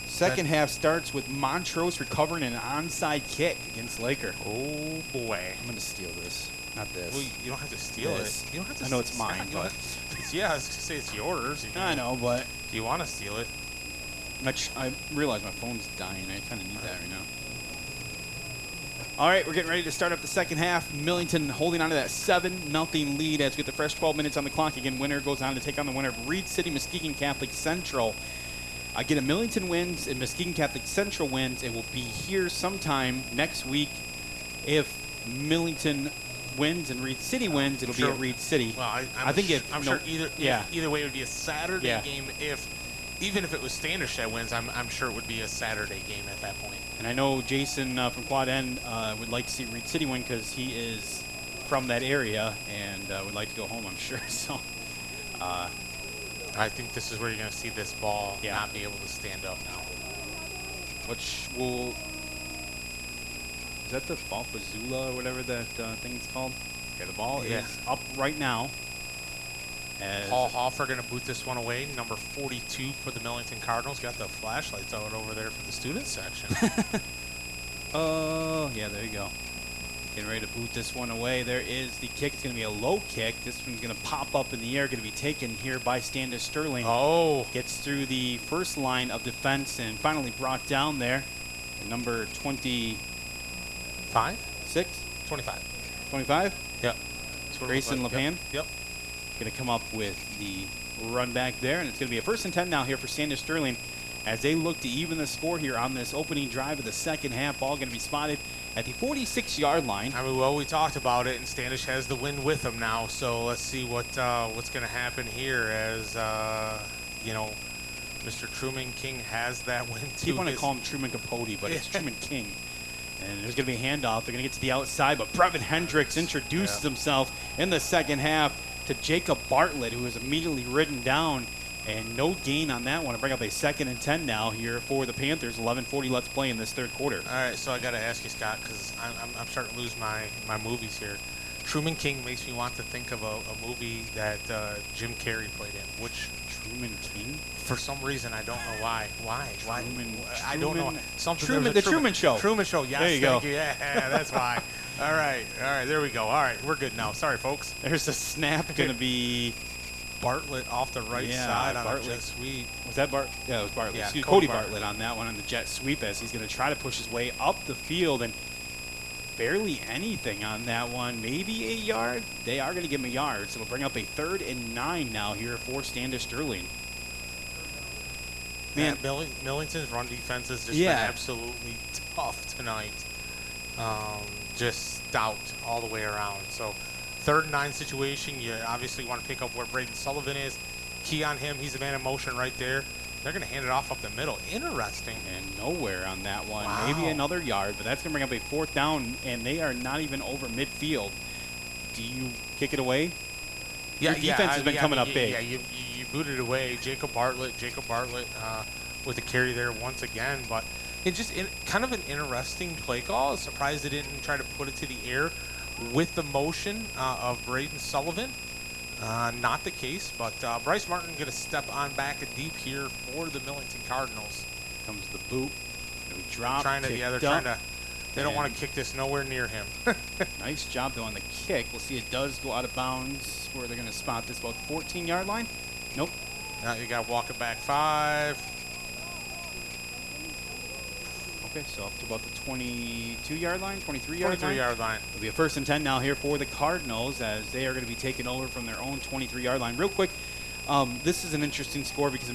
Speaker 1: Second half starts with Montrose recovering an onside kick against Laker.
Speaker 2: Oh, boy.
Speaker 1: I'm going to steal this. Not this.
Speaker 2: Well, you don't have to steal
Speaker 1: This.
Speaker 2: it. You don't have to
Speaker 1: I know it's mine, but...
Speaker 2: Yeah, I was going to say it's yours.
Speaker 1: I know, but...
Speaker 2: Do you want to steal it?
Speaker 1: I realize my phone's dying. I kind of need that right now. All right, we're getting ready to start up the second half. Millington holding on to that 7-0 lead as we get the fresh 12 minutes on the clock. Again, winner goes on to take on the winner of Reed City Muskegon Catholic Central. Again, if Millington wins and Muskegon Catholic Central wins, it will be here sometime next week. If Millington wins and Reed City wins, it'll be at Reed City.
Speaker 2: Well, I'm sure either way it would be a Saturday game. Even if it was Standish that wins, I'm sure it would be a Saturday game at that point.
Speaker 1: And I know Jason from Quad N would like to see Reed City win because he is from that area and would like to go home, I'm sure. So,
Speaker 2: I think this is where you're going to see this ball not be able to stand up now.
Speaker 1: Which will... Is that the Falfazula or whatever that thing's called? Okay, the ball is up right now.
Speaker 2: Paul Hoffer going to boot this one away. Number 42 for the Millington Cardinals. Got the flashlights out over there for the student section.
Speaker 1: Oh, yeah, there you go. Getting ready to boot this one away. There is the kick. It's going to be a low kick. This one's going to pop up in the air. Going to be taken here by Standish-Sterling.
Speaker 2: Oh.
Speaker 1: Gets through the first line of defense and finally brought down there. Number 25?
Speaker 2: 6? 25.
Speaker 1: 25?
Speaker 2: Yep.
Speaker 1: Grayson LePan.
Speaker 2: Yep.
Speaker 1: Going to come up with the run back there, and it's going to be a 1st and 10 now here for Standish-Sterling as they look to even the score here on this opening drive of the second half. Ball going to be spotted at the 46-yard line.
Speaker 2: I mean, well, we talked about it, and Standish has the win with them now. So let's see what's going to happen here as Mr. Truman King has that win too.
Speaker 1: People want to call him Truman Capote, but it's Truman King. And there's going to be a handoff. They're going to get to the outside, but Brevin Hendricks introduces himself in the second half to Jacob Bartlett, who was immediately ridden down. And no gain on that one to bring up a 2nd and 10 now here for the Panthers. 11:40 left to play in this third quarter.
Speaker 2: All right, so I got to ask you, Scott, because I'm starting to lose my movies here. Truman King makes me want to think of a movie that Jim Carrey played in. Which
Speaker 1: Truman King?
Speaker 2: For some reason, I don't know why. Why? I don't know.
Speaker 1: The Truman Show.
Speaker 2: Truman Show. Yes,
Speaker 1: there you
Speaker 2: thank
Speaker 1: go.
Speaker 2: you. Yeah, that's why. All right, there we go. All right, we're good now. Sorry, folks.
Speaker 1: There's a snap going to be
Speaker 2: Bartlett off the right side on
Speaker 1: Bartlett.
Speaker 2: a jet sweep.
Speaker 1: Was that Bart? Yeah, it was Bartlett.
Speaker 2: Yeah,
Speaker 1: Cody Bartlett on that one on the jet sweep as he's going to try to push his way up the field, and barely anything on that one. Maybe a yard. They are going to give him a yard, so it'll bring up a 3rd and 9 now here for Standish-Sterling.
Speaker 2: Man, Millington's run defense has just been absolutely tough tonight. Just stout all the way around. So 3rd and 9 situation, you obviously want to pick up where Braden Sullivan is. Key on him. He's a man in motion right there. They're going to hand it off up the middle. Interesting.
Speaker 1: And nowhere on that one.
Speaker 2: Wow.
Speaker 1: Maybe another yard, but that's going to bring up a 4th down, and they are not even over midfield. Do you kick it away? Your defense has been coming up big.
Speaker 2: Yeah, you booted away. Jacob Bartlett with the carry there once again. But it's just kind of an interesting play call. I was surprised they didn't try to put it to the air with the motion of Braden Sullivan. Not the case, but Bryce Martin going to step on back deep here for the Millington Cardinals.
Speaker 1: Comes the boot. Drop.
Speaker 2: They don't want to kick this nowhere near him.
Speaker 1: Nice job, though, on the kick. We'll see it does go out of bounds where they're going to spot this about the 14-yard line. Nope.
Speaker 2: Now you got to walk it back 5.
Speaker 1: Okay, so up to about the 22-yard line, 23-yard line.
Speaker 2: 23-yard line.
Speaker 1: It'll be a 1st and 10 now here for the Cardinals as they are going to be taken over from their own 23-yard line. Real quick, this is an interesting score because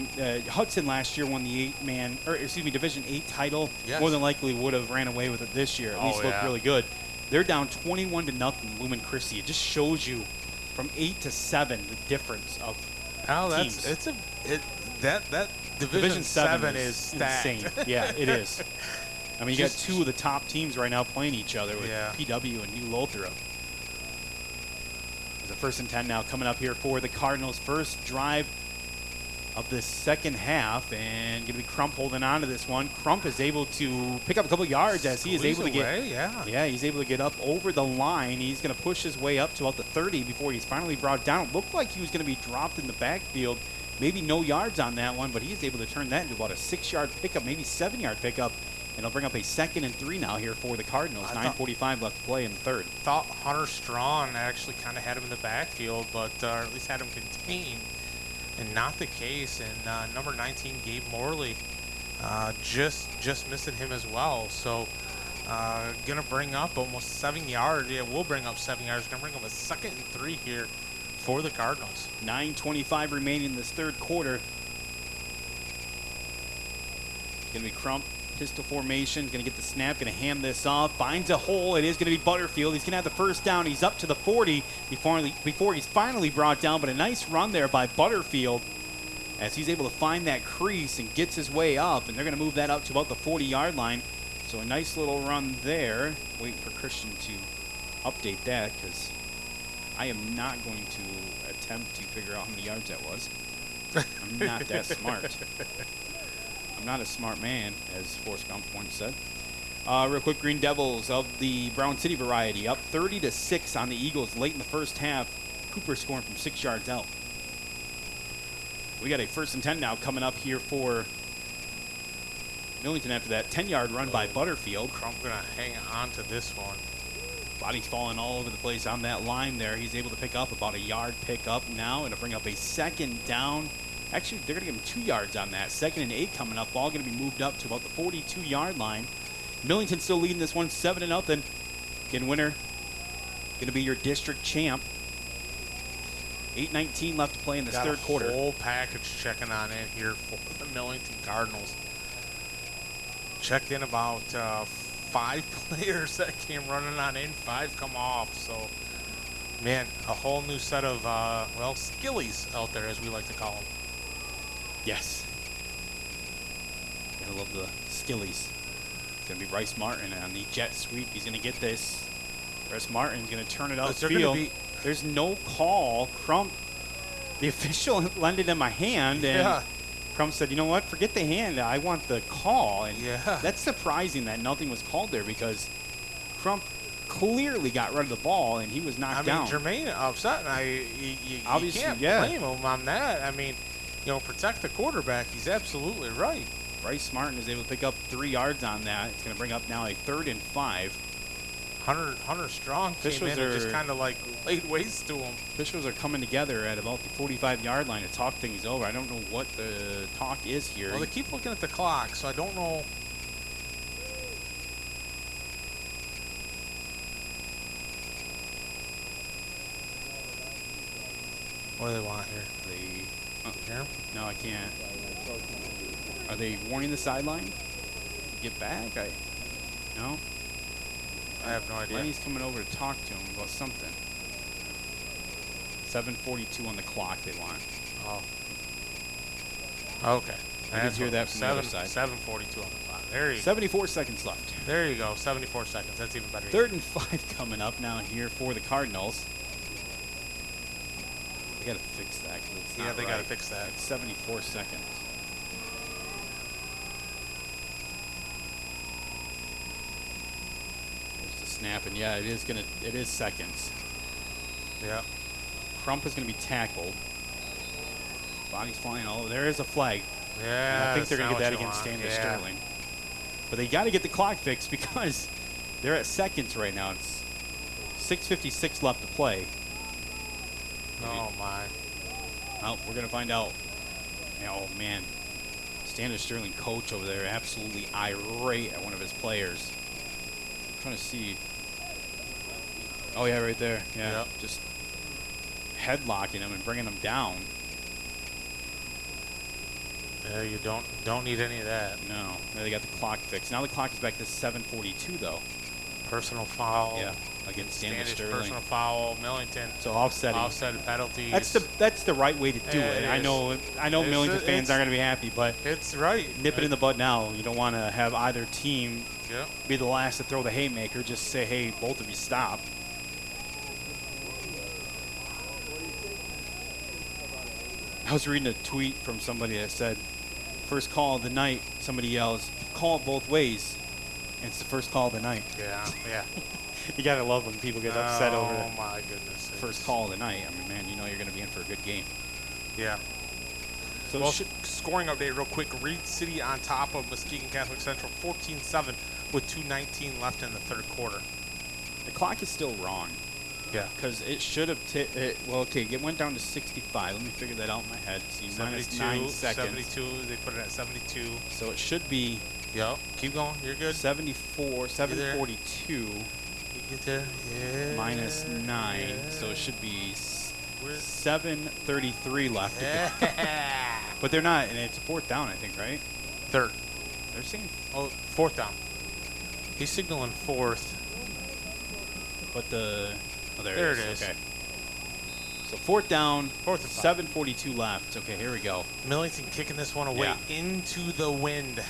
Speaker 1: Hudson last year won the Division 8 title.
Speaker 2: Yes.
Speaker 1: More than likely would have ran away with it this year. At least looked really good. They're down 21-0, Lumen Christi. It just shows you from 8 to 7 the difference of teams.
Speaker 2: That Division 7 is stacked.
Speaker 1: Insane. Yeah, it is. I mean, you got 2 of the top teams right now playing each other with PW and New Lothrop. There's a 1st and 10 now coming up here for the Cardinals. First drive of the second half, and going to be Crump holding on to this one. Crump is able to pick up a couple yards as he is able to get. He's able to get up over the line. He's going to push his way up to about the 30 before he's finally brought down. It looked like he was going to be dropped in the backfield. Maybe no yards on that one, but he's able to turn that into about a 6-yard pickup, maybe 7-yard pickup. And it'll bring up a 2nd and 3 now here for the Cardinals. 9:45 left to play in the 3rd.
Speaker 2: Thought Hunter Strawn actually kind of had him in the backfield, but or at least had him contained, and not the case. And number 19, Gabe Morley, just missing him as well. So gonna bring up almost 7 yards. Yeah, we'll bring up 7 yards. Gonna bring up a 2nd and 3 here for the Cardinals.
Speaker 1: 9:25 remaining in this third quarter. Gonna be Crump. Pistol formation, going to get the snap, going to hand this off, finds a hole. It is going to be Butterfield. He's going to have the first down. He's up to the 40 before he's finally brought down, but a nice run there by Butterfield as he's able to find that crease and gets his way up, and they're going to move that up to about the 40-yard line. So a nice little run there. Waiting for Christian to update that because I am not going to attempt to figure out how many yards that was. I'm not that smart. I'm not a smart man, as Forrest Gump once said. Real quick, Green Devils of the Brown City variety up 30-6 on the Eagles late in the first half. Cooper scoring from 6 yards out. We got a 1st and 10 now coming up here for Millington after that 10-yard run by Butterfield.
Speaker 2: Crump going to hang on to this one.
Speaker 1: Body's falling all over the place on that line there. He's able to pick up about a yard pickup now. It'll bring up a 2nd down. Actually, they're going to give him 2 yards on that. 2nd and 8 coming up. Ball going to be moved up to about the 42-yard line. Millington still leading this one 7-0. Again, winner going to be your district champ. 8:19 left to play in this
Speaker 2: Got
Speaker 1: third quarter.
Speaker 2: Whole package checking on in here for the Millington Cardinals. Checked in about 5 players that came running on in, 5 come off. So, man, a whole new set of, well, skillies out there, as we like to call them.
Speaker 1: Yes. I love the skillies. It's going to be Bryce Martin on the jet sweep. He's going to get this. Bryce Martin's going to turn it outfield. There's no call. Crump, the official lended him a hand, and Crump said, you know what, forget the hand. I want the call. And that's surprising that nothing was called there, because Crump clearly got rid of the ball, and he was knocked down.
Speaker 2: Jermaine upset, and you
Speaker 1: Obviously,
Speaker 2: can't blame him on that. I mean, you know, protect the quarterback. He's absolutely right.
Speaker 1: Bryce Martin is able to pick up 3 yards on that. It's going to bring up now a 3rd and 5.
Speaker 2: Hunter Strong came in and just kind of like laid waste to him.
Speaker 1: Officials are coming together at about the 45-yard line to talk things over. I don't know what the talk is here.
Speaker 2: Well, they keep looking at the clock, so I don't know. What do they want here?
Speaker 1: No, I can't. Are they warning the sideline? Get back? No.
Speaker 2: I have no idea.
Speaker 1: Lenny's coming over to talk to him about something. 7:42 on the clock they want.
Speaker 2: Oh. Okay.
Speaker 1: I can hear that from the other side.
Speaker 2: 7:42 on the clock. There you go.
Speaker 1: 74 seconds left.
Speaker 2: There you go. 74 seconds. That's even better.
Speaker 1: 3rd and 5 coming up now here for the Cardinals. They got to fix that.
Speaker 2: Yeah, they got to fix that.
Speaker 1: It's 74 seconds. Snap, and yeah, it is seconds.
Speaker 2: Yeah.
Speaker 1: Crump is going to be tackled. Body's flying all over. There is a flag.
Speaker 2: Yeah.
Speaker 1: And I think they're going to get that against Standish-Sterling. But they got to get the clock fixed because they're at seconds right now. It's 6:56 left to play.
Speaker 2: Oh my.
Speaker 1: Well, we're going to find out. Oh man, Standish-Sterling coach over there absolutely irate at one of his players. I'm trying to see. Oh yeah, right there. Yeah, just headlocking him and bringing him down.
Speaker 2: Yeah, you don't need any of that.
Speaker 1: No, they got the clock fixed. Now the clock is back to 7:42 though.
Speaker 2: Personal foul.
Speaker 1: Yeah, against Standish-Sterling.
Speaker 2: Personal foul. Millington.
Speaker 1: So offsetting.
Speaker 2: Offset penalties.
Speaker 1: That's the right way to do it. I know Millington fans aren't going to be happy, but
Speaker 2: it's right.
Speaker 1: Nip it in the bud now. You don't want to have either team
Speaker 2: Yeah.
Speaker 1: be the last to throw the haymaker. Just say, hey, both of you stop. I was reading a tweet from somebody that said, first call of the night, somebody yells, call it both ways. And it's the first call of the night.
Speaker 2: Yeah, yeah.
Speaker 1: You got to love when people get upset over
Speaker 2: Oh, my goodness.
Speaker 1: first call of the night. I mean, man, you know you're going to be in for a good game.
Speaker 2: Yeah.
Speaker 1: So
Speaker 2: well, scoring update real quick. Reed City on top of Muskegon Catholic Central, 14-7 with 2:19 left in the third quarter.
Speaker 1: The clock is still wrong.
Speaker 2: Yeah.
Speaker 1: Because it should have, well, okay, it went down to 65. Let me figure that out in my head. See, minus 9 seconds.
Speaker 2: 72, they put it at 72.
Speaker 1: So it should be.
Speaker 2: Yep. Keep going. You're good.
Speaker 1: 74, 742.
Speaker 2: You get there? Yeah.
Speaker 1: Minus 9.
Speaker 2: Yeah.
Speaker 1: So it should be 7:33 left to go. But they're not, and it's a 4th down, I think, right?
Speaker 2: Third.
Speaker 1: They're saying.
Speaker 2: Oh, 4th down. He's signaling 4th.
Speaker 1: But the. Oh,
Speaker 2: there it is.
Speaker 1: Okay. So 4th down.
Speaker 2: 4th and
Speaker 1: 7:42 left. Okay, here we go.
Speaker 2: Millington kicking this one away into the wind.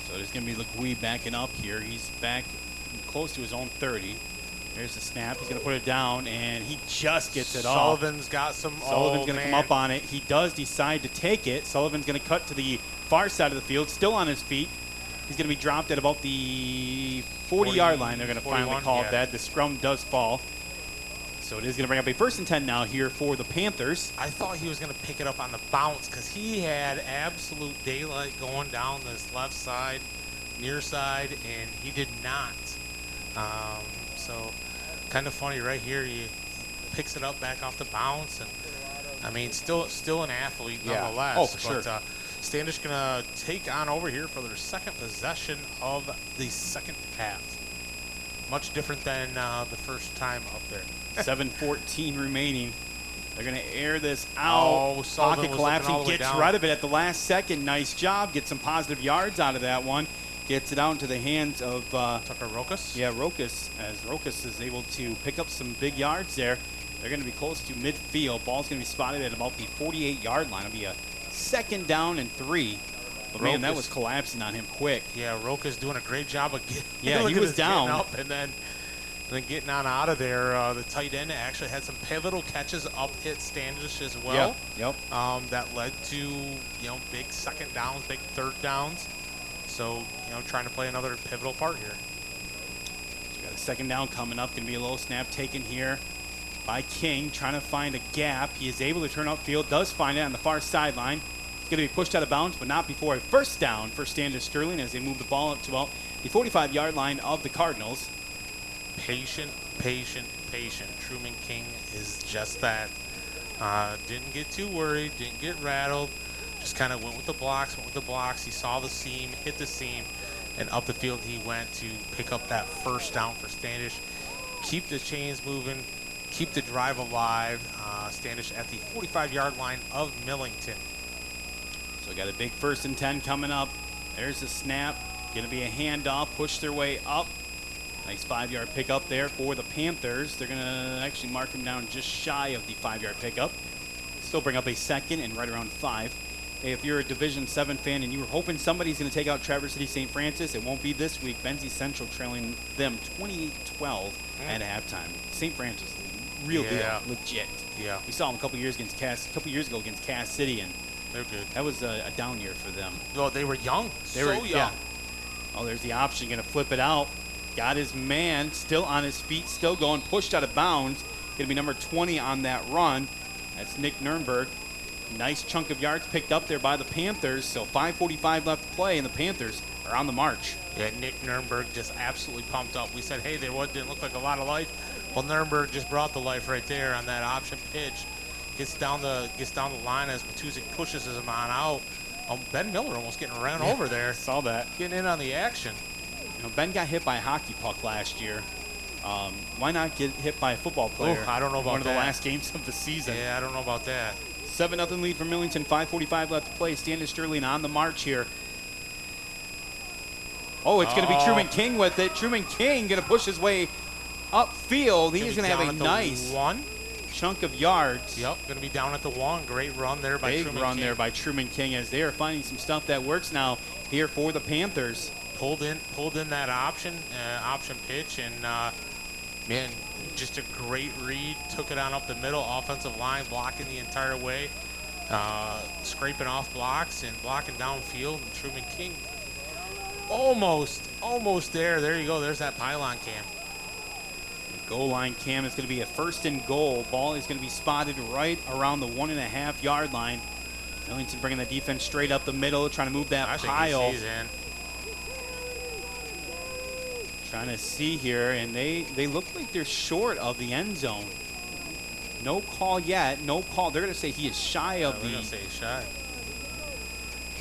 Speaker 1: So there's going to be Legui backing up here. He's back close to his own 30. There's the snap. He's going to put it down, and he just gets it off.
Speaker 2: Sullivan's got some.
Speaker 1: Sullivan's going to come up on it. He does decide to take it. Sullivan's going to cut to the far side of the field, still on his feet. He's going to be dropped at about the 40-yard line. They're going to finally call it that. The scrum does fall. So it is going to bring up a 1st and 10 now here for the Panthers.
Speaker 2: I thought he was going to pick it up on the bounce because he had absolute daylight going down this left side, near side, and he did not. So kind of funny right here. He picks it up back off the bounce, and I mean, still an athlete nonetheless.
Speaker 1: Oh, for sure.
Speaker 2: Standish gonna take on over here for their second possession of the second half. Much different than the first time up there.
Speaker 1: 7:14 remaining. They're going to air this out.
Speaker 2: Oh, Sullivan
Speaker 1: Pocket
Speaker 2: was
Speaker 1: collapsing,
Speaker 2: looking all the way
Speaker 1: gets
Speaker 2: down.
Speaker 1: rid of it at the last second. Nice job. Gets some positive yards out of that one. Gets it out into the hands of
Speaker 2: Tucker Rokas.
Speaker 1: Yeah, Rokas, as Rokas is able to pick up some big yards there. They're going to be close to midfield. Ball's going to be spotted at about the 48-yard line. It'll be a 2nd down and 3. But man, that was collapsing on him quick.
Speaker 2: Yeah, Roka's doing a great job of getting.
Speaker 1: Yeah, he was down.
Speaker 2: Up and then getting on out of there. The tight end actually had some pivotal catches up hit Standish as well.
Speaker 1: Yep.
Speaker 2: That led to big 2nd downs, big 3rd downs. So trying to play another pivotal part here.
Speaker 1: So we got a 2nd down coming up. Going to be a low snap taken here by King, trying to find a gap. He is able to turn upfield. Does find it on the far sideline. It's going to be pushed out of bounds, but not before a 1st down for Standish-Sterling as they move the ball up to about the 45-yard line of the Cardinals.
Speaker 2: Patient. Truman King is just that. Didn't get too worried, didn't get rattled. Just kind of went with the blocks. He saw the seam, hit the seam, and up the field he went to pick up that 1st down for Standish. Keep the chains moving, keep the drive alive. Standish at the 45-yard line of Millington.
Speaker 1: So we got a big 1st and 10 coming up. There's the snap. Going to be a handoff. Push their way up. Nice 5-yard pickup there for the Panthers. They're going to actually mark him down just shy of the 5-yard pickup. Still bring up a 2nd and right around 5. Hey, if you're a Division 7 fan and you were hoping somebody's going to take out Traverse City St. Francis, it won't be this week. Benzie Central trailing them 28-12 at halftime. St. Francis, real deal, legit.
Speaker 2: Yeah.
Speaker 1: We saw them a couple years ago against Cass City, and
Speaker 2: they're good.
Speaker 1: That was a down year for them.
Speaker 2: Well, they were young. They were young.
Speaker 1: Yeah. Oh, there's the option. Going to flip it out. Got his man still on his feet, still going, pushed out of bounds. Going to be number 20 on that run. That's Nick Nurnberg. Nice chunk of yards picked up there by the Panthers. So 5:45 left to play, and the Panthers are on the march.
Speaker 2: Yeah, Nick Nurnberg just absolutely pumped up. We said, hey, didn't look like a lot of life. Well, Nurnberg just brought the life right there on that option pitch. Gets down the line as Matuzik pushes him on out. Ben Miller almost getting ran over there.
Speaker 1: Saw that.
Speaker 2: Getting in on the action.
Speaker 1: Ben got hit by a hockey puck last year. Why not get hit by a football player?
Speaker 2: I don't know about
Speaker 1: one of
Speaker 2: that.
Speaker 1: the last games of the season.
Speaker 2: Yeah, I don't know about that.
Speaker 1: 7-0 lead for Millington. 5:45 left to play. Standish-Sterling on the march here. Oh, it's going to be Truman King with it. Truman King going to push his way upfield. He's going to have a nice chunk of yards.
Speaker 2: Yep, going to be down at the 1. Great run there by Truman King.
Speaker 1: Big run there by Truman King as they are finding some stuff that works now here for the Panthers.
Speaker 2: Pulled in that option pitch, and man, just a great read. Took it on up the middle, offensive line blocking the entire way, scraping off blocks and blocking downfield. And Truman King almost there. There you go. There's that pylon cam.
Speaker 1: Goal line cam is going to be a 1st and goal. Ball is going to be spotted right around the 1.5-yard line. Millington bringing the defense straight up the middle, trying to move that pile.
Speaker 2: He's in.
Speaker 1: Trying to see here, and they look like they're short of the end zone. No call yet. No call. They're going to say he is shy of the.
Speaker 2: They're going to say he's shy.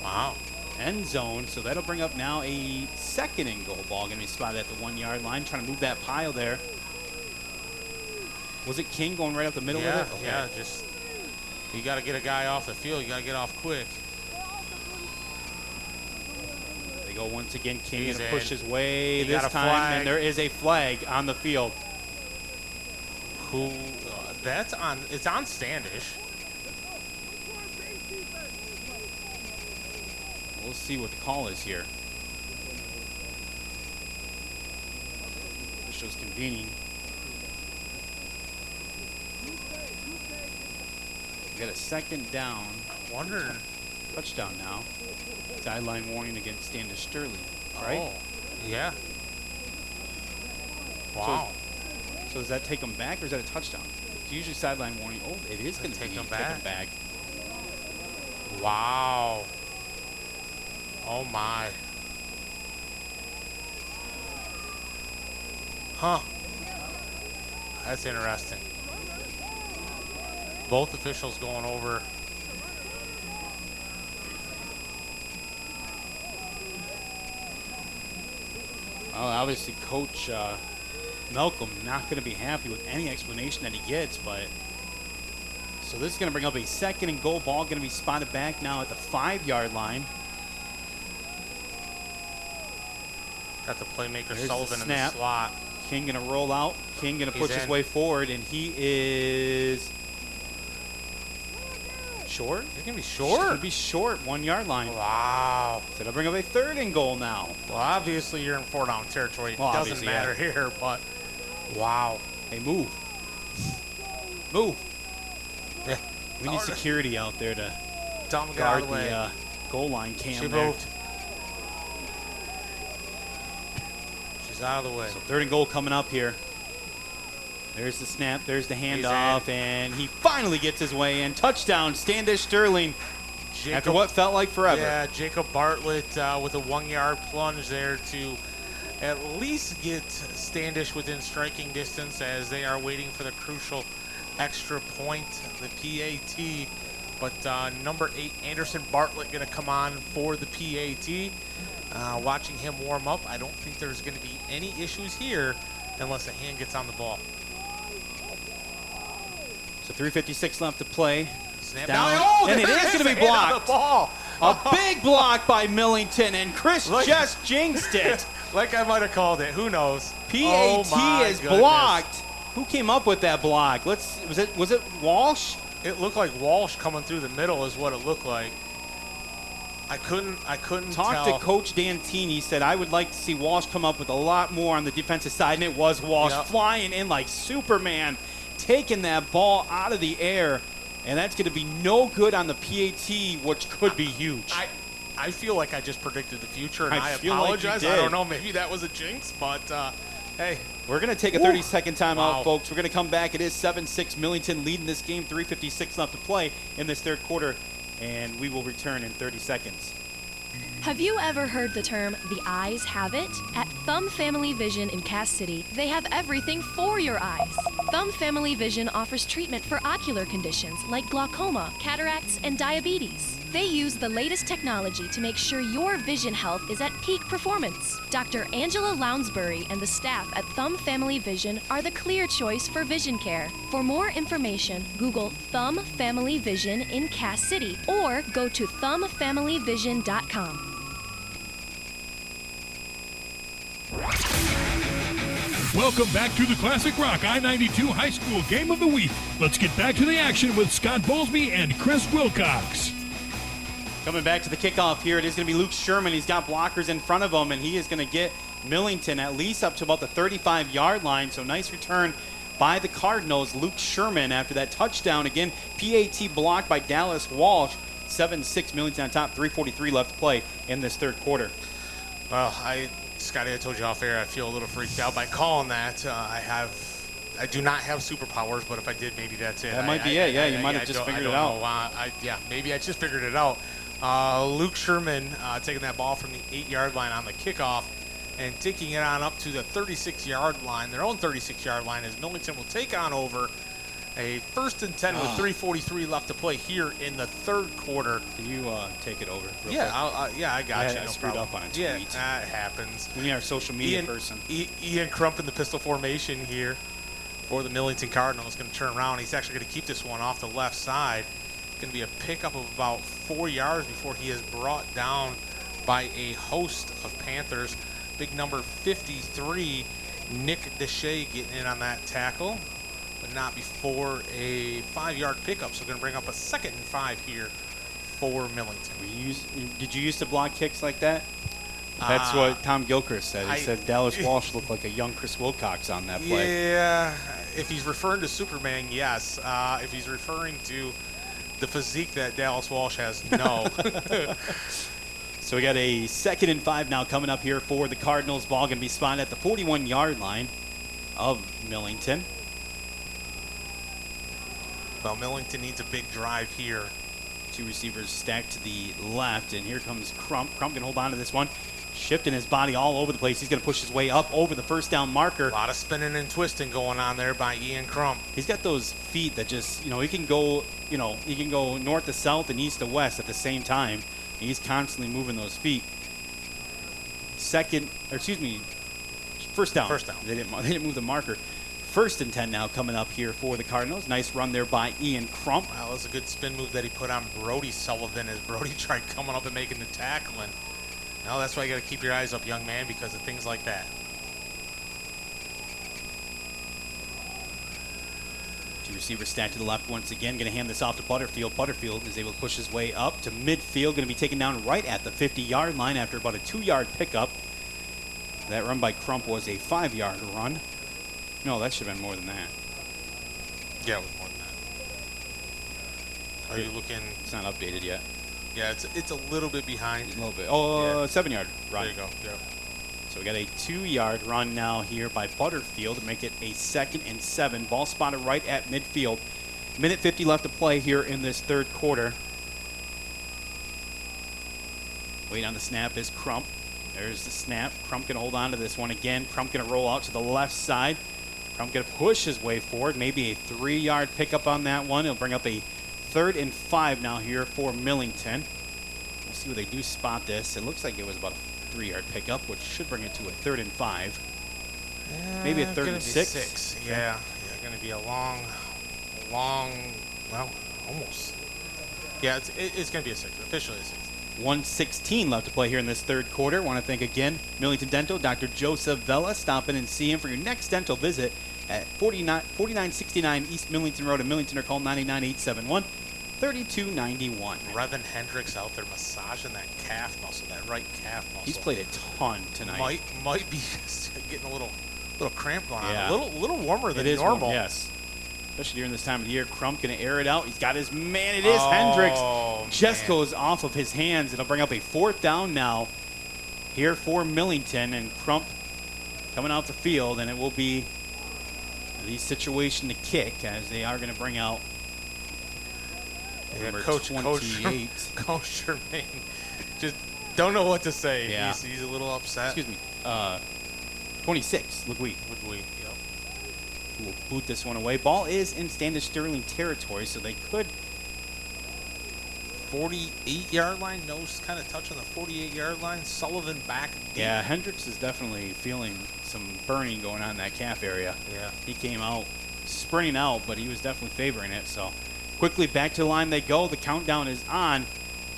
Speaker 2: Wow.
Speaker 1: End zone. So that'll bring up now a 2nd and goal. Ball going to be spotted at the 1-yard line. Trying to move that pile there. Was it King going right up the middle of it? Okay.
Speaker 2: Yeah. Just you got to get a guy off the field. You got to get off quick.
Speaker 1: Go once again. King
Speaker 2: He's
Speaker 1: going to push his way
Speaker 2: He
Speaker 1: this
Speaker 2: got a
Speaker 1: time,
Speaker 2: flag.
Speaker 1: and there is a flag on the field.
Speaker 2: That's on. It's on Standish.
Speaker 1: We'll see what the call is here. Officials convening. We got a 2nd down.
Speaker 2: Wonder.
Speaker 1: Touchdown now. Sideline warning against Standish-Sterling, right?
Speaker 2: Oh, yeah. Wow.
Speaker 1: So does that take them back, or is that a touchdown? It's usually sideline warning. Oh, it is going to take them back.
Speaker 2: Wow. Oh, my. Huh. That's interesting. Both officials going over.
Speaker 1: Well, obviously, Coach Malcolm not going to be happy with any explanation that he gets, but so this is going to bring up a 2nd and goal. Ball going to be spotted back now at the 5-yard line.
Speaker 2: Got the playmaker
Speaker 1: There's
Speaker 2: Sullivan
Speaker 1: the
Speaker 2: in the
Speaker 1: snap.
Speaker 2: slot.
Speaker 1: King going to roll out. King going to push his
Speaker 2: in.
Speaker 1: way forward, and he is
Speaker 2: Short? He's going to be
Speaker 1: He's
Speaker 2: short?
Speaker 1: going to be short, 1-yard line.
Speaker 2: Wow.
Speaker 1: So that'll bring up a 3rd and goal now.
Speaker 2: Well, obviously you're in 4-down territory. It doesn't
Speaker 1: obviously,
Speaker 2: matter here, but wow.
Speaker 1: Hey, move. Move.
Speaker 2: Yeah.
Speaker 1: We need security out there to
Speaker 2: Dumb
Speaker 1: guard
Speaker 2: guard away.
Speaker 1: the goal line cam
Speaker 2: She
Speaker 1: there.
Speaker 2: moved. She's out of the way.
Speaker 1: So 3rd and goal coming up here. There's the snap. There's the handoff, and he finally gets his way in. Touchdown, Standish-Sterling. After what felt like forever.
Speaker 2: Yeah, Jacob Bartlett with a 1-yard plunge there to at least get Standish within striking distance as they are waiting for the crucial extra point, the PAT. But number 8, Anderson Bartlett, going to come on for the PAT. Watching him warm up, I don't think there's going to be any issues here unless a hand gets on the ball.
Speaker 1: So 3:56 left to play.
Speaker 2: Snap
Speaker 1: Down.
Speaker 2: down. Oh,
Speaker 1: And it is going to be blocked.
Speaker 2: Ball.
Speaker 1: A big block by Millington, and Chris just jinxed it.
Speaker 2: Like I might have called it. Who knows?
Speaker 1: PAT is blocked. Who came up with that block? Was it Walsh?
Speaker 2: It looked like Walsh coming through the middle is what it looked like. I couldn't
Speaker 1: Talked
Speaker 2: tell.
Speaker 1: to Coach Dantini. He said, I would like to see Walsh come up with a lot more on the defensive side, and it was Walsh flying in like Superman, taking that ball out of the air, and that's going to be no good on the PAT, which could be huge.
Speaker 2: I feel like I just predicted the future, and I
Speaker 1: feel like you
Speaker 2: apologize.
Speaker 1: did.
Speaker 2: I don't know, maybe that was a jinx, but hey.
Speaker 1: We're going to take a 30-second timeout, folks. We're going to come back. It is 7-6 Millington leading this game, 3:56 left to play in this 3rd quarter, and we will return in 30 seconds.
Speaker 11: Have you ever heard the term, the eyes have it? At Thumb Family Vision in Cass City, they have everything for your eyes. Thumb Family Vision offers treatment for ocular conditions like glaucoma, cataracts, and diabetes. They use the latest technology to make sure your vision health is at peak performance. Dr. Angela Lounsbury and the staff at Thumb Family Vision are the clear choice for vision care. For more information, Google Thumb Family Vision in Cass City or go to thumbfamilyvision.com.
Speaker 4: Welcome back to the Classic Rock I92 High School Game of the Week. Let's get back to the action with Scott Bowlesby and Chris Wilcox.
Speaker 1: Coming back to the kickoff here, it is going to be Luke Sherman. He's got blockers in front of him, and he is going to get Millington at least up to about the 35-yard line. So nice return by the Cardinals. Luke Sherman after that touchdown. Again, PAT blocked by Dallas Walsh. 7-6 Millington on top, 3:43 left to play in this 3rd quarter.
Speaker 2: Well, Scotty, I told you off air, I feel a little freaked out by calling that. I do not have superpowers, but if I did, maybe that's it.
Speaker 1: That might be it. Yeah, you might have just figured it out.
Speaker 2: Maybe I just figured it out. Luke Sherman taking that ball from the 8-yard line on the kickoff and taking it on up to the 36-yard line, their own 36-yard line, as Millington will take on over a 1st and 10 with 3:43 left to play here in the 3rd quarter.
Speaker 1: Can you take it over?
Speaker 2: Yeah, I got you.
Speaker 1: I
Speaker 2: No
Speaker 1: screwed
Speaker 2: problem.
Speaker 1: up on a tweet.
Speaker 2: Yeah, that happens.
Speaker 1: When you're a social media person.
Speaker 2: Ian Crump in the pistol formation here for the Millington Cardinals. Going to turn around. He's actually going to keep this one off the left side. Going to be a pickup of about 4 yards before he is brought down by a host of Panthers. Big number 53, Nick Deshay, getting in on that tackle, but not before a 5-yard pickup. So going to bring up a 2nd and 5 here for Millington.
Speaker 1: Did you used to block kicks like that? That's what Tom Gilchrist said. He said Dallas Walsh looked like a young Chris Wilcox on that play.
Speaker 2: Yeah, if he's referring to Superman, yes. If he's referring to the physique that Dallas Walsh has, no.
Speaker 1: So we got a 2nd and 5 now coming up here for the Cardinals. Ball going to be spotted at the 41-yard line of Millington.
Speaker 2: Well, Millington needs a big drive here.
Speaker 1: 2 receivers stacked to the left, and here comes Crump. Crump can hold on to this one, shifting his body all over the place. He's going to push his way up over the 1st down marker.
Speaker 2: A lot of spinning and twisting going on there by Ian Crump.
Speaker 1: He's got those feet that just, he can go, he can go north to south and east to west at the same time. He's constantly moving those feet. First down.
Speaker 2: First down.
Speaker 1: They didn't move the marker. 1st and 10 now coming up here for the Cardinals. Nice run there by Ian Crump.
Speaker 2: Well, that was a good spin move that he put on Brody Sullivan as Brody tried coming up and making the tackle. And now that's why you got to keep your eyes up, young man, because of things like that.
Speaker 1: Two receivers stacked to the left once again. Going to hand this off to Butterfield. Butterfield is able to push his way up to midfield. Going to be taken down right at the 50-yard line after about a 2-yard pickup. That run by Crump was a 5-yard run. No, that should have been more than that.
Speaker 2: Yeah, it was more than that. Are you looking?
Speaker 1: It's not updated yet.
Speaker 2: Yeah, it's a little bit behind.
Speaker 1: A little bit. Oh,
Speaker 2: yeah.
Speaker 1: 7-yard run.
Speaker 2: There you go. Yeah.
Speaker 1: So we got a 2-yard run now here by Butterfield to make it a 2nd and 7. Ball spotted right at midfield. Minute 50 left to play here in this third quarter. Wait on the snap is Crump. There's the snap. Crump going to hold on to this one again. Crump going to roll out to the left side. Crump going to push his way forward. Maybe a 3-yard pickup on that one. It'll bring up a 3rd and 5 now here for Millington. We'll see where they do spot this. It looks like it was about a 3-yard pickup, which should bring it to a 3rd and 5. Maybe a 3rd and 6.
Speaker 2: Yeah, going to be a long, well, almost. Yeah, it's going to be a 6. Officially a 6.
Speaker 1: 1:16 left to play here in this third quarter. Want to thank again Millington Dental, Dr. Joseph Vella. Stop in and see him for your next dental visit at 4969 East Millington Road in Millington, or call 99871-3291.
Speaker 2: Revan Hendricks out there massaging that calf muscle, that right calf muscle.
Speaker 1: He's played a ton tonight.
Speaker 2: Might be getting a little cramp going on.
Speaker 1: Yeah.
Speaker 2: A little warmer than
Speaker 1: it is
Speaker 2: normal.
Speaker 1: Warm, yes. Especially during this time of the year. Crump going to air it out. He's got his man. It is Hendricks. Just goes off of his hands. It'll bring up a 4th down now here for Millington. And Crump coming out the field. And it will be the situation to kick, as they are going to bring out number
Speaker 2: Coach
Speaker 1: 28.
Speaker 2: Coach Germain just don't know what to say.
Speaker 1: Yeah.
Speaker 2: He's a little upset.
Speaker 1: Excuse me. 26, Legui.
Speaker 2: Yep.
Speaker 1: We'll boot this one away. Ball is in Standish-Sterling territory, so they could.
Speaker 2: 48-yard line, nose kind of touching the 48-yard line. Sullivan back deep.
Speaker 1: Yeah, Hendricks is definitely feeling some burning going on in that calf area.
Speaker 2: Yeah.
Speaker 1: He came out sprinting out, but he was definitely favoring it. So quickly back to the line they go. The countdown is on.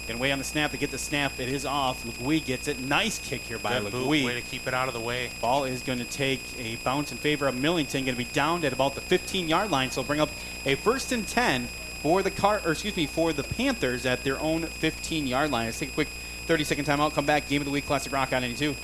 Speaker 1: Gonna wait on the snap to get the snap. It is off. Legui gets it. Nice kick here by Legui.
Speaker 2: Way to keep it out of the way.
Speaker 1: Ball is going to take a bounce in favor of Millington. Going to be downed at about the 15-yard line. So bring up a 1st and 10 for the for the Panthers at their own 15-yard line. Let's take a quick 30-second timeout. Come back. Game of the week. Classic Rock I92.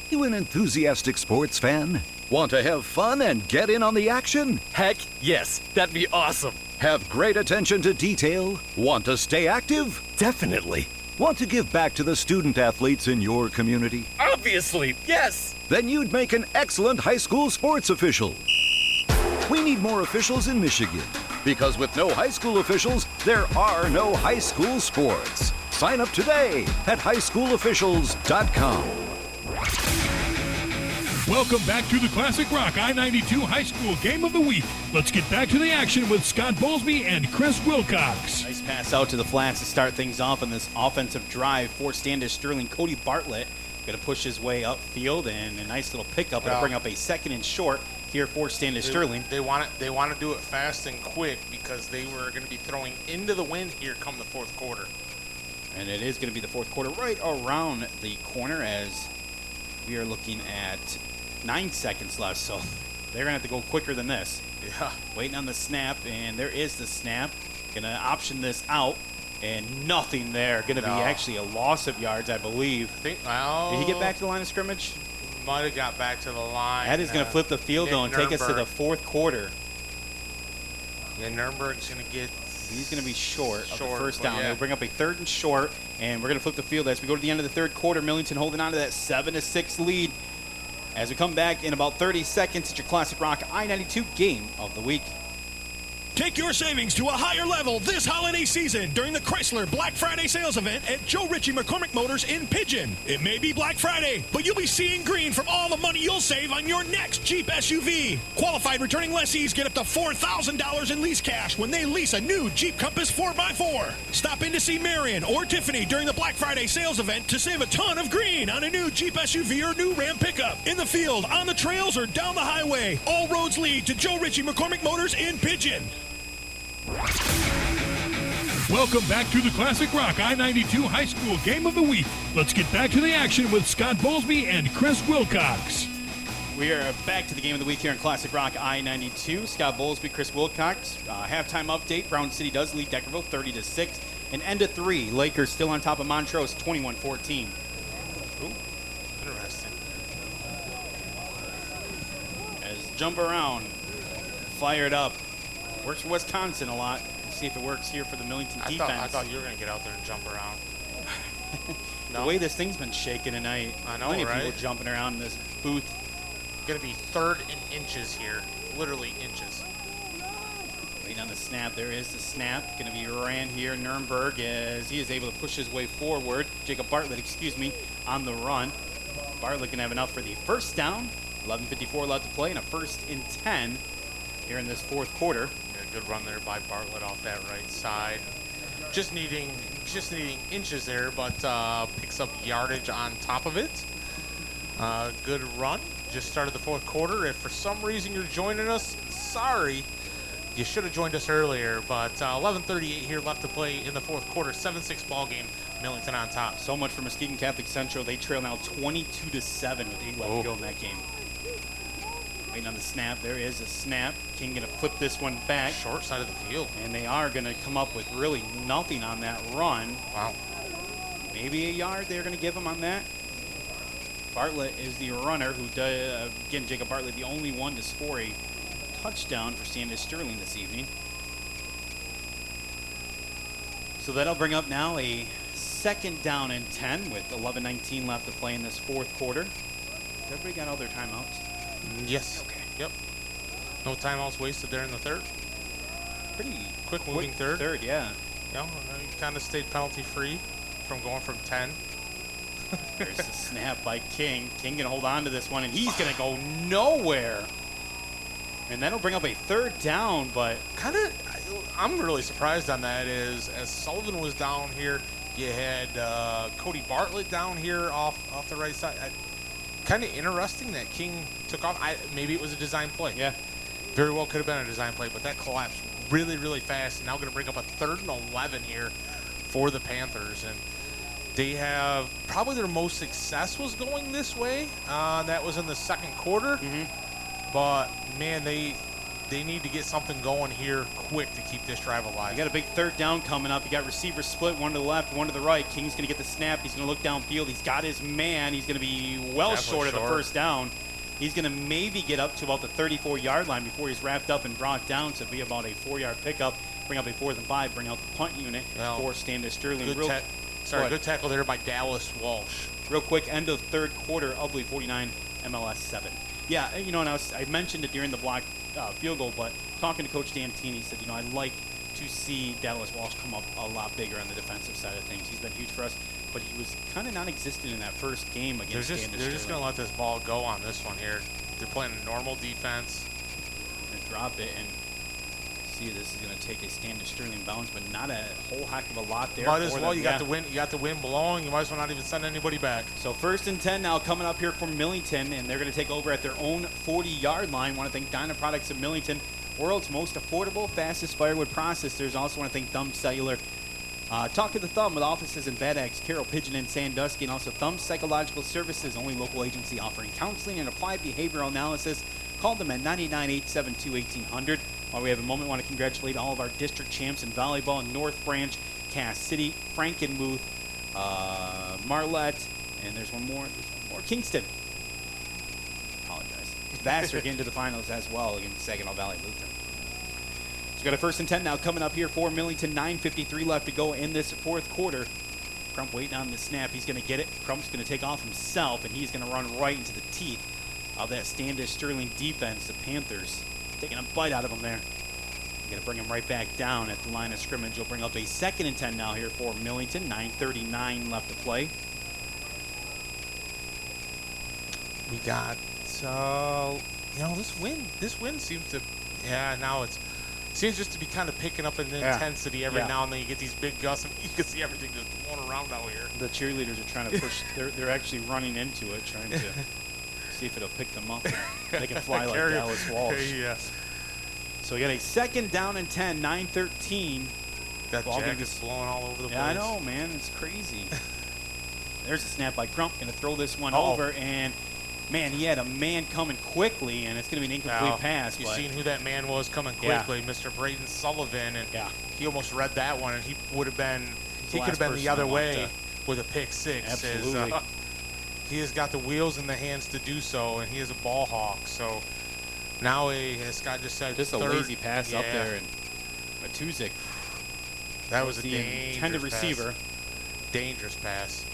Speaker 14: You an enthusiastic sports fan? Want to have fun and get in on the action?
Speaker 16: Heck, yes. That'd be awesome.
Speaker 14: Have great attention to detail? Want to stay active?
Speaker 16: Definitely.
Speaker 14: Want to give back to the student athletes in your community?
Speaker 16: Obviously, yes.
Speaker 14: Then you'd make an excellent high school sports official. We need more officials in Michigan, because with no high school officials, there are no high school sports. Sign up today at highschoolofficials.com.
Speaker 4: Welcome back to the Classic Rock I92 High School Game of the Week. Let's get back to the action with Scott Bowlesby and Chris Wilcox.
Speaker 1: Nice pass out to the flats to start things off in this offensive drive for Standish-Sterling. Cody Bartlett going to push his way upfield, and a nice little pickup. It'll bring up a 2nd and short here for Standish-Sterling.
Speaker 2: They want to do it fast and quick, because they were going to be throwing into the wind here come the fourth quarter.
Speaker 1: And it is going to be the fourth quarter right around the corner, as we are looking at 9 seconds left, so they're going to have to go quicker than this.
Speaker 2: Yeah.
Speaker 1: Waiting on the snap, and there is the snap. Going to option this out, and nothing there. Going to be actually a loss of yards, I believe. Did he get back to the line of scrimmage?
Speaker 2: Might have got back to the line.
Speaker 1: That is going to flip the field, though, and take us to the fourth quarter.
Speaker 2: Yeah, Nuremberg's going to get...
Speaker 1: He's going to be short of the first down. They'll bring up a 3rd and short, and we're going to flip the field as we go to the end of the third quarter. Millington holding on to that 7-6 lead. As we come back in about 30 seconds, it's your Classic Rock I92 Game of the Week.
Speaker 8: Take your savings to a higher level this holiday season during the Chrysler Black Friday sales event at Joe Ritchie McCormick Motors in Pigeon. It may be Black Friday, but you'll be seeing green from all the money you'll save on your next Jeep SUV. Qualified returning lessees get up to $4,000 in lease cash when they lease a new Jeep Compass 4x4. Stop in to see Marion or Tiffany during the Black Friday sales event to save a ton of green on a new Jeep SUV or new Ram pickup. In the field, on the trails, or down the highway, all roads lead to Joe Ritchie McCormick Motors in Pigeon.
Speaker 4: Welcome back to the Classic Rock I-92 High School Game of the Week. Let's get back to the action with Scott Bowlesby and Chris Wilcox.
Speaker 1: We are back to the Game of the Week here in Classic Rock I-92. Scott Bowlesby, Chris Wilcox. Halftime update. Brown City does lead Deckerville 30-6. And end of 3. Lakers still on top of Montrose 21-14.
Speaker 2: Ooh, interesting.
Speaker 1: As jump around, fired up. Works for Wisconsin a lot. We'll see if it works here for the Millington defense.
Speaker 2: I thought you were going to get out there and jump around.
Speaker 1: The way this thing's been shaking tonight.
Speaker 2: I know,
Speaker 1: Plenty
Speaker 2: right?
Speaker 1: of people jumping around in this booth.
Speaker 2: Going to be third in inches here. Literally inches.
Speaker 1: Waiting on the snap. There is the snap. Going to be ran here. Nuremberg as he is able to push his way forward. Jacob Bartlett, on the run. Bartlett can have enough for the first down. 11:54 left to play and a 1st and 10 here in this fourth quarter.
Speaker 2: Good run there by Bartlett off that right side. Just needing inches there, but picks up yardage on top of it. Good run. Just started the fourth quarter. If for some reason you're joining us, sorry. You should have joined us earlier, but 11:38 here left to play in the fourth quarter. 7-6 ball game. Millington on top.
Speaker 1: So much for Muskegon Catholic Central. They trail now 22-7 with 8 left to go in that game. Waiting on the snap. There is a snap. King going to flip this one back.
Speaker 2: Short side of the field.
Speaker 1: And they are going to come up with really nothing on that run.
Speaker 2: Wow.
Speaker 1: Maybe a yard they're going to give him on that. Bartlett is the runner who does, again, Jacob Bartlett, the only one to score a touchdown for Standish-Sterling this evening. So that'll bring up now a 2nd down and 10 with 11:19 left to play in this fourth quarter. Has everybody got all their timeouts?
Speaker 2: Yes.
Speaker 1: Okay.
Speaker 2: Yep. No timeouts wasted there in the third.
Speaker 1: Pretty
Speaker 2: quick moving third.
Speaker 1: Third, yeah.
Speaker 2: You know, kind of stayed penalty free from going from 10.
Speaker 1: There's the snap by King. King gonna hold on to this one, and he's gonna go nowhere. And that'll bring up a 3rd down, but
Speaker 2: I'm really surprised on that. Is as Sullivan was down here, you had Cody Bartlett down here off the right side. Kind of interesting that King took off. Maybe it was a design play.
Speaker 1: Yeah.
Speaker 2: Very well could have been a design play, but that collapsed really, really fast. And now going to bring up a 3rd and 11 here for the Panthers. And they have probably their most success was going this way. That was in the second quarter.
Speaker 1: Mm-hmm.
Speaker 2: But, man, they need to get something going here quick to keep this drive alive.
Speaker 1: You got a big 3rd down coming up. You got receivers split, one to the left, one to the right. King's going to get the snap. He's going to look downfield. He's got his man. He's going to be well short of the first down. He's going to maybe get up to about the 34-yard line before he's wrapped up and brought down. So it'll be about a 4-yard pickup. Bring up a 4th and 5. Bring out the punt unit for Standish-Sterling.
Speaker 2: Good tackle there by Dallas Walsh.
Speaker 1: Real quick, end of 3rd quarter, Ubley 49, MLS 7. Yeah, you know, and I mentioned it during the block field goal, but talking to Coach Dantini, he said, you know, I'd like to see Dallas Walsh come up a lot bigger on the defensive side of things. He's been huge for us, but he was kind of non-existent in that first game against Standish-Sterling.
Speaker 2: They're just going to let this ball go on this one here. They're playing a normal defense.
Speaker 1: Going to drop it, and see, this is going to take a Standish-Sterling bounce, but not a whole heck of a lot there.
Speaker 2: Might as well. You got the wind. You got the wind blowing. You might as well not even send anybody back.
Speaker 1: So 1st and 10 now coming up here for Millington, and they're going to take over at their own 40-yard line. Want to thank Dyna Products of Millington, world's most affordable, fastest firewood processors. Also want to thank Thumb Cellular. Talk to the Thumb with offices in Bad Axe, Carroll, Pigeon, and Sandusky, and also Thumb Psychological Services, only local agency offering counseling and applied behavioral analysis. Call them at 99-872-1800. While we have a moment, I want to congratulate all of our district champs in volleyball in North Branch, Cass City, Frankenmuth, Marlette, and there's one more, Kingston. Apologize. Vassar getting to the finals as well against Saginaw Valley Lutheran. So we got a 1st and 10 now coming up here for Millington. 9:53 left to go in this fourth quarter. Crump waiting on the snap. He's going to get it. Crump's going to take off himself, and he's going to run right into the teeth of that Standish-Sterling defense. The Panthers taking a bite out of him there. Going to bring him right back down at the line of scrimmage. He'll bring up a 2nd and 10 now here for Millington. 9:39 left to play.
Speaker 2: We got, this wind seems to, now seems just to be kind of picking up in intensity every now and then. You get these big gusts, and you can see everything just blowing around out here.
Speaker 1: The cheerleaders are trying to push. They're actually running into it, trying to see if it'll pick them up. They can fly like Dallas Walsh.
Speaker 2: Yes.
Speaker 1: So we got a 2nd down and 10, 9:13.
Speaker 2: That jacket's blowing all over the place.
Speaker 1: Yeah, I know, man. It's crazy. There's a snap by Crump. Going to throw this one over, and man, he had a man coming quickly, and it's going to be an incomplete pass.
Speaker 2: You seen who that man was coming quickly, Mr. Braden Sullivan, and he almost read that one, and he would have been, he could have been the other way with a pick six.
Speaker 1: Absolutely.
Speaker 2: He has got the wheels in the hands to do so, and he is a ball hawk. So now, as Scott just said,
Speaker 1: just a lazy pass up there, and Matuzik.
Speaker 2: That was a
Speaker 1: the
Speaker 2: dangerous
Speaker 1: intended receiver.
Speaker 2: Dangerous pass.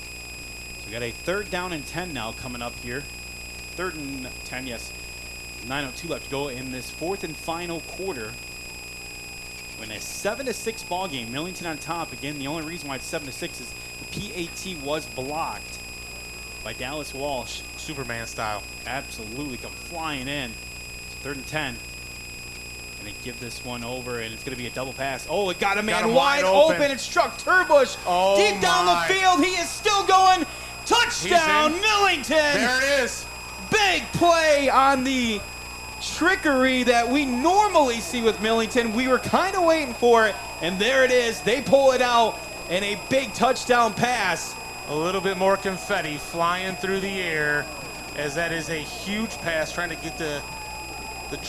Speaker 1: So we got a 3rd down and 10 now coming up here. 3rd and 10, yes. 9:02 left to go in this 4th and final quarter. In a 7-6 ball game, Millington on top. Again, the only reason why it's 7-6 is the PAT was blocked by Dallas Walsh.
Speaker 2: Superman style.
Speaker 1: Absolutely, come flying in. It's 3rd and 10. And they give this one over, and it's going to be a double pass. Oh, it got a man wide open. It's Chuck Turbush deep down the field. He is still going. Touchdown, Millington.
Speaker 2: There it is.
Speaker 1: Big play on the trickery that we normally see with Millington. We were kind of waiting for it, and there it is. They pull it out, and a big touchdown pass.
Speaker 2: A little bit more confetti flying through the air, as that is a huge pass, trying to get the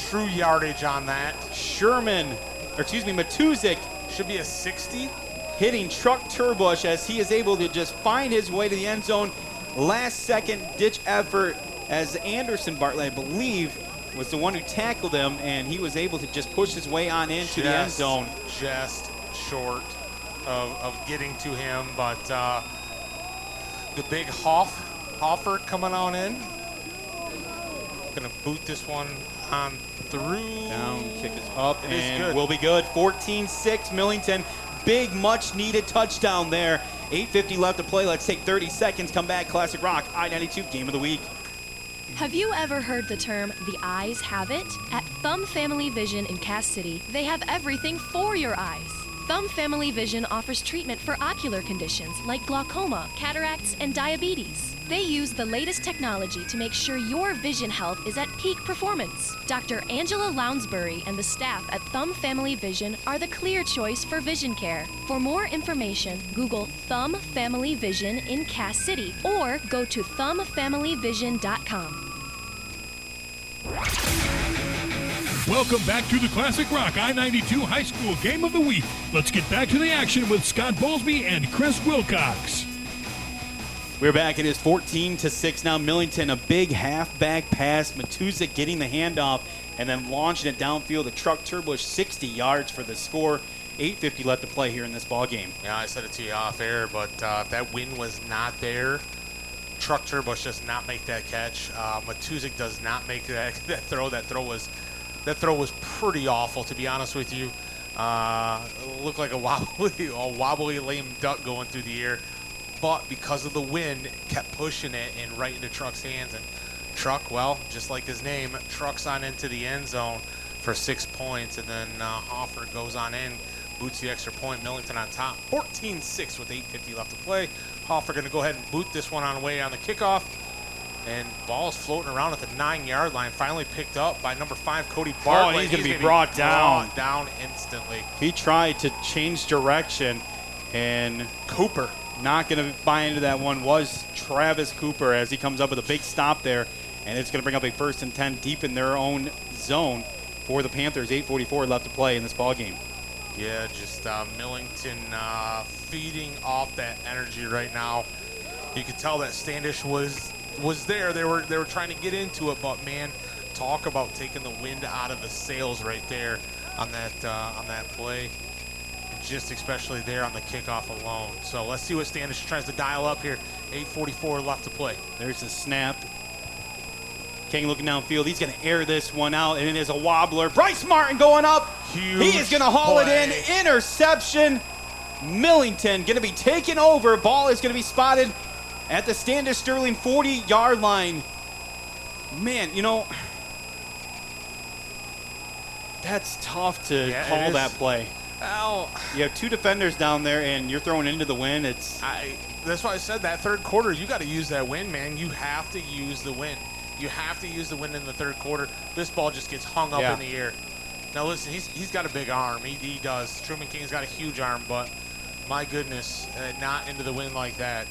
Speaker 2: true yardage on that.
Speaker 1: Matuzik
Speaker 2: should be a 60.
Speaker 1: Hitting Truck Turbush as he is able to just find his way to the end zone. Last second ditch effort as Anderson Bartlett, I believe, was the one who tackled him, and he was able to just push his way on into the end zone.
Speaker 2: Just short of getting to him, but the big Hoffer coming on in. Gonna boot this one on through.
Speaker 1: Down, kick is up,
Speaker 2: it
Speaker 1: and will be good. 14-6 Millington. Big, much-needed touchdown there. 8:50 left to play. Let's take 30 seconds. Come back. Classic Rock, I92 Game of the Week.
Speaker 11: Have you ever heard the term, the eyes have it? At Thumb Family Vision in Cass City, they have everything for your eyes. Thumb Family Vision offers treatment for ocular conditions like glaucoma, cataracts, and diabetes. They use the latest technology to make sure your vision health is at peak performance. Dr. Angela Lounsbury and the staff at Thumb Family Vision are the clear choice for vision care. For more information, Google Thumb Family Vision in Cass City or go to thumbfamilyvision.com.
Speaker 4: Welcome back to the Classic Rock I92 High School Game of the Week. Let's get back to the action with Scott Bowlesby and Chris Wilcox.
Speaker 1: We're back. It is 14-6 now. Millington, a big halfback pass. Matuzik getting the handoff and then launching it downfield to Truck Turbush, 60 yards for the score. 8:50 left to play here in this ball game.
Speaker 2: Yeah, I said it to you off air, but if that wind was not there, Truck Turbush does not make that catch. Matuzik does not make that throw. That throw was pretty awful, to be honest with you. It looked like a wobbly lame duck going through the air. But because of the wind, kept pushing it and right into Truck's hands. And Truck, well, just like his name, trucks on into the end zone for 6 points. And then Hoffer goes on in, boots the extra point. Millington on top, 14-6 with 8:50 left to play. Hoffer going to go ahead and boot this one on the way on the kickoff. And ball is floating around at the 9-yard line. Finally picked up by number 5, Cody Bartlett.
Speaker 1: Oh, he's going to be brought down.
Speaker 2: Brought down instantly.
Speaker 1: He tried to change direction, and
Speaker 2: Cooper,
Speaker 1: not going to buy into that one, was Travis Cooper as he comes up with a big stop there. And it's going to bring up a 1st and 10 deep in their own zone for the Panthers. 8:44 left to play in this ball game.
Speaker 2: Yeah, just Millington feeding off that energy right now. You could tell that Standish was there. They were trying to get into it, but man, talk about taking the wind out of the sails right there on that play. Just especially there on the kickoff alone. So let's see what Standish tries to dial up here. 8:44 left to play.
Speaker 1: There's the snap. King looking downfield. He's going to air this one out, and it is a wobbler. Bryce Martin going up. He is going to haul it in. Interception. Millington going to be taken over. Ball is going to be spotted at the Standish-Sterling 40-yard line. Man, you know, that's tough to call that play.
Speaker 2: Well,
Speaker 1: you have two defenders down there, and you're throwing into the wind.
Speaker 2: That's why I said that third quarter, you got to use that wind, man. You have to use the wind. You have to use the wind in the third quarter. This ball just gets hung up in the air. Now, listen, he's got a big arm. He does. Truman King's got a huge arm, but my goodness, not into the wind like that.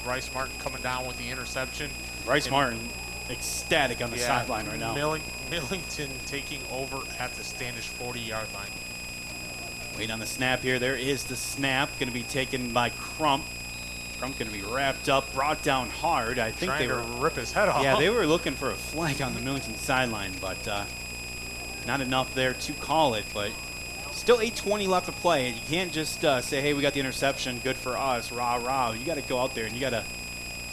Speaker 2: Bryce Martin coming down with the interception.
Speaker 1: Bryce Martin ecstatic on the sideline right now.
Speaker 2: Millington taking over at the Standish 40-yard line.
Speaker 1: Wait on the snap here. There is the snap. Going to be taken by Crump. Crump going to be wrapped up, brought down hard. I think
Speaker 2: Trying
Speaker 1: they were
Speaker 2: to rip his head off.
Speaker 1: Yeah, they were looking for a flag on the Millington sideline, but not enough there to call it. But still 8:20 left to play. You can't just say, "Hey, we got the interception. Good for us." Rah rah. You got to go out there and you got to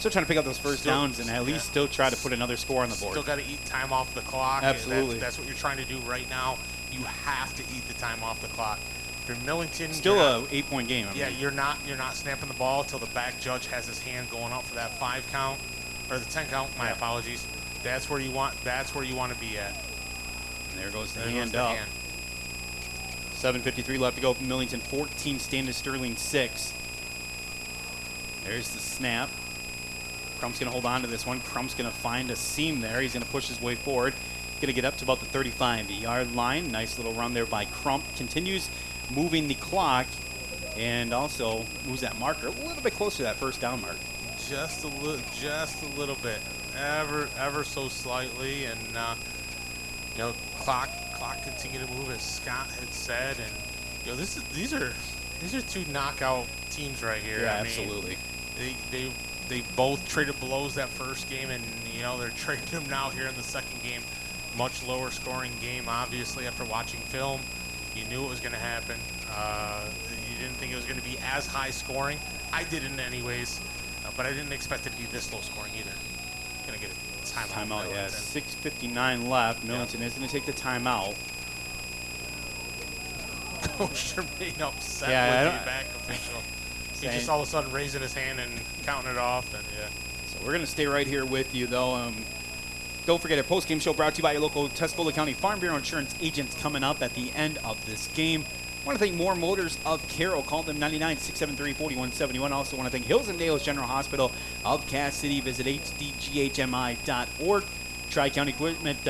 Speaker 1: still trying to pick up those first downs and at least still try to put another score on the board.
Speaker 2: Still got to eat time off the clock.
Speaker 1: Absolutely.
Speaker 2: That's what you're trying to do right now. You have to eat the time off the clock. For Millington,
Speaker 1: still a 8-point game.
Speaker 2: I mean. You're not snapping the ball until the back judge has his hand going up for that 5 count or the 10 count. My apologies. That's where you want. That's where you want to be at.
Speaker 1: And there goes the hand up. 7:53 left to go. Millington 14, Standish-Sterling 6. There's the snap. Crump's going to hold on to this one. Crump's going to find a seam there. He's going to push his way forward. Going to get up to about the 35-yard line. Nice little run there by Crump. Continues moving the clock and also moves that marker a little bit closer to that first down mark.
Speaker 2: Just a little bit, ever so slightly, and you know, clock continue to move as Scott had said, and you know, these are two knockout teams right here.
Speaker 1: Yeah,
Speaker 2: I
Speaker 1: absolutely.
Speaker 2: Mean, they both traded blows that first game, and you know, they're trading them now here in the second game. Much lower scoring game, obviously, after watching film. You knew it was going to happen. You didn't think it was going to be as high scoring. I didn't anyways, but I didn't expect it to be this low scoring either. Going to get a timeout.
Speaker 1: Yeah, 6:59 left. Millington is going to take the timeout.
Speaker 2: Coach Jermaine upset with the back official. He's just all of a sudden raising his hand and counting it off. And
Speaker 1: So we're going to stay right here with you, though. Don't forget our post-game show brought to you by your local Tuscola County Farm Bureau Insurance agents coming up at the end of this game. I want to thank Moore Motors of Carroll. Call them 99-673-4171. Also want to thank Hills and Dales General Hospital of Cass City. Visit hdghmi.org. Tri-County Equipment,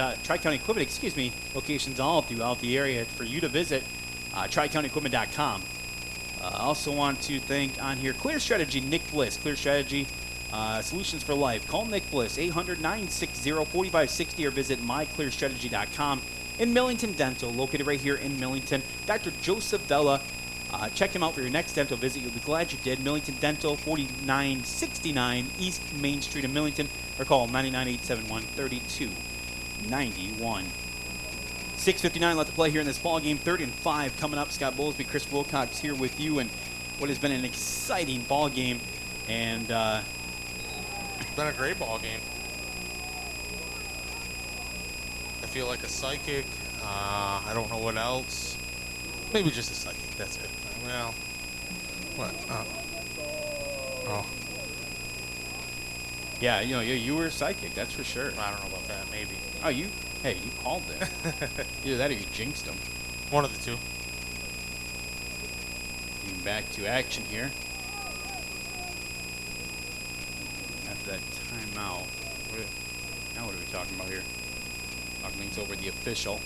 Speaker 1: locations all throughout the area for you to visit. TriCountyEquipment.com. Also want to thank on here Clear Strategy, Nick Bliss. Clear Strategy. Solutions for Life. Call Nick Bliss, 800-960-4560, or visit myclearstrategy.com. In Millington Dental, located right here in Millington, Dr. Joseph Vella. Check him out for your next dental visit. You'll be glad you did. Millington Dental, 4969 East Main Street in Millington, or call 998-713-3291. 6:59 left to play here in this ball game. 3rd and 5 coming up. Scott Bowlesby, Chris Wilcox here with you, and what has been an exciting ball game. And
Speaker 2: it's been a great ball game. I feel like a psychic. I don't know what else. Maybe just a psychic. That's it. Well, what? Oh.
Speaker 1: Yeah, you know, you were psychic. That's for sure.
Speaker 2: I don't know about that. Maybe.
Speaker 1: Oh, you called it. Either that or you jinxed him.
Speaker 2: One of the two.
Speaker 1: Getting back to action here. After that timeout. Now what are we talking about here? Talking things over the official.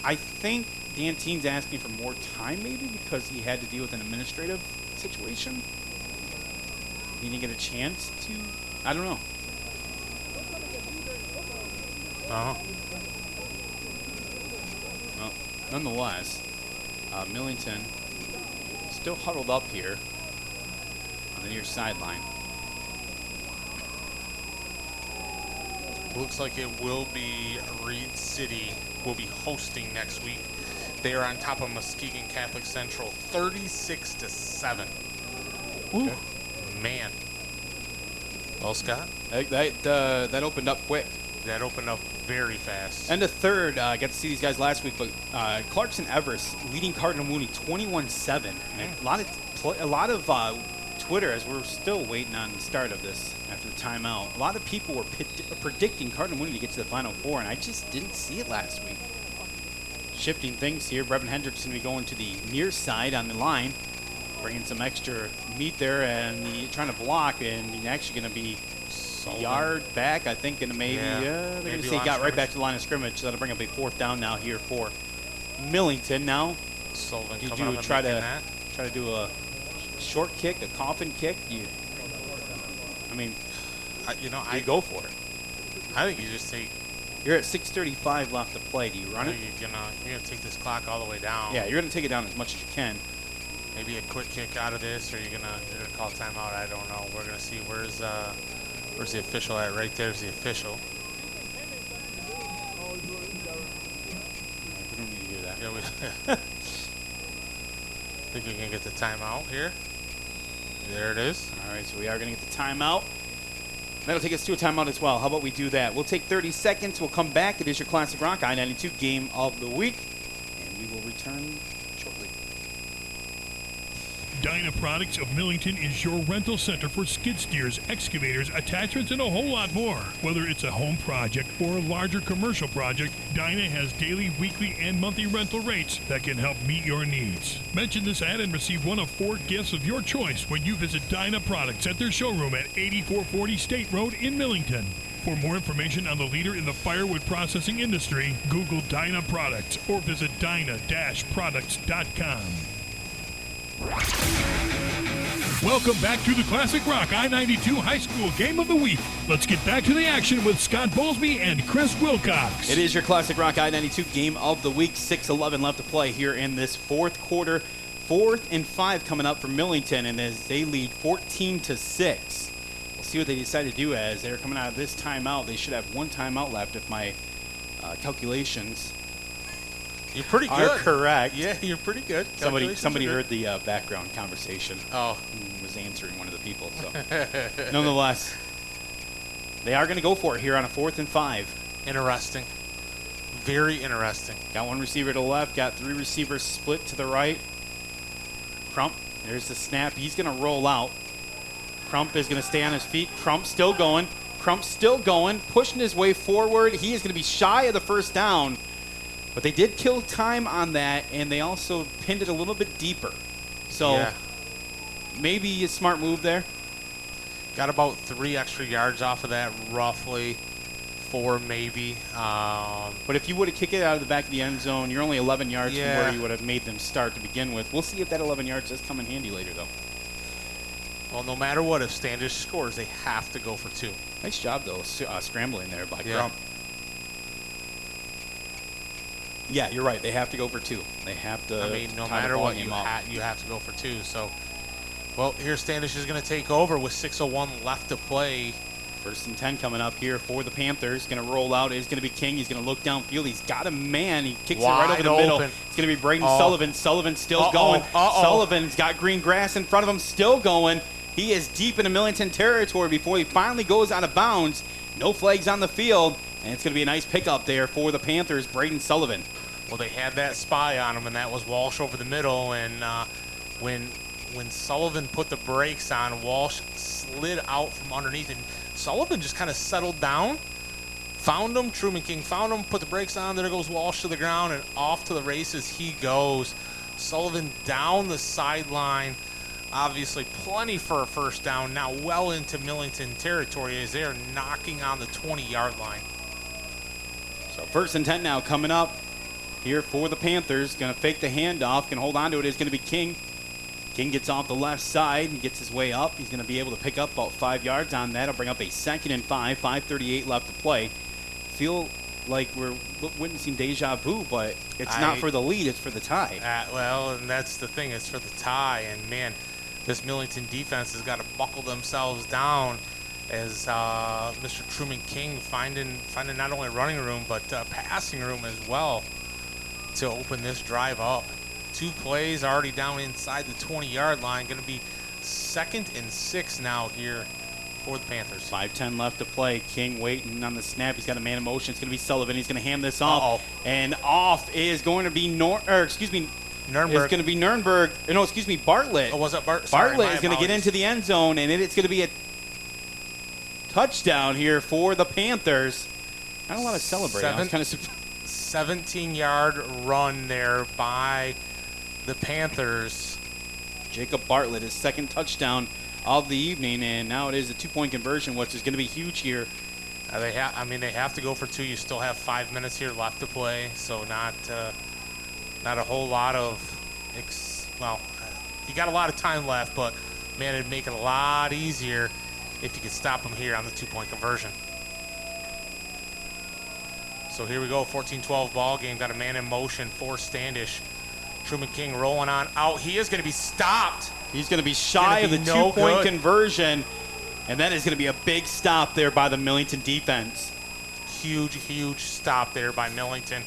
Speaker 1: I think Dan Teen's asking for more time, maybe because he had to deal with an administrative situation. He didn't get a chance to. I don't know. Well, nonetheless, Millington still huddled up here on the near sideline.
Speaker 2: Looks like it will be Reed City will be hosting next week. They are on top of Muskegon Catholic Central, 36-7.
Speaker 1: Ooh.
Speaker 2: Man, Well, Scott?
Speaker 1: That opened up quick.
Speaker 2: That opened up very fast.
Speaker 1: And the third, I got to see these guys last week, but Clarkson Everest leading Cardinal Mooney 21-7. And a lot of Twitter, as we're still waiting on the start of this after the timeout, a lot of people were predicting Cardinal Mooney to get to the Final Four, and I just didn't see it last week. Shifting things here, Brevin Hendrick's going to be going to the near side on the line, bringing some extra meat there, and trying to block, and he's actually going to be a yard back, I think, and maybe, they're going to say he got right back to the line of scrimmage, so that'll bring up a fourth down now here for Millington. Now, did you try to do a short kick, a coffin kick? You go for it.
Speaker 2: I think you just take.
Speaker 1: You're at 6:35 left to play. Do you run it?
Speaker 2: You're gonna take this clock all the way down.
Speaker 1: Yeah, you're gonna take it down as much as you can.
Speaker 2: Maybe a quick kick out of this, or you're gonna call timeout. I don't know. We're gonna see where's the official at. Right there's the official.
Speaker 1: We don't need to hear that.
Speaker 2: Yeah, think we can get the timeout here. There it is.
Speaker 1: All right, so we are going to get the timeout. That'll take us to a timeout as well. How about we do that? We'll take 30 seconds. We'll come back. It is your Classic Rock I92 Game of the Week, and we will return shortly.
Speaker 4: Dyna Products of Millington is your rental center for skid steers, excavators, attachments, and a whole lot more. Whether it's a home project or a larger commercial project, Dyna has daily, weekly, and monthly rental rates that can help meet your needs. Mention this ad and receive one of 4 gifts of your choice when you visit Dyna Products at their showroom at 8440 State Road in Millington. For more information on the leader in the firewood processing industry, Google Dyna Products or visit dyna-products.com. Welcome back to the Classic Rock I92 High School Game of the Week. Let's get back to the action with Scott Bowlesby and Chris Wilcox.
Speaker 1: It is your Classic Rock I92 Game of the Week. 6:11 left to play here in this fourth quarter. 4th and 5 coming up for Millington, and as they lead 14-6. We'll see what they decide to do as they're coming out of this timeout. They should have 1 timeout left if my calculations
Speaker 2: You're pretty good.
Speaker 1: are correct.
Speaker 2: Yeah, you're pretty good.
Speaker 1: Somebody heard the background conversation.
Speaker 2: Oh.
Speaker 1: And was answering one of the people. So, nonetheless, they are going to go for it here on a 4th and 5.
Speaker 2: Interesting. Very interesting.
Speaker 1: Got 1 receiver to the left. Got 3 receivers split to the right. Crump, there's the snap. He's going to roll out. Crump is going to stay on his feet. Crump still going. Pushing his way forward. He is going to be shy of the first down. But they did kill time on that, and they also pinned it a little bit deeper. So maybe a smart move there.
Speaker 2: Got about 3 extra yards off of that, roughly 4 maybe.
Speaker 1: But if you would have kicked it out of the back of the end zone, you're only 11 yards from where you would have made them start to begin with. We'll see if that 11 yards does come in handy later, though.
Speaker 2: Well, no matter what, if Standish scores, they have to go for 2.
Speaker 1: Nice job, though, scrambling there by Crump. Yeah, you're right. They have to go for 2. They have to.
Speaker 2: I mean, no matter what, you have to go for 2. So, well, here Standish is going to take over with 6:01 left to play.
Speaker 1: 1st and 10 coming up here for the Panthers. Going to roll out. It's going to be King. He's going to look downfield. He's got a man. He kicks it right over the middle. It's going to be Braden Sullivan. Sullivan still going. Sullivan's got green grass in front of him, still going. He is deep into Millington territory before he finally goes out of bounds. No flags on the field, and it's going to be a nice pickup there for the Panthers, Braden Sullivan.
Speaker 2: Well, they had that spy on him, and that was Walsh over the middle. And when Sullivan put the brakes on, Walsh slid out from underneath, and Sullivan just kind of settled down, found him. Truman King found him, put the brakes on. There goes Walsh to the ground, and off to the races he goes. Sullivan down the sideline. Obviously, plenty for a first down. Now well into Millington territory as they're knocking on the 20-yard line.
Speaker 1: So 1st and 10 now coming up here for the Panthers. Going to fake the handoff. Can hold on to it. It's going to be King. King gets off the left side and gets his way up. He's going to be able to pick up about 5 yards on that. It'll bring up a 2nd and 5. 5:38 left to play. Feel like we're witnessing deja vu, but it's not for the lead. It's for the tie.
Speaker 2: Well, and that's the thing. It's for the tie. And, man, this Millington defense has got to buckle themselves down as Mr. Truman King finding not only running room but passing room as well to open this drive up. 2 plays already down inside the 20-yard line. Going to be 2nd and 6 now here for the Panthers.
Speaker 1: 5:10 left to play. King waiting on the snap. He's got a man in motion. It's going to be Sullivan. He's going to hand this off. And off is going to be
Speaker 2: Nurnberg.
Speaker 1: It's going to be Nurnberg. No, excuse me, Bartlett.
Speaker 2: Oh, was it Bartlett?
Speaker 1: Bartlett is going to get into the end zone, and it's going to be a touchdown here for the Panthers. Not a lot of celebrating. I was kind of surprised.
Speaker 2: 17-yard run there by the Panthers.
Speaker 1: Jacob Bartlett, his second touchdown of the evening, and now it is a 2-point conversion, which is going to be huge here.
Speaker 2: They have to go for 2. You still have 5 minutes here left to play, so not a whole lot of, you got a lot of time left, but man, it'd make it a lot easier if you could stop them here on the 2-point conversion. So here we go, 14-12 ball game. Got a man in motion for Standish. Truman King rolling on out. He is going to be stopped.
Speaker 1: He's going to be shy of the 2-point conversion, and that is going to be a big stop there by the Millington defense.
Speaker 2: Huge stop there by Millington.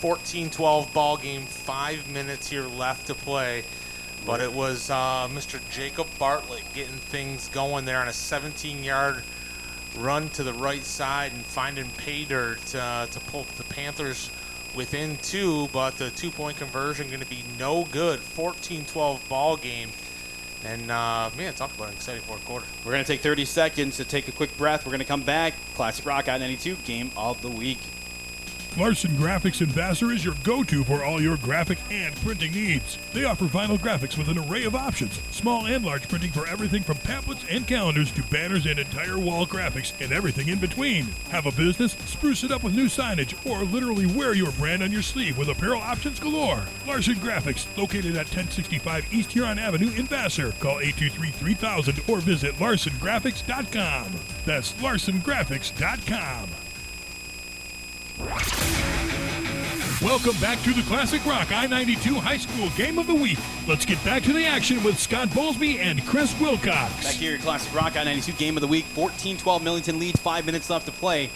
Speaker 2: 14-12 ball game, 5 minutes here left to play. But it was Mr. Jacob Bartlett getting things going there on a 17-yard run to the right side and finding pay dirt to pull the Panthers within 2, but the 2-point conversion going to be no good. 14-12 ball game. And, man, talk about an exciting fourth quarter.
Speaker 1: We're going to take 30 seconds to take a quick breath. We're going to come back. Classic Rock I92 Game of the Week.
Speaker 4: Larson Graphics in Vassar is your go-to for all your graphic and printing needs. They offer vinyl graphics with an array of options, small and large printing for everything from pamphlets and calendars to banners and entire wall graphics and everything in between. Have a business? Spruce it up with new signage or literally wear your brand on your sleeve with apparel options galore. Larson Graphics, located at 1065 East Huron Avenue in Vassar. Call 823-3000 or visit larsongraphics.com. That's larsongraphics.com. Welcome back to the Classic Rock I92 High School Game of the Week. Let's get back to the action with Scott Bowlesby and Chris Wilcox.
Speaker 1: Back here at Classic Rock I92 Game of the Week. 14-12 Millington leads, 5 minutes left to play.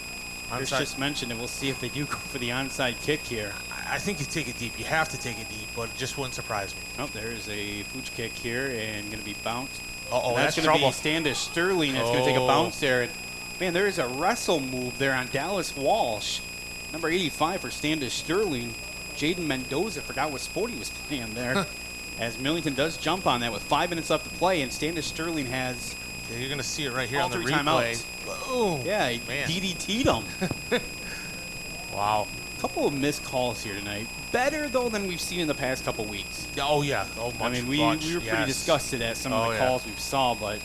Speaker 1: Chris just mentioned it. We'll see if they do go for the onside kick here.
Speaker 2: I think you take it deep. You have to take it deep, but it just wouldn't surprise me.
Speaker 1: Oh, there's a pooch kick here and going to be bounced.
Speaker 2: That's
Speaker 1: going to be Standish-Sterling. That's going to take a bounce there. Man, there is a wrestle move there on Dallas Walsh. Number 85 for Standish-Sterling. Jaden Mendoza forgot what sport he was playing there. As Millington does jump on that with 5 minutes left to play, and Standish-Sterling has...
Speaker 2: Yeah, you're going to see it right here on the replay.
Speaker 1: Timeouts.
Speaker 2: Boom.
Speaker 1: Yeah, he DDT'd him.
Speaker 2: Wow.
Speaker 1: A couple of missed calls here tonight. Better, though, than we've seen in the past couple weeks.
Speaker 2: Oh, yeah. Oh, much,
Speaker 1: I mean, we were pretty disgusted at some of the calls we saw, but...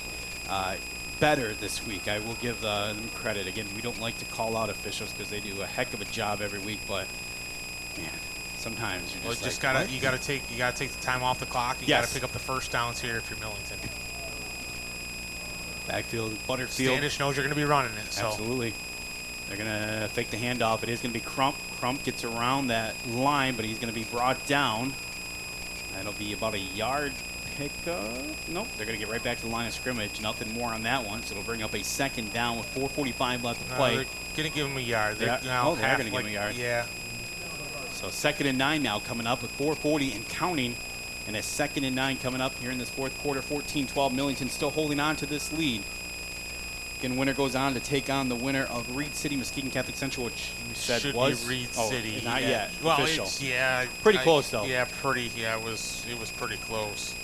Speaker 1: better this week. I will give them credit. Again, we don't like to call out officials because they do a heck of a job every week, but man, sometimes you're just
Speaker 2: you gotta take the time off the clock. You gotta pick up the first downs here if you're Millington.
Speaker 1: Backfield, Butterfield.
Speaker 2: Standish knows you're gonna be running it. So.
Speaker 1: Absolutely. They're gonna fake the handoff. It is gonna be Crump. Crump gets around that line, but he's gonna be brought down. That'll be about a yard. Nope, they're going to get right back to the line of scrimmage. Nothing more on that one, so it'll bring up a second down with 4:45 left to play.
Speaker 2: They're going to give him a yard. They're
Speaker 1: going to give him a yard.
Speaker 2: Yeah.
Speaker 1: So 2nd and 9 now coming up with 4:40 and counting. And a 2nd and 9 coming up here in this fourth quarter. 14-12, Millington still holding on to this lead. Again, winner goes on to take on the winner of Reed City, Muskegon Catholic Central, which you said
Speaker 2: should
Speaker 1: was
Speaker 2: be Reed City.
Speaker 1: Not yet.
Speaker 2: Well,
Speaker 1: official.
Speaker 2: Pretty
Speaker 1: close though.
Speaker 2: Yeah, pretty. Yeah, it was pretty close.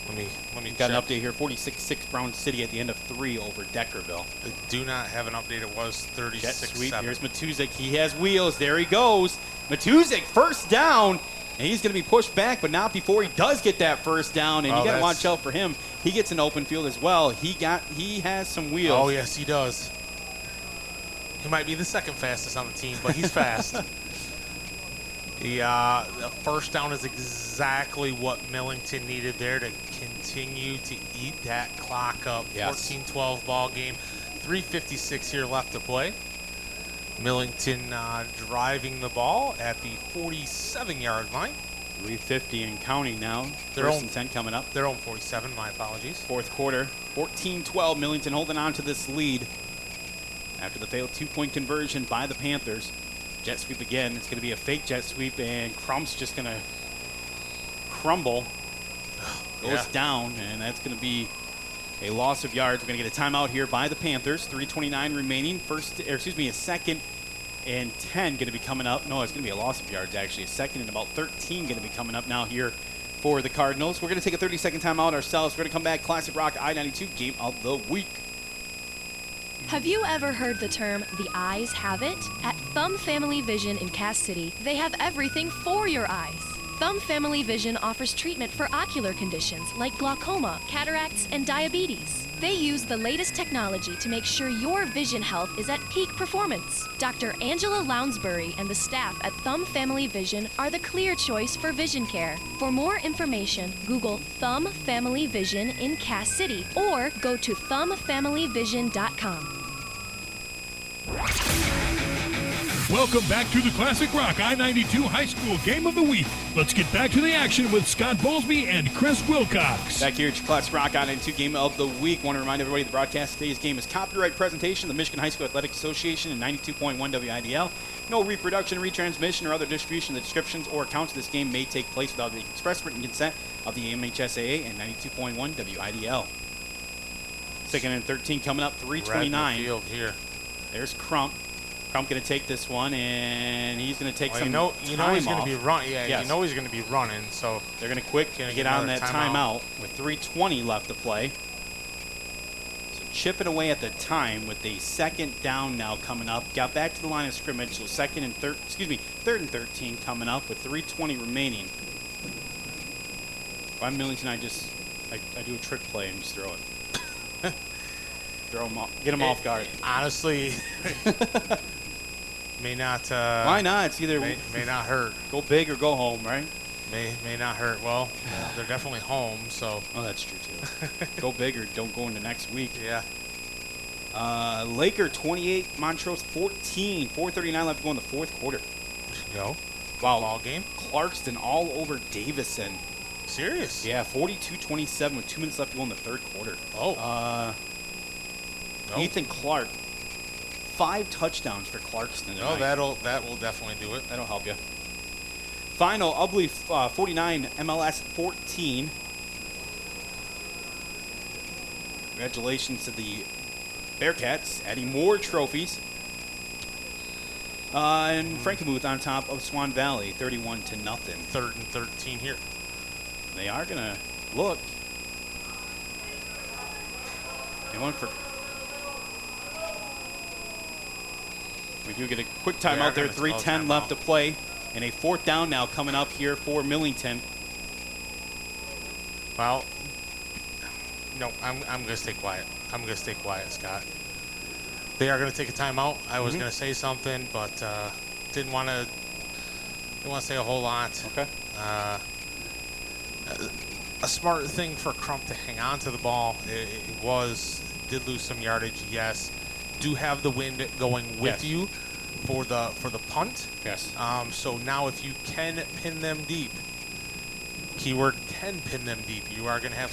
Speaker 2: Let me
Speaker 1: got an update here. 46-6 Brown City at the end of 3 over Deckerville.
Speaker 2: I do not have an update. It was 36-7.
Speaker 1: Here's Matuzik. He has wheels. There he goes. Matuzik, first down. And he's going to be pushed back, but not before he does get that first down. And you got to watch out for him. He gets an open field as well. He has some wheels.
Speaker 2: Oh, yes, he does. He might be the second fastest on the team, but he's fast. The first down is exactly what Millington needed there to continue to eat that clock up.
Speaker 1: Yes.
Speaker 2: 14-12 ball game. 3:56 here left to play. Millington driving the ball at the 47-yard line.
Speaker 1: 3:50 and counting now.
Speaker 2: Their
Speaker 1: First
Speaker 2: own
Speaker 1: and 10 coming up.
Speaker 2: Their own 47, my apologies.
Speaker 1: Fourth quarter, 14-12. Millington holding on to this lead after the failed 2-point conversion by the Panthers. Jet sweep again. It's going to be a fake jet sweep, and Crump's just going to crumble. Goes down, and that's going to be A loss of yards. We're going to get a timeout here by the Panthers. 3:29 remaining. A second and 10 going to be coming up. No, it's going to be a loss of yards, actually. A second and about 13 going to be coming up now here for the Cardinals. We're going to take a 30-second timeout ourselves. We're going to come back. Classic Rock I92 game of the week.
Speaker 11: Have you ever heard the term, the eyes have it? At Thumb Family Vision in Cass City, they have everything for your eyes. Thumb Family Vision offers treatment for ocular conditions like glaucoma, cataracts, and diabetes. They use the latest technology to make sure your vision health is at peak performance. Dr. Angela Lounsbury and the staff at Thumb Family Vision are the clear choice for vision care. For more information, Google Thumb Family Vision in Cass City or go to thumbfamilyvision.com.
Speaker 4: Welcome back to the Classic Rock I92 High School Game of the Week. Let's get back to the action with Scott Bowlesby and Chris Wilcox.
Speaker 1: Back here at your Classic Rock I92 Game of the Week. Want to remind everybody the broadcast of today's game is copyright presentation of the Michigan High School Athletic Association and 92.1 WIDL. No reproduction, retransmission, or other distribution of the descriptions or accounts of this game may take place without the express written consent of the MHSAA and 92.1 WIDL. Second and 13 coming up, 3:29.
Speaker 2: Field here.
Speaker 1: There's Crump. Crump going to take this one, and he's going to take some
Speaker 2: you know
Speaker 1: time
Speaker 2: he's going
Speaker 1: off.
Speaker 2: to be running. Yeah,
Speaker 1: yes.
Speaker 2: You know he's going to be running, so
Speaker 1: they're going to get on that timeout with 3:20 left to play. So chipping away at the time with the second down now coming up. Got back to the line of scrimmage, so third and 13 coming up with 3:20 remaining. If I'm Millington, I do a trick play and just throw it. Throw him off, get him off guard.
Speaker 2: Honestly, may not.
Speaker 1: Why not? It's either
Speaker 2: may not hurt.
Speaker 1: Go big or go home, right?
Speaker 2: May not hurt. Well, they're definitely home, so.
Speaker 1: Oh, that's true too. Go big or don't go into next week.
Speaker 2: Yeah.
Speaker 1: Laker 28, Montrose 14. 4:39 left to go in the fourth quarter.
Speaker 2: Go.
Speaker 1: Wow.
Speaker 2: Ball game.
Speaker 1: Clarkston all over Davison.
Speaker 2: Serious?
Speaker 1: Yeah, 42-27 with 2 minutes left to go in the third quarter.
Speaker 2: Oh.
Speaker 1: Ethan Clark, 5 touchdowns for Clarkston tonight.
Speaker 2: No, that will definitely do it.
Speaker 1: That'll help you. Final, Ubley 49, MLS 14. Congratulations to the Bearcats, adding more trophies. And Frankenmuth on top of Swan Valley, 31-0.
Speaker 2: Third and 13 here.
Speaker 1: They are going to look. They went for... We do get a quick timeout there, 3:10 left to play. And a fourth down now coming up here for Millington.
Speaker 2: Well, no, I'm going to stay quiet. I'm going to stay quiet, Scott. They are going to take a timeout. I was going to say something, but didn't want to say a whole lot.
Speaker 1: Okay.
Speaker 2: A smart thing for Crump to hang on to the ball. It did lose some yardage, yes. Do have the wind going with you for the punt.
Speaker 1: Yes.
Speaker 2: So now if you can pin them deep, keyword can pin them deep, you are going to have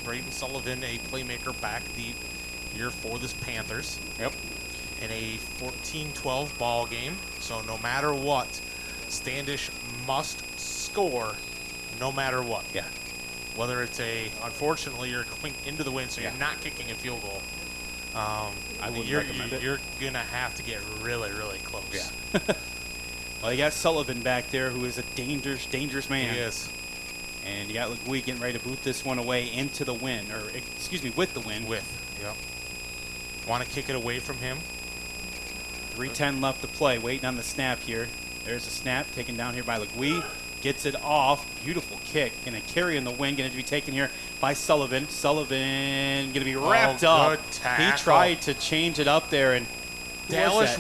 Speaker 2: Braden Sullivan, a playmaker back deep here for this Panthers.
Speaker 1: Yep.
Speaker 2: In a 14-12 ball game. So no matter what, Standish must score no matter what.
Speaker 1: Yeah.
Speaker 2: Whether it's unfortunately you're going into the wind, so you're not kicking a field goal. You're going to have to get really, really close.
Speaker 1: Yeah. Well, you got Sullivan back there, who is a dangerous man.
Speaker 2: He is.
Speaker 1: And you got Legui getting ready to boot this one away into the wind, with the wind.
Speaker 2: Yep. Want to kick it away from him.
Speaker 1: 3:10 left to play, waiting on the snap here. There's a snap taken down here by Legui. Gets it off. Beautiful kick. Going to carry in the wind. Going to be taken here by Sullivan. Sullivan going to be wrapped up.
Speaker 2: Good tackle.
Speaker 1: He tried to change it up there, and
Speaker 2: Dallas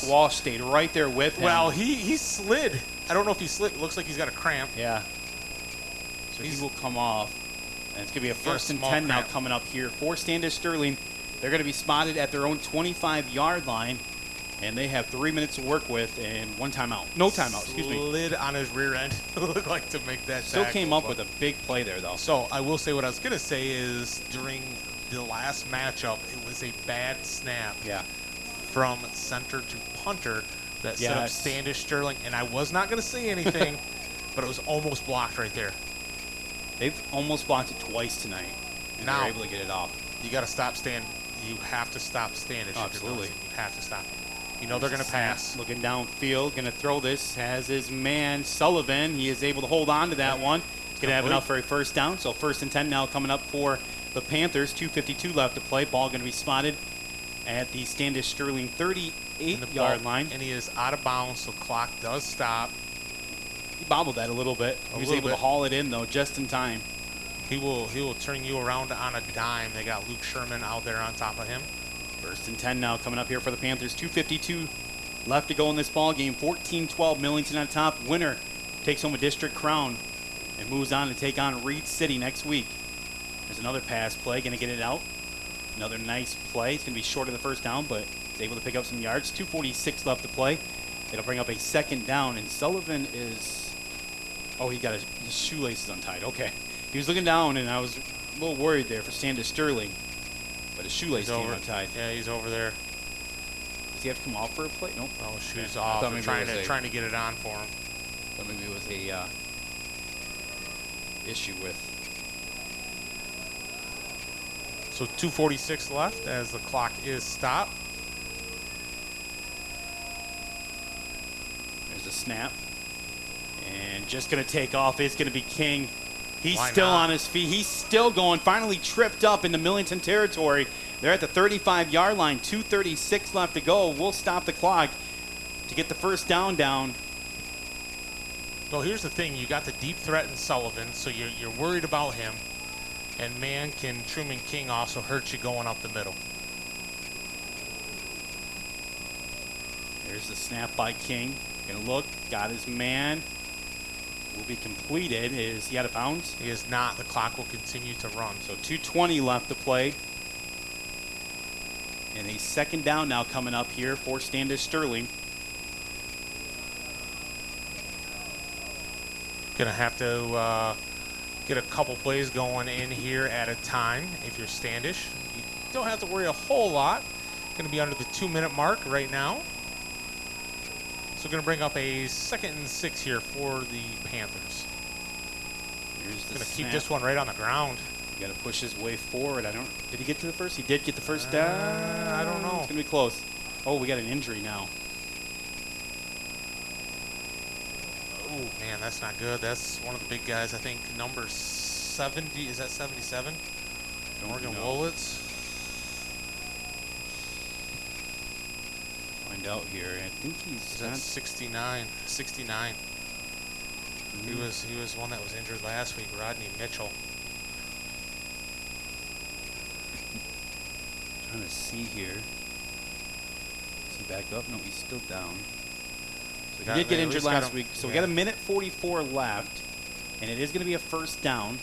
Speaker 1: Walsh stayed right there with him.
Speaker 2: Well, he slid. I don't know if he slid. It looks like he's got a cramp.
Speaker 1: Yeah. So he will come off. And it's going to be a 1st and 10 now coming up here for Standish-Sterling. They're going to be spotted at their own 25-yard line. And they have 3 minutes to work with and one timeout. No timeout, excuse me.
Speaker 2: Slid on his rear end. Looked like to make that
Speaker 1: Still
Speaker 2: tackle,
Speaker 1: came up with a big play there, though.
Speaker 2: So I will say what I was going to say is during the last matchup, it was a bad snap from center to punter that set up Standish-Sterling. And I was not going to say anything, but it was almost blocked right there.
Speaker 1: They've almost blocked it twice tonight, and they're able to get it off.
Speaker 2: You got to stop Standish. You have to stop Standish.
Speaker 1: Absolutely.
Speaker 2: You have to stop him. You know they're going to pass.
Speaker 1: Looking downfield, going to throw this. Has his man Sullivan. He is able to hold on to that one. He's going to have enough for a first down. So 1st and 10 now coming up for the Panthers. 2:52 left to play. Ball going to be spotted at the Standish-Sterling 38-yard line.
Speaker 2: And he is out of bounds, so clock does stop.
Speaker 1: He bobbled that a little bit. He was able to haul it in, though, just in time.
Speaker 2: He will turn you around on a dime. They got Luke Sherman out there on top of him.
Speaker 1: 1st and 10 now coming up here for the Panthers. 2:52 left to go in this ball game. 14-12 Millington on top. Winner takes home a district crown and moves on to take on Reed City next week. There's another pass play. Going to get it out. Another nice play. It's going to be short of the first down, but he's able to pick up some yards. 2:46 left to play. It'll bring up a 2nd down, and Sullivan is... Oh, he got his shoelaces untied. Okay. He was looking down, and I was a little worried there for Standish-Sterling. But his shoelace came untied.
Speaker 2: Yeah, he's over there.
Speaker 1: Does he have to come off for a play? Nope.
Speaker 2: Oh, shoes off. They're trying to get it on for him.
Speaker 1: Thought maybe it was a issue with.
Speaker 2: So 2:46 left as the clock is stopped.
Speaker 1: There's a snap. And just going to take off is going to be King. He's
Speaker 2: Why
Speaker 1: still
Speaker 2: not?
Speaker 1: on his feet. He's still going. Finally tripped up into Millington territory. They're at the 35-yard line. 2:36 left to go. We'll stop the clock to get the first down.
Speaker 2: Well, here's the thing. You got the deep threat in Sullivan, so you're worried about him. And man, can Truman King also hurt you going up the middle.
Speaker 1: There's the snap by King. Gonna look. Got his man. Will be completed. Is he out of bounds?
Speaker 2: He is not. The clock will continue to run.
Speaker 1: So 2:20 left to play. And a 2nd down now coming up here for Standish-Sterling.
Speaker 2: Gonna have to get a couple plays going in here at a time. If you're Standish, you don't have to worry a whole lot. Gonna be under the 2-minute mark right now. So going to bring up a 2nd and 6 here for the Panthers.
Speaker 1: Here's the
Speaker 2: going to
Speaker 1: snap.
Speaker 2: keep this one right on the ground.
Speaker 1: Got to push his way forward. Did he get to the first? He did get the first down.
Speaker 2: I don't know.
Speaker 1: It's going to be close. Oh, we got an injury now.
Speaker 2: Oh, man, that's not good. That's one of the big guys. I think number 70. Is that 77? Morgan Wolitz.
Speaker 1: Find out here. I think he's
Speaker 2: at 69. 69. He was one that was injured last week. Rodney Mitchell.
Speaker 1: Trying to see here. Is he back up? No, he's still down. So he did get injured last week. So we got a 1:44 left, and it is going to be a first down.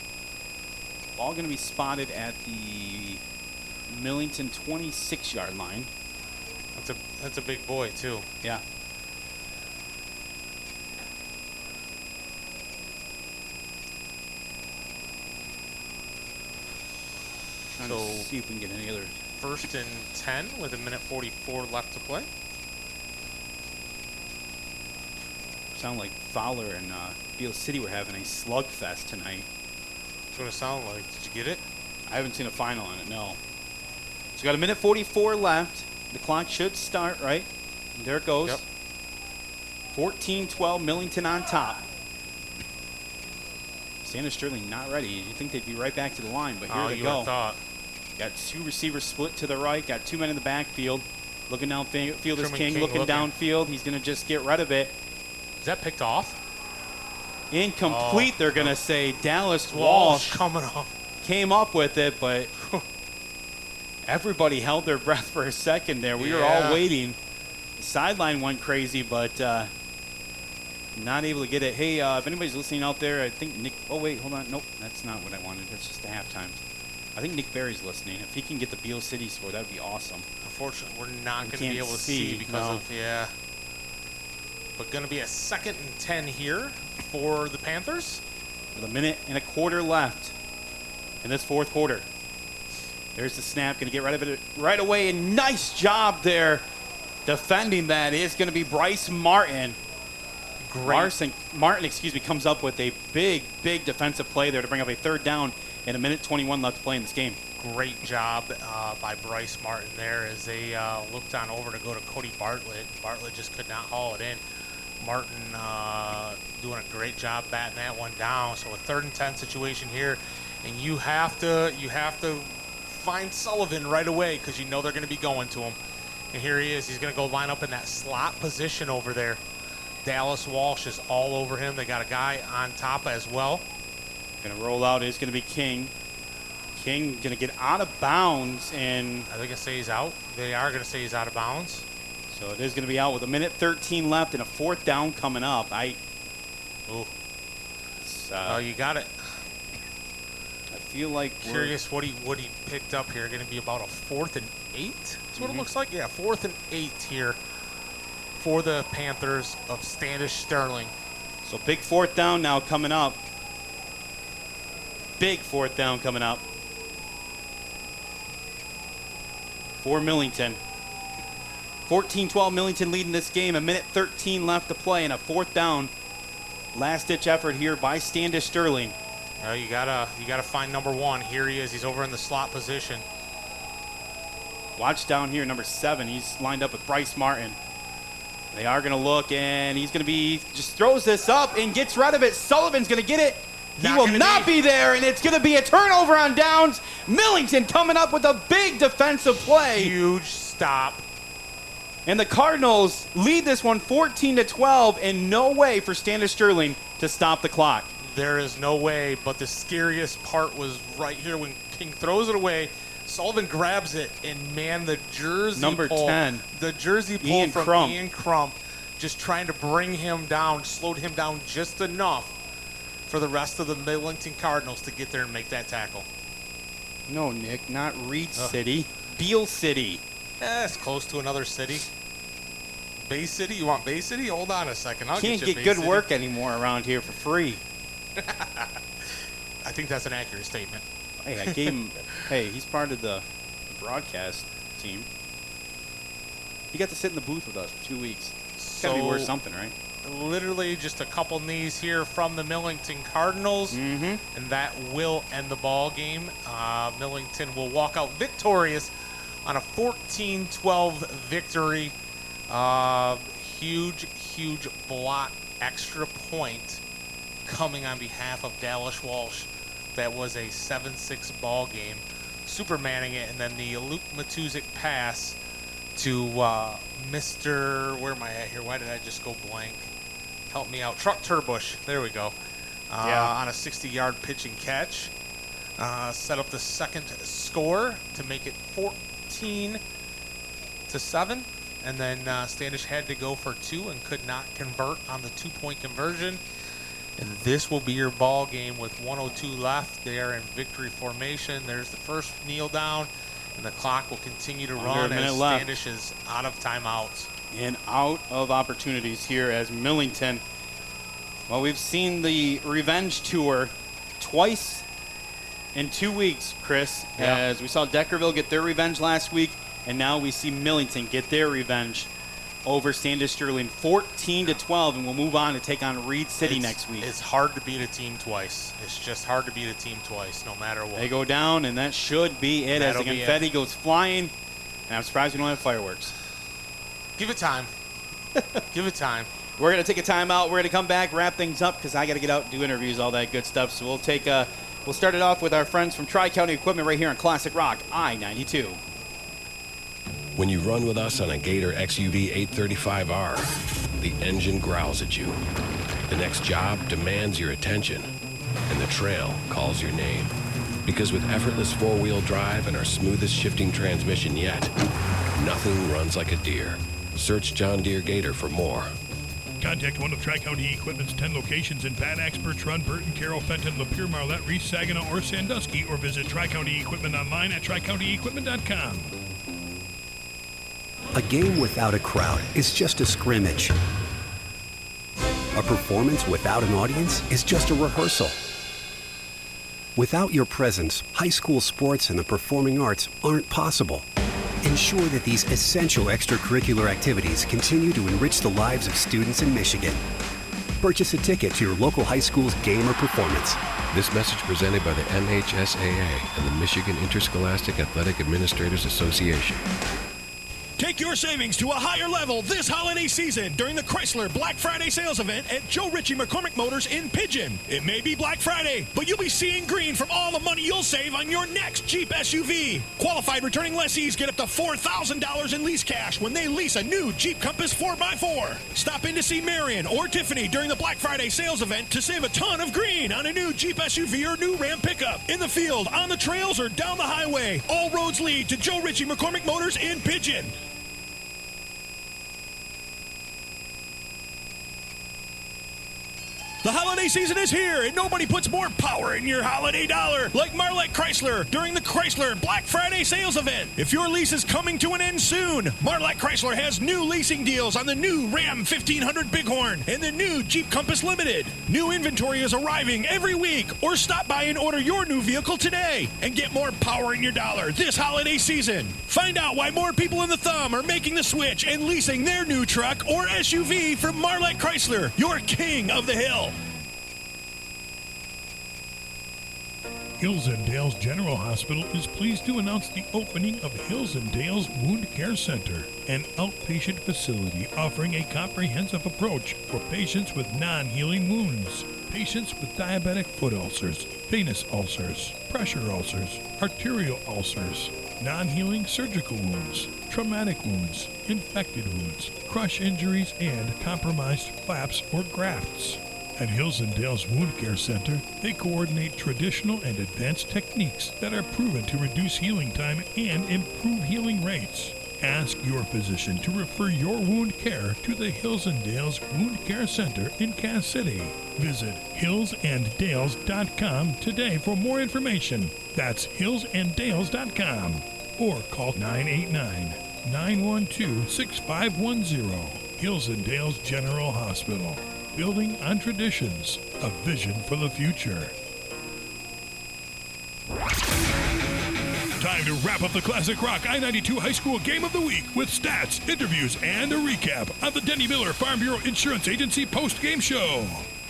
Speaker 1: Ball going to be spotted at the Millington 26-yard line.
Speaker 2: That's a big boy too.
Speaker 1: Yeah. Trying to see if we can get any other.
Speaker 2: 1st and 10 with a 1:44 left to play.
Speaker 1: Sound like Fowler and Beale City were having a slugfest tonight.
Speaker 2: That's what it sounded like. Did you get it?
Speaker 1: I haven't seen a final on it, no. So we got a 1:44 left. The clock should start, right? And there it goes.
Speaker 2: Yep.
Speaker 1: 14-12, Millington on top. Standish-Sterling not ready. You think they'd be right back to the line, but here they go.
Speaker 2: Thought.
Speaker 1: Got 2 receivers split to the right. Got 2 men in the backfield. Looking downfield is King. Looking downfield. He's going to just get rid of it.
Speaker 2: Is that picked off?
Speaker 1: Incomplete, they're going to say. Dallas Walsh
Speaker 2: coming up.
Speaker 1: Came up with it, but everybody held their breath for a second there. We were all waiting. The sideline went crazy, but not able to get it. Hey, if anybody's listening out there, I think Nick... Oh, wait, hold on. Nope, that's not what I wanted. That's just the halftime. I think Nick Berry's listening. If he can get the Beale City score, that would be awesome.
Speaker 2: Unfortunately, we're not going to be able to see because of... Yeah. But going to be a 2nd and 10 here for the Panthers.
Speaker 1: With a 1:25 left in this 4th quarter. There's the snap. Going to get rid of it right away. And nice job there defending that. Is going to be Bryce Martin. Martin, comes up with a big defensive play there to bring up a 3rd down and a 1:21 left to play in this game.
Speaker 2: great job by Bryce Martin there as they looked on over to go to Cody Bartlett. Bartlett just could not haul it in. Martin doing a great job batting that one down. So a 3rd and 10 situation here, and you have to find Sullivan right away because you know they're going to be going to him. And here he is. He's going to go line up in that slot position over there. Dallas Walsh is all over him. They got a guy on top as well.
Speaker 1: Going to roll out is going to be King. King going to get out of bounds, and
Speaker 2: are they going to say he's out? They are going to say he's out of bounds.
Speaker 1: So it is going to be out with 1:13 left and a 4th down coming up.
Speaker 2: You got it.
Speaker 1: I feel like
Speaker 2: curious what he picked up here. Going to be about a 4th and 8. That's what it looks like. Yeah, 4th and 8 here for the Panthers of Standish-Sterling.
Speaker 1: So big 4th down now coming up. Big 4th down coming up for Millington. 14-12 Millington leading this game. 1:13 left to play and a 4th down. Last-ditch effort here by Standish-Sterling.
Speaker 2: You gotta find number 1. Here he is. He's over in the slot position.
Speaker 1: Watch down here, number 7. He's lined up with Bryce Martin. They are going to look, and he's going to just throws this up and gets rid of it. Sullivan's going to get it. He will not be there, and it's going to be a turnover on downs. Millington coming up with a big defensive play.
Speaker 2: Huge stop.
Speaker 1: And the Cardinals lead this one 14-12, and no way for Standish-Sterling to stop the clock.
Speaker 2: There is no way, but the scariest part was right here when King throws it away. Sullivan grabs it, and man, the jersey
Speaker 1: number
Speaker 2: pull,
Speaker 1: 10,
Speaker 2: the jersey pull from Ian Crump, just trying to bring him down, slowed him down just enough for the rest of the Millington Cardinals to get there and make that tackle.
Speaker 1: No, Nick, not Reed City, Beale City.
Speaker 2: It's close to another city. Bay City? You want Bay City? Hold on a second.
Speaker 1: Can't get good work anymore around here for free.
Speaker 2: I think that's an accurate statement.
Speaker 1: Hey, I gave him. Hey, he's part of the broadcast team. He got to sit in the booth with us for 2 weeks. It's got to be worth something, right?
Speaker 2: Literally just a couple knees here from the Millington Cardinals, and that will end the ball game. Millington will walk out victorious on a 14-12 victory. Huge block extra point coming on behalf of Dallas Walsh. That was a 7-6 ball game. Supermanning it, and then the Luke Matuzik pass to Mr. Where am I at here? Why did I just go blank? Help me out. Truck Turbush. There we go. On a 60-yard pitch and catch. Set up the second score to make it 14-7. And then Standish had to go for 2 and could not convert on the 2-point conversion. And this will be your ball game with 1:02 left. They are in victory formation. There's the first kneel down, and the clock will continue to run as Standish is out of timeouts.
Speaker 1: And out of opportunities here as Millington. Well, we've seen the revenge tour twice in 2 weeks, Chris, as we saw Deckerville get their revenge last week, and now we see Millington get their revenge over Standish-Sterling 14-12, and we'll move on to take on Reed City next week.
Speaker 2: It's hard to beat a team twice. It's just hard to beat a team twice, no matter what.
Speaker 1: They go down, and that should be it as the confetti goes flying. And I'm surprised we don't have fireworks.
Speaker 2: Give it time. Give it time.
Speaker 1: We're going to take a timeout. We're going to come back, wrap things up, because I got to get out and do interviews, all that good stuff. So we'll start it off with our friends from Tri-County Equipment right here on Classic Rock, I92.
Speaker 7: When you run with us on a Gator XUV 835R, the engine growls at you. The next job demands your attention, and the trail calls your name. Because with effortless four-wheel drive and our smoothest shifting transmission yet, nothing runs like a deer. Search John Deere Gator for more.
Speaker 4: Contact one of Tri-County Equipment's 10 locations in Bad Axe, Birch Run, Burton, Carroll, Fenton, Lapeer, Marlette, Reese, Saginaw, or Sandusky, or visit Tri-County Equipment online at tricountyequipment.com.
Speaker 6: A game without a crowd is just a scrimmage. A performance without an audience is just a rehearsal. Without your presence, high school sports and the performing arts aren't possible. Ensure that these essential extracurricular activities continue to enrich the lives of students in Michigan. Purchase a ticket to your local high school's game or performance.
Speaker 7: This message presented by the MHSAA and the Michigan Interscholastic Athletic Administrators Association.
Speaker 8: Take your savings to a higher level this holiday season during the Chrysler Black Friday sales event at Joe Ritchie McCormick Motors in Pigeon. It may be Black Friday, but you'll be seeing green from all the money you'll save on your next Jeep SUV. Qualified returning lessees get up to $4,000 in lease cash when they lease a new Jeep Compass 4x4. Stop in to see Marion or Tiffany during the Black Friday sales event to save a ton of green on a new Jeep SUV or new Ram pickup. In the field, on the trails, or down the highway, all roads lead to Joe Ritchie McCormick Motors in Pigeon. The holiday season is here, and nobody puts more power in your holiday dollar like Marlette Chrysler during the Chrysler Black Friday sales event. If your lease is coming to an end soon, Marlette Chrysler has new leasing deals on the new Ram 1500 Bighorn and the new Jeep Compass Limited. New inventory is arriving every week, or stop by and order your new vehicle today and get more power in your dollar this holiday season. Find out why more people in the thumb are making the switch and leasing their new truck or SUV from Marlette Chrysler, your king of the hill.
Speaker 4: Hills and Dales General Hospital is pleased to announce the opening of Hills and Dales Wound Care Center, an outpatient facility offering a comprehensive approach for patients with non-healing wounds. Patients with diabetic foot ulcers, venous ulcers, pressure ulcers, arterial ulcers, non-healing surgical wounds, traumatic wounds, infected wounds, crush injuries, and compromised flaps or grafts. At Hills and Dales Wound Care Center, they coordinate traditional and advanced techniques that are proven to reduce healing time and improve healing rates. Ask your physician to refer your wound care to the Hills and Dales Wound Care Center in Cass City. Visit hillsanddales.com today for more information. That's hillsanddales.com. Or call 989-912-6510. Hills and Dales General Hospital. Building on traditions, a vision for the future. Time to wrap up the Classic Rock I92 High School Game of the Week with stats, interviews, and a recap of the Denny Miller Farm Bureau Insurance Agency post-game show.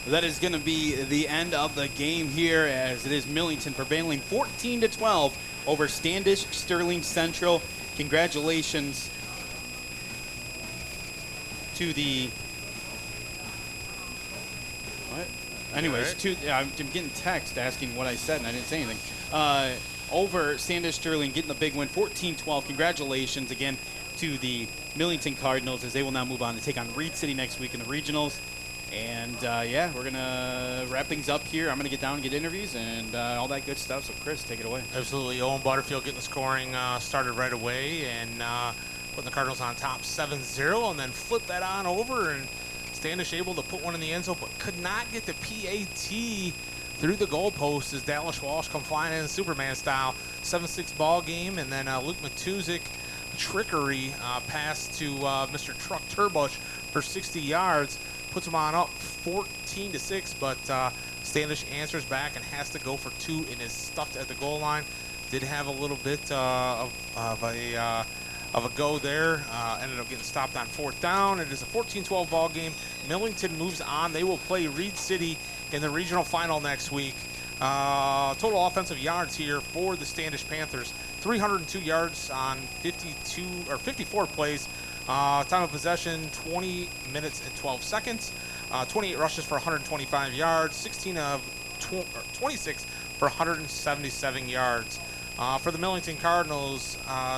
Speaker 1: That is going to be the end of the game here, as it is Millington prevailing 14-12 over Standish-Sterling Central. Congratulations to the... What? Anyways, I'm getting text asking what I said, and I didn't say anything. Over Standish-Sterling getting the big win, 14-12. Congratulations again to the Millington Cardinals, as they will now move on to take on Reed City next week in the regionals. And, yeah, we're going to wrap things up here. I'm going to get down and get interviews and all that good stuff. So, Chris, take it away.
Speaker 2: Absolutely. Owen Butterfield getting the scoring started right away and putting the Cardinals on top 7-0, and then flip that on over, and Standish able to put one in the end zone, but could not get the PAT through the goalpost as Dallas Walsh come flying in Superman style. 7-6 ball game, and then Luke Matuzik trickery pass to Mr. Truck Turbush for 60 yards. Puts them on up 14-6, but Standish answers back and has to go for two and is stuffed at the goal line. Did have a little bit of a go there. Ended up getting stopped on fourth down. It is a 14-12 ball game. Millington moves on. They will play Reed City in the regional final next week. Total offensive yards here for the Standish Panthers: 302 yards on 54 plays. Time of possession, 20 minutes and 12 seconds. 28 rushes for 125 yards, 26 for 177 yards. For the Millington Cardinals,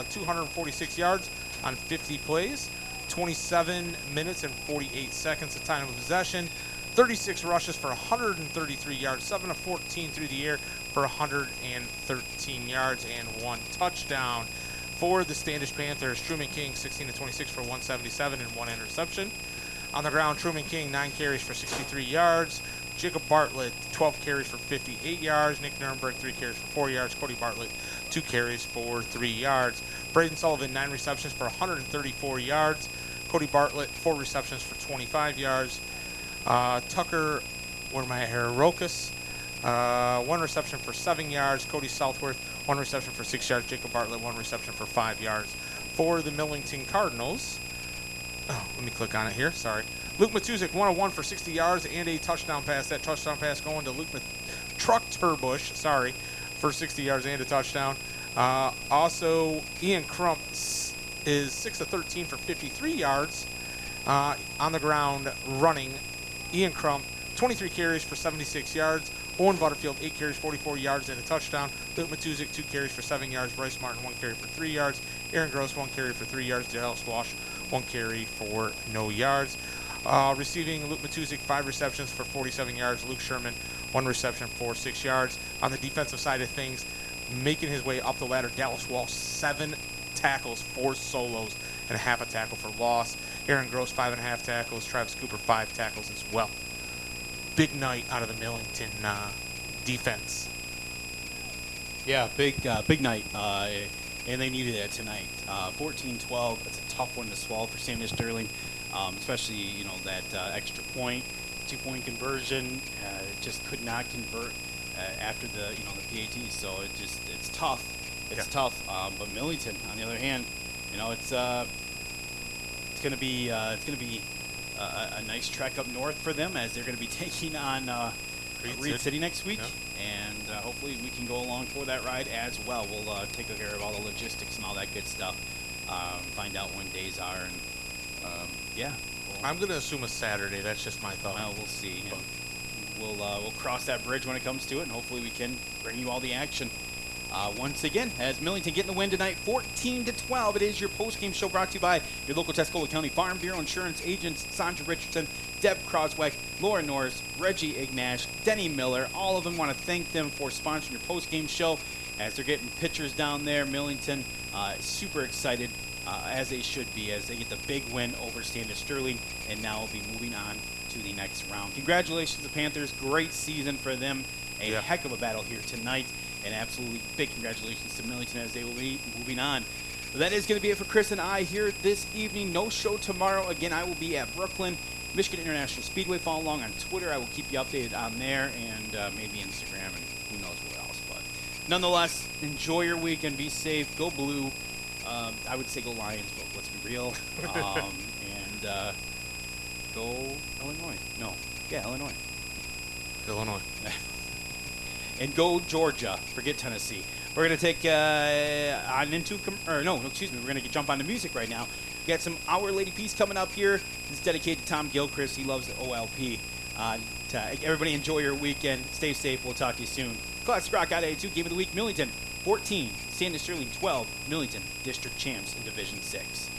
Speaker 2: 246 yards on 50 plays, 27 minutes and 48 seconds of time of possession, 36 rushes for 133 yards, 7 of 14 through the air for 113 yards and one touchdown. For the Standish Panthers, Truman King 16-26 for 177 and one interception. On the ground, Truman King 9 carries for 63 yards. Jacob Bartlett 12 carries for 58 yards. Nick Nurnberg 3 carries for 4 yards. Cody Bartlett 2 carries for 3 yards. Braden Sullivan 9 receptions for 134 yards. Cody Bartlett 4 receptions for 25 yards. Tucker, Rokas 1 reception for 7 yards. Cody Southworth 1 reception for 6 yards. Jacob Bartlett 1 reception for 5 yards. For the Millington Cardinals, let me click on it here, sorry. Luke Matuzik 101 for 60 yards and a touchdown pass. That touchdown pass going to Luke Truck Turbush, for 60 yards and a touchdown. Also, Ian Crump is 6 of 13 for 53 yards. On the ground running, Ian Crump, 23 carries for 76 yards. Owen Butterfield, 8 carries, 44 yards and a touchdown. Luke Matuzik, 2 carries for 7 yards. Bryce Martin, 1 carry for 3 yards. Aaron Gross, 1 carry for 3 yards. Dallas Walsh, 1 carry for no yards. Receiving, Luke Matuzik, 5 receptions for 47 yards. Luke Sherman, 1 reception for 6 yards. On the defensive side of things, making his way up the ladder, Dallas Walsh, 7 tackles, 4 solos, and a half a tackle for loss. Aaron Gross, 5.5 tackles. Travis Cooper, 5 tackles as well. Big night out of the Millington defense.
Speaker 1: Yeah, big night, and they needed it tonight. 14-12, it's a tough one to swallow for Standish-Sterling, especially, that extra point, 2-point conversion, just could not convert after the PAT, so it's tough. It's tough, but Millington, on the other hand, it's going to be a nice trek up north for them, as they're going to be taking on Reed City next week, and hopefully we can go along for that ride as well. We'll take care of all the logistics and all that good stuff, find out when days are, and yeah.
Speaker 2: I'm going to assume a Saturday. That's just my thought.
Speaker 1: Well, we'll see. And we'll cross that bridge when it comes to it, and hopefully we can bring you all the action. Once again, as Millington getting the win tonight, 14-12. It is your post-game show brought to you by your local Tuscola County Farm Bureau insurance agents, Sandra Richardson, Deb Croswick, Laura Norris, Reggie Ignash, Denny Miller. All of them want to thank them for sponsoring your post-game show as they're getting pitchers down there. Millington super excited, as they should be, as they get the big win over Standish-Sterling, and now will be moving on to the next round. Congratulations to the Panthers. Great season for them. A heck of a battle here tonight. And absolutely big congratulations to Millington as they will be moving on. That is going to be it for Chris and I here this evening. No show tomorrow. Again, I will be at Brooklyn, Michigan International Speedway. Follow along on Twitter. I will keep you updated on there, and maybe Instagram, and who knows what else. But nonetheless, enjoy your weekend. Be safe. Go blue. I would say go Lions, but let's be real. And go Illinois. No. Yeah, Illinois.
Speaker 2: Illinois.
Speaker 1: And go Georgia. Forget Tennessee. We're going to take on into, we're going to jump on to music right now. We got some Our Lady Peace coming up here. It's dedicated to Tom Gilchrist. He loves the OLP. Everybody enjoy your weekend. Stay safe. We'll talk to you soon. Classic Rock I92 Game of the Week. Millington 14, Standish-Sterling 12. Millington District Champs in Division 6.